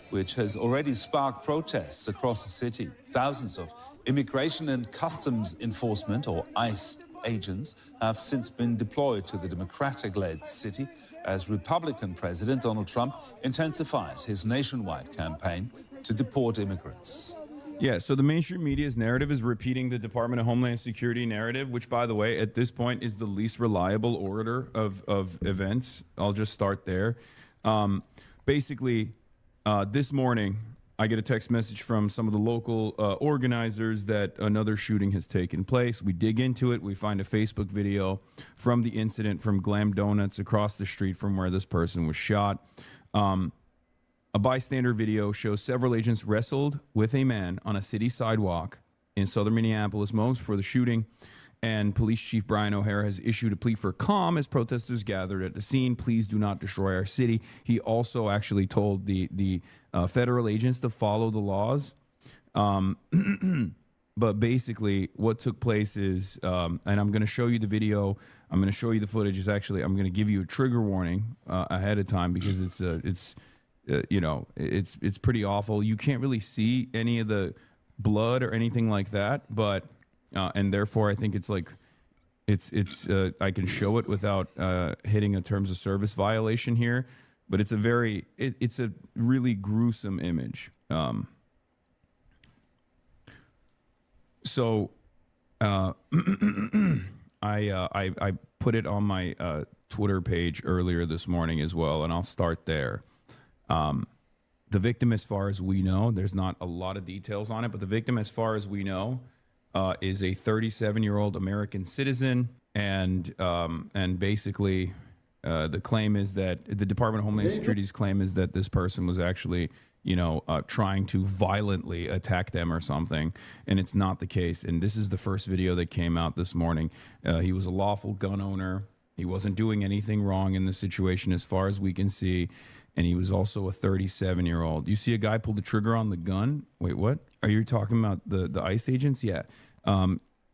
which has already sparked protests across the city. Thousands of immigration and customs enforcement, or ICE, agents have since been deployed to the Democratic-led city as Republican President Donald Trump intensifies his nationwide campaign to deport immigrants. Yeah, so the mainstream media's narrative is repeating the Department of Homeland Security narrative, which, by the way, at this point is the least reliable order of events. I'll just start there. Basically, this morning, I get a text message from some of the local organizers that another shooting has taken place. We dig into it. We find a Facebook video from the incident from Glam Donuts across the street from where this person was shot. A bystander video shows several agents wrestled with a man on a city sidewalk in southern Minneapolis moments before the shooting. And Police Chief Brian O'Hara has issued a plea for calm as protesters gathered at the scene. Please do not destroy our city. He also actually told the federal agents to follow the laws. But basically what took place is, and I'm going to show you the video. I'm going to show you the footage. Is actually, I'm going to give you a trigger warning ahead of time because it's pretty awful. You can't really see any of the blood or anything like that, but and therefore I think it's like I can show it without hitting a terms of service violation here, but it's a really gruesome image. So I put it on my Twitter page earlier this morning as well, and I'll start there. The victim, as far as we know, there's not a lot of details on it, but the victim, as far as we know, is a 37-year-old American citizen, and basically the claim is that the Department of Homeland Security's claim is that this person was actually, trying to violently attack them or something, and it's not the case. And this is the first video that came out this morning. He was a lawful gun owner. He wasn't doing anything wrong in the situation as far as we can see. And he was also a 37-year-old. You see a guy pull the trigger on the gun? Wait, what? Are you talking about the ICE agents? Yeah.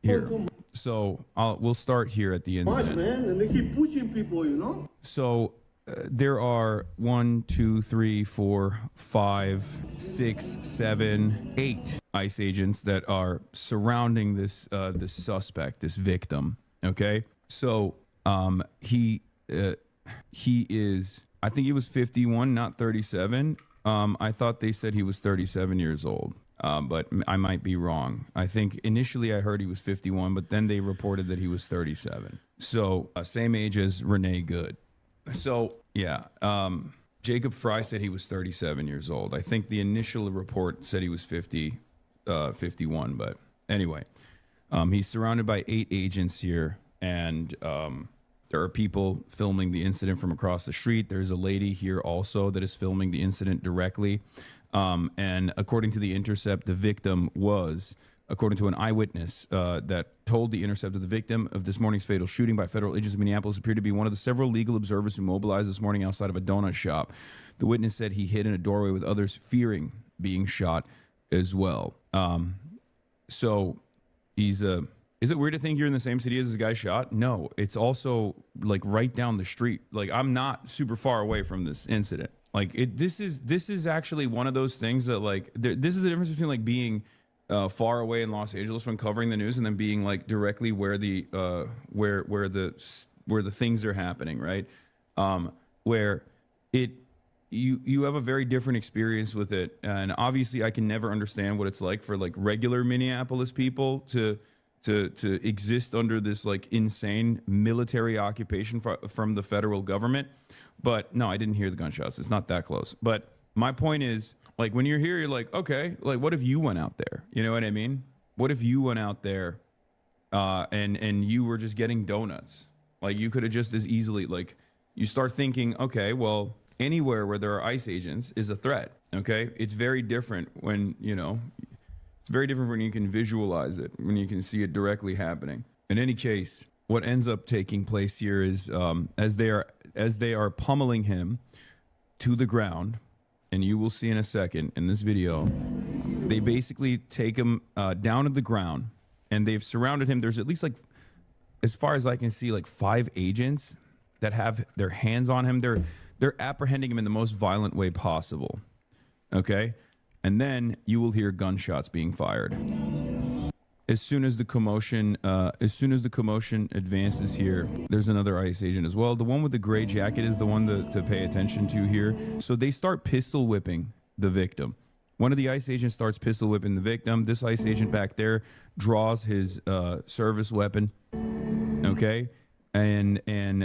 Here. So we'll start here at the incident. Man, and they keep pushing people, So there are 1, 2, 3, 4, 5, 6, 7, 8 ICE agents that are surrounding this suspect, this victim. Okay. So he is. I think he was 51, not 37. I thought they said he was 37 years old, but I might be wrong. I think initially I heard he was 51, but then they reported that he was 37. So same age as Rene Good. So yeah, Jacob Fry said he was 37 years old. I think the initial report said he was 51, but anyway, he's surrounded by 8 agents here, and there are people filming the incident from across the street. There's a lady here also that is filming the incident directly. And according to The Intercept, the victim was, according to an eyewitness that told The Intercept that the victim of this morning's fatal shooting by federal agents in Minneapolis appeared to be one of the several legal observers who mobilized this morning outside of a donut shop. The witness said he hid in a doorway with others, fearing being shot as well. So he's a... Is it weird to think you're in the same city as this guy shot? No, it's also like right down the street. Like I'm not super far away from this incident. Like this is actually one of those things that like this is the difference between like being far away in Los Angeles when covering the news and then being like directly where the where the things are happening, right? Where you have a very different experience with it, and obviously I can never understand what it's like for like regular Minneapolis people to exist under this like insane military occupation from the federal government. But no, I didn't hear the gunshots. It's not that close. But my point is, like, when you're here, you're like, okay, like, what if you went out there? You know what I mean? What if you went out there and you were just getting donuts? Like, you could have just as easily, like, you start thinking, okay, well, anywhere where there are ICE agents is a threat, okay? It's very different when, it's very different when you can visualize it, when you can see it directly happening. In any case, what ends up taking place here is as they are pummeling him to the ground, and you will see in a second in this video, they basically take him down to the ground, and they've surrounded him. There's at least, like, as far as I can see, like 5 agents that have their hands on him. They're apprehending him in the most violent way possible. Okay, and then you will hear gunshots being fired. As soon as the commotion advances here, there's another ICE agent as well. The one with the gray jacket is the one to pay attention to here. So they start pistol whipping the victim. One of the ICE agents starts pistol whipping the victim. This ICE agent back there draws his service weapon. Okay, and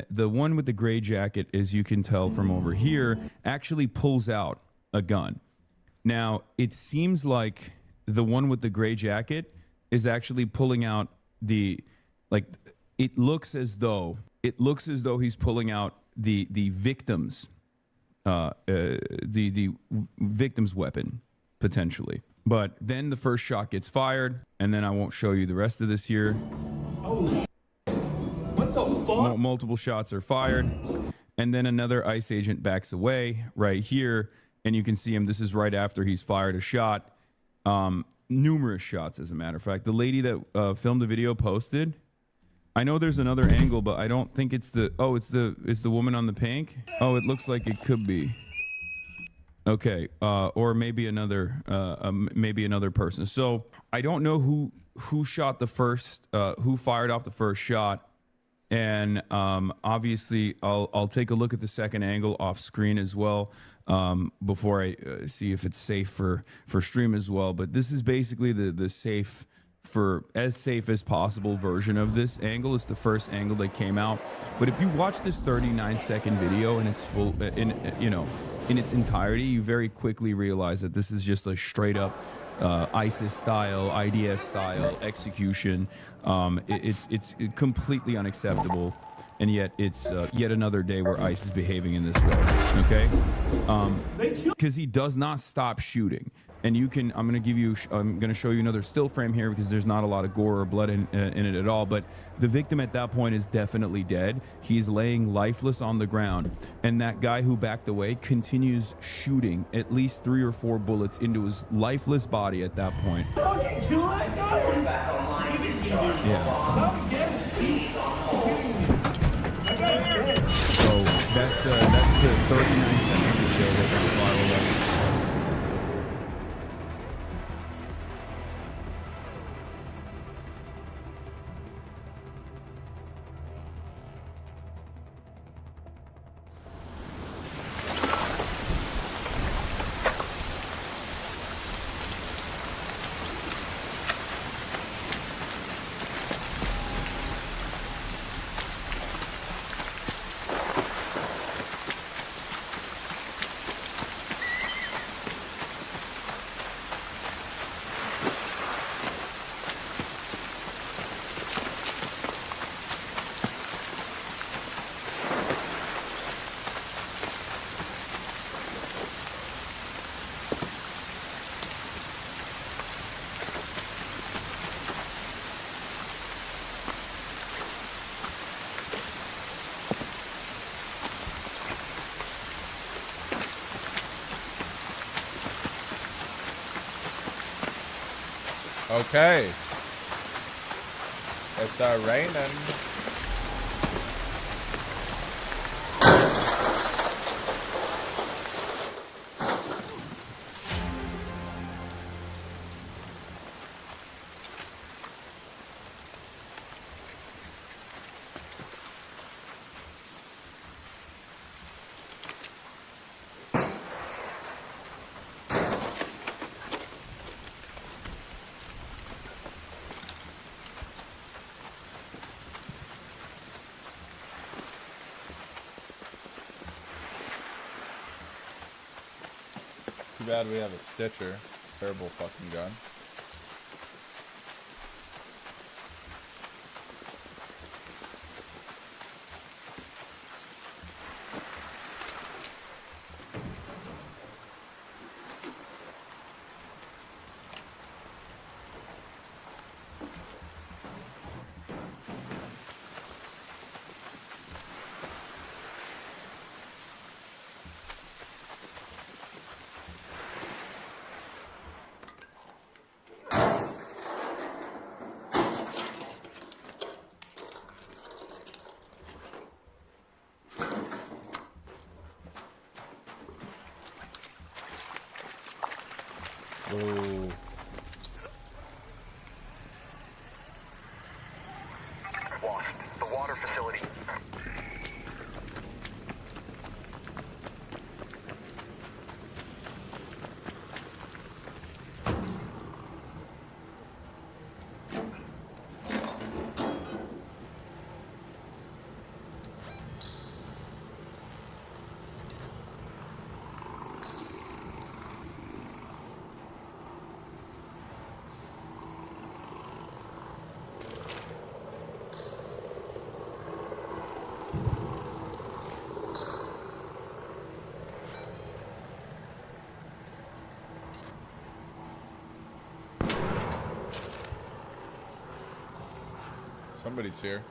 the one with the gray jacket, as you can tell from over here, actually pulls out a gun. Now it seems like the one with the gray jacket is actually pulling out it looks as though he's pulling out the victim's the victim's weapon potentially. But then the first shot gets fired, and then I won't show you the rest of this here. Oh, what the fuck? Multiple shots are fired, and then another ICE agent backs away right here, and you can see him. This is right after he's fired a shot. Numerous shots, as a matter of fact. The lady that filmed the video posted. I know there's another angle, but I don't think it's the. Oh, it's the woman on the pink. Oh, it looks like it could be. Okay, or maybe another person. So I don't know who shot the first, who fired off the first shot, and obviously I'll take a look at the second angle off screen as well. Before I see if it's safe for stream as well. But this is basically the safe for as safe as possible version of this angle. It's the first angle that came out. But if you watch this 39-second video in its full in its entirety, you very quickly realize that this is just a straight up ISIS style, IDF style execution. It's completely unacceptable. And yet it's yet another day where ICE is behaving in this way, okay? Because he does not stop shooting. And you can, I'm going to show you another still frame here because there's not a lot of gore or blood in it at all. But the victim at that point is definitely dead. He's laying lifeless on the ground. And that guy who backed away continues shooting at least 3 or 4 bullets into his lifeless body at that point. Yeah. So that's the 39-second video that got viral. Okay. It's raining. Too bad we have a Stitcher. Terrible fucking gun. Ooh. Wasp, the water facility. Somebody's here.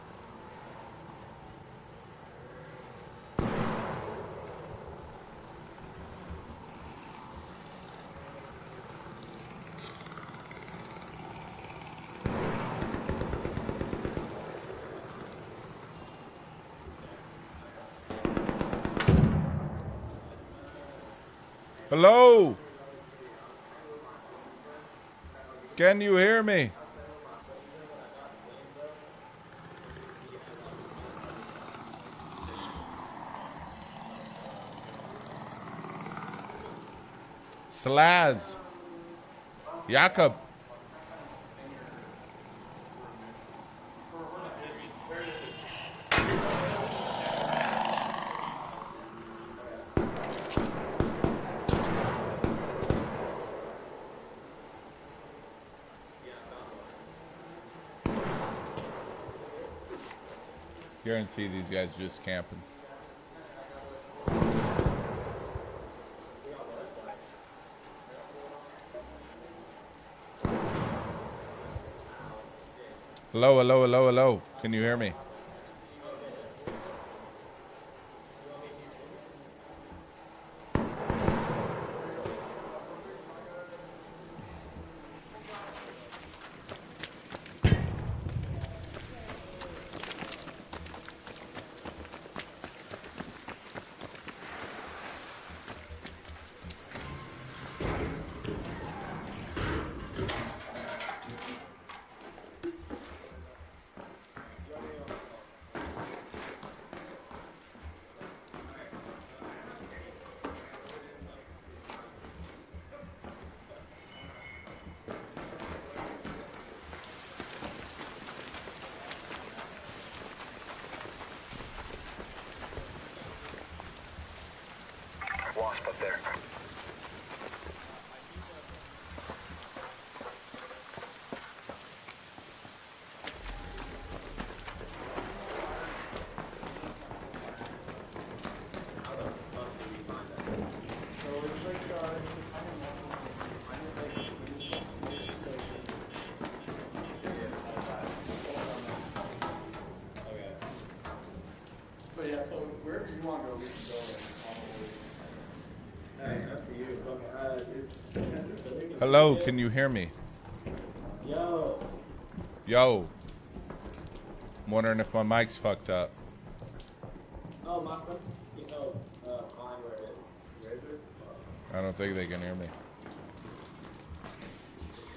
Hello? Can you hear me? Slaz. Jakob. Guarantee these guys are just camping. Hello, hello, hello, hello. Can you hear me? Wasp up there. But yeah, so wherever you want to go, we can go. Hello, can you hear me? Yo. Yo. I'm wondering if my mic's fucked up. Oh, my phone. You know, fine where it is. I don't think they can hear me.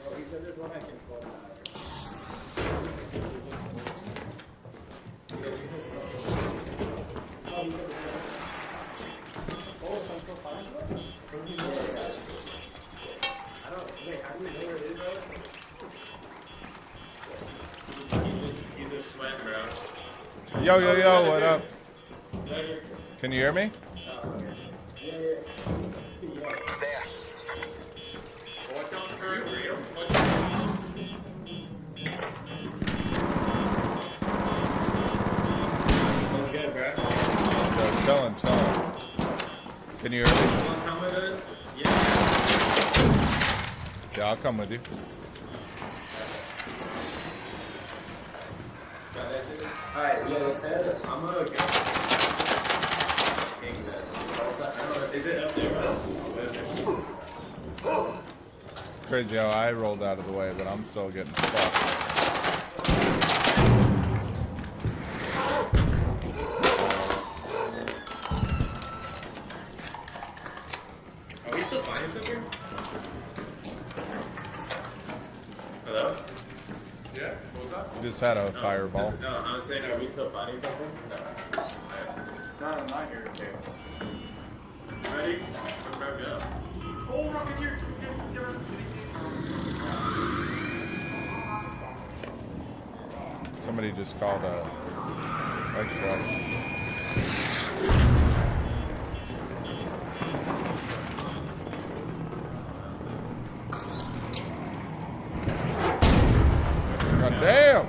Well, he said there's one I can pull out. Oh, some still fine? I don't, wait, how do you know where it is, bro? He's a sweat, bro. Yo, yo, yo, what up? Can you hear me? Chillin'. Can you hear me? Yeah, I'll come with you. Alright, yeah, let's head. I'm gonna go. Is it up there? Crazy how I rolled out of the way, but I'm still getting fucked. Are we still finding stuff here? had a fireball. No, I'm saying, are we still fighting something? No, not here. Okay. Ready? Go. Oh, Rocketeer! Somebody just called a extra. God damn!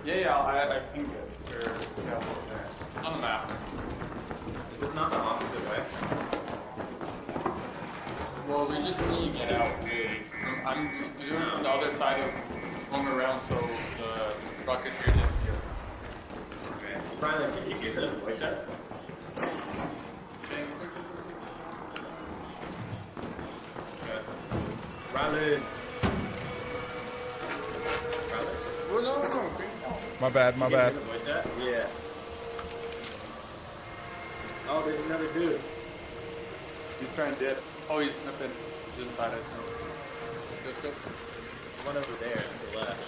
Yeah, I think it. On the map. Is it not the opposite way? Well, we just need to get out. I'm doing it from the other side of going around so the Rocketeer didn't see us. Okay. Brian, can you get it like that? Riley. Well, no. My bad, my bad. Yeah. Oh, there's another dude. He's trying to dip. Oh, he's sniffing. He's inside us. Let's go. One over there to the left.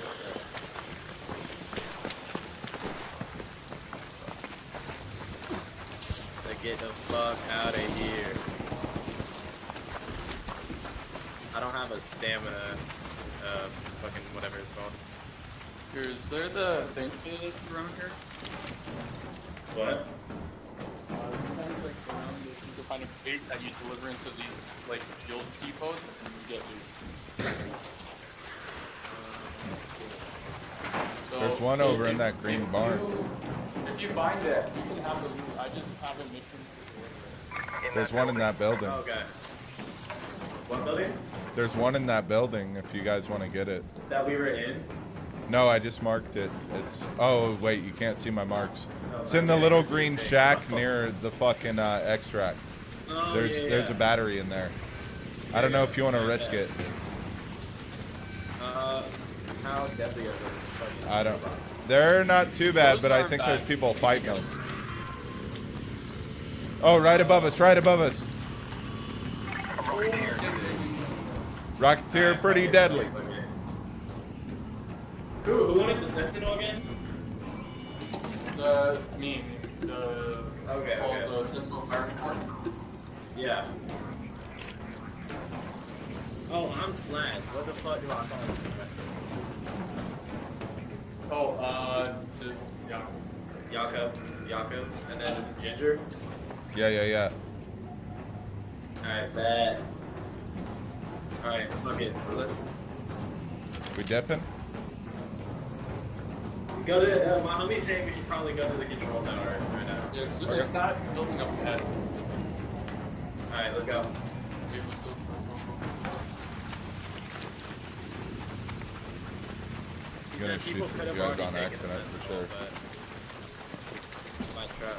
So get the fuck out of here. I don't have a stamina, fucking whatever it's called. Is there the thing for this around here? What? Sometimes, like, around this, you can find a crate that you deliver into these, like, fuel depots, and you get loot. So There's one over in that green barn. If you find it, you can have the loot. I just have a mission. There's one in that building. Okay. What building? There's one in that building if you guys want to get it. That we were in? No, I just marked it. It's oh wait, you can't see my marks. It's in the little green shack near the fucking extract. Oh, There's a battery in there. I don't know if you want to risk it. How deadly are those? I don't. They're not too bad, but I think there's people fighting them. Oh, right above us! Right above us! Rocketeer, pretty deadly. Who wanted the Sentinel again? The Sentinel Fire Department? Yeah. Oh, I'm Slash. What the fuck do I call him? Oh, Yako, and then is it Ginger? Yeah. Alright, bet. Alright, fuck it. Let's We dipping? go to, my homie's saying we should probably go to the control tower right now. Yeah, it's not building up ahead. Alright, let's go. You're gonna shoot the guys on accident for sure.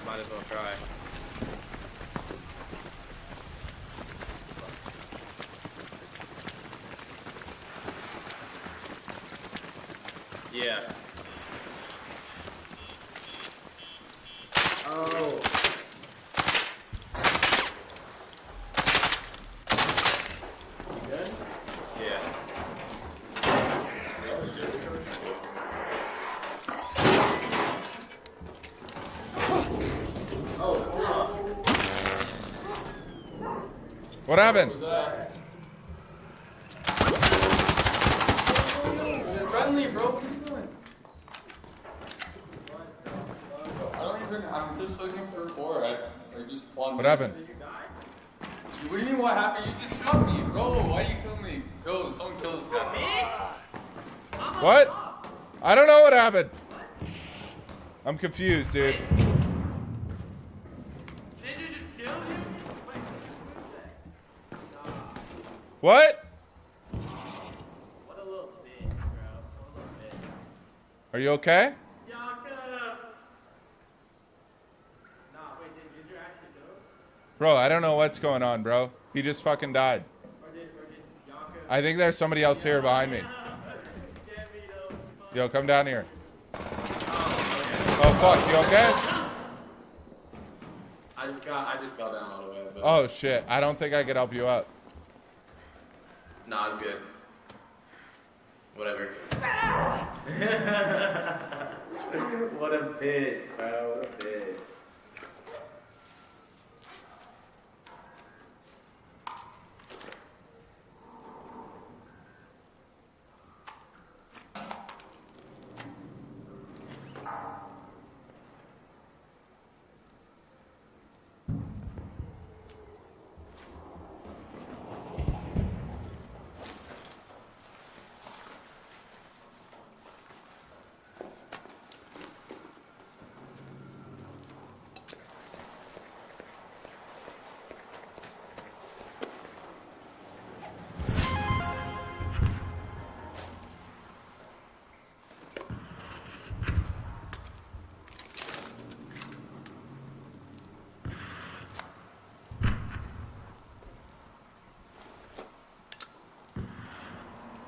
Might as well try. Yeah. Oh. You good? Yeah. What happened? Friendly, bro. What are you doing? I'm just looking for a core. I just plugged. What happened? What do you mean what happened? You just shot me, bro. Why do you kill me? Go, someone kill this guy. Me? What? I don't know what happened. I'm confused, dude. What? What a little bitch, bro. Are you okay? Nah, wait, did Ginger actually go? Bro, I don't know what's going on, bro. He just fucking died. Or I think there's somebody else here behind me. Yo, come down here. Oh fuck, you okay? I just fell down a little bit. But... Oh shit, I don't think I could help you up. Nah, it's good. Whatever. What a bitch, bro. What a bitch.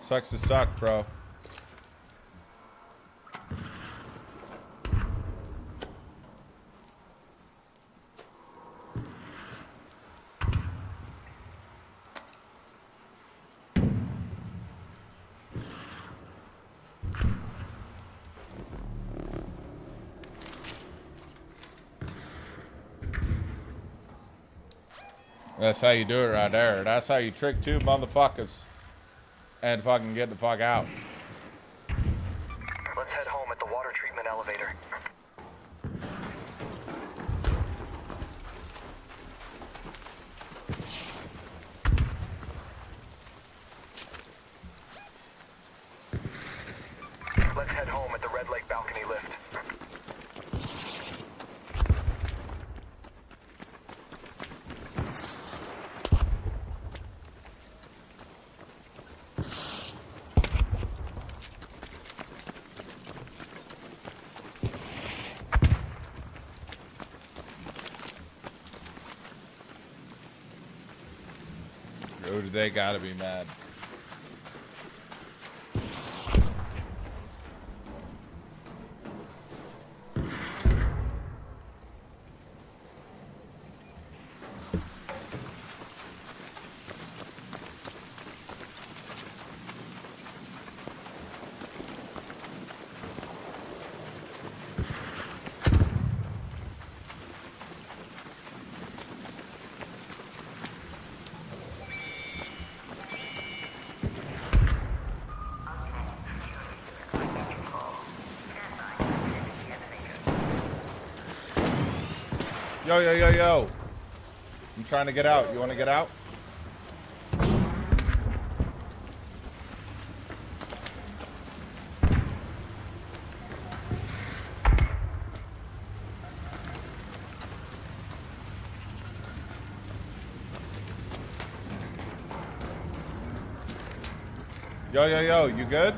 Sucks to suck, bro. That's how you do it right there. That's how you trick two motherfuckers and fucking get the fuck out. Let's head home at the water treatment elevator. Let's head home at the Red Lake balcony lift. Dude, they gotta be mad. Yo, yo, yo, yo. I'm trying to get out. You want to get out? Yo, yo, yo. You good?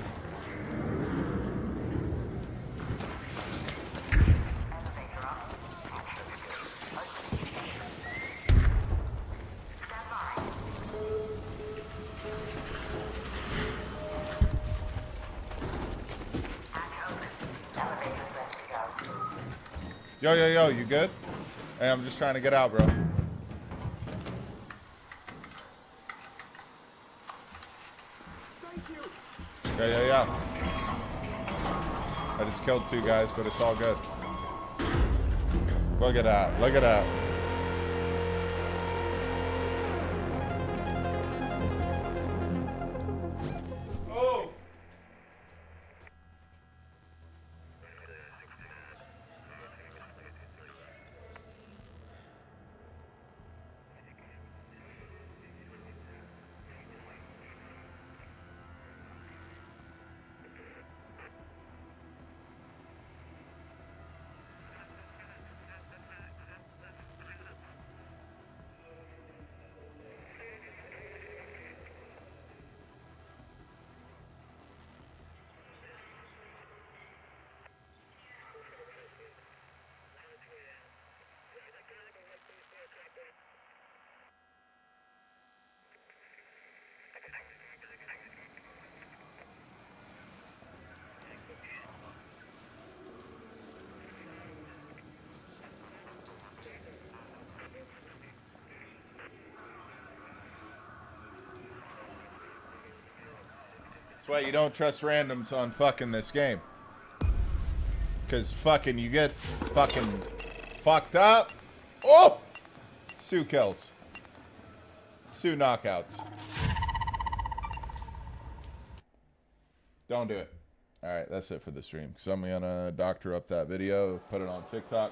Yo, yo, yo, you good? Hey, I'm just trying to get out, bro. Yeah, yeah, yeah. I just killed two guys, but it's all good. Look at that. Look at that. Oh! That's why you don't trust randoms on fucking this game. Because fucking you get fucking fucked up. Oh! Sue kills. Sue knockouts. Don't do it. All right, that's it for the stream. So I'm going to doctor up that video, put it on TikTok.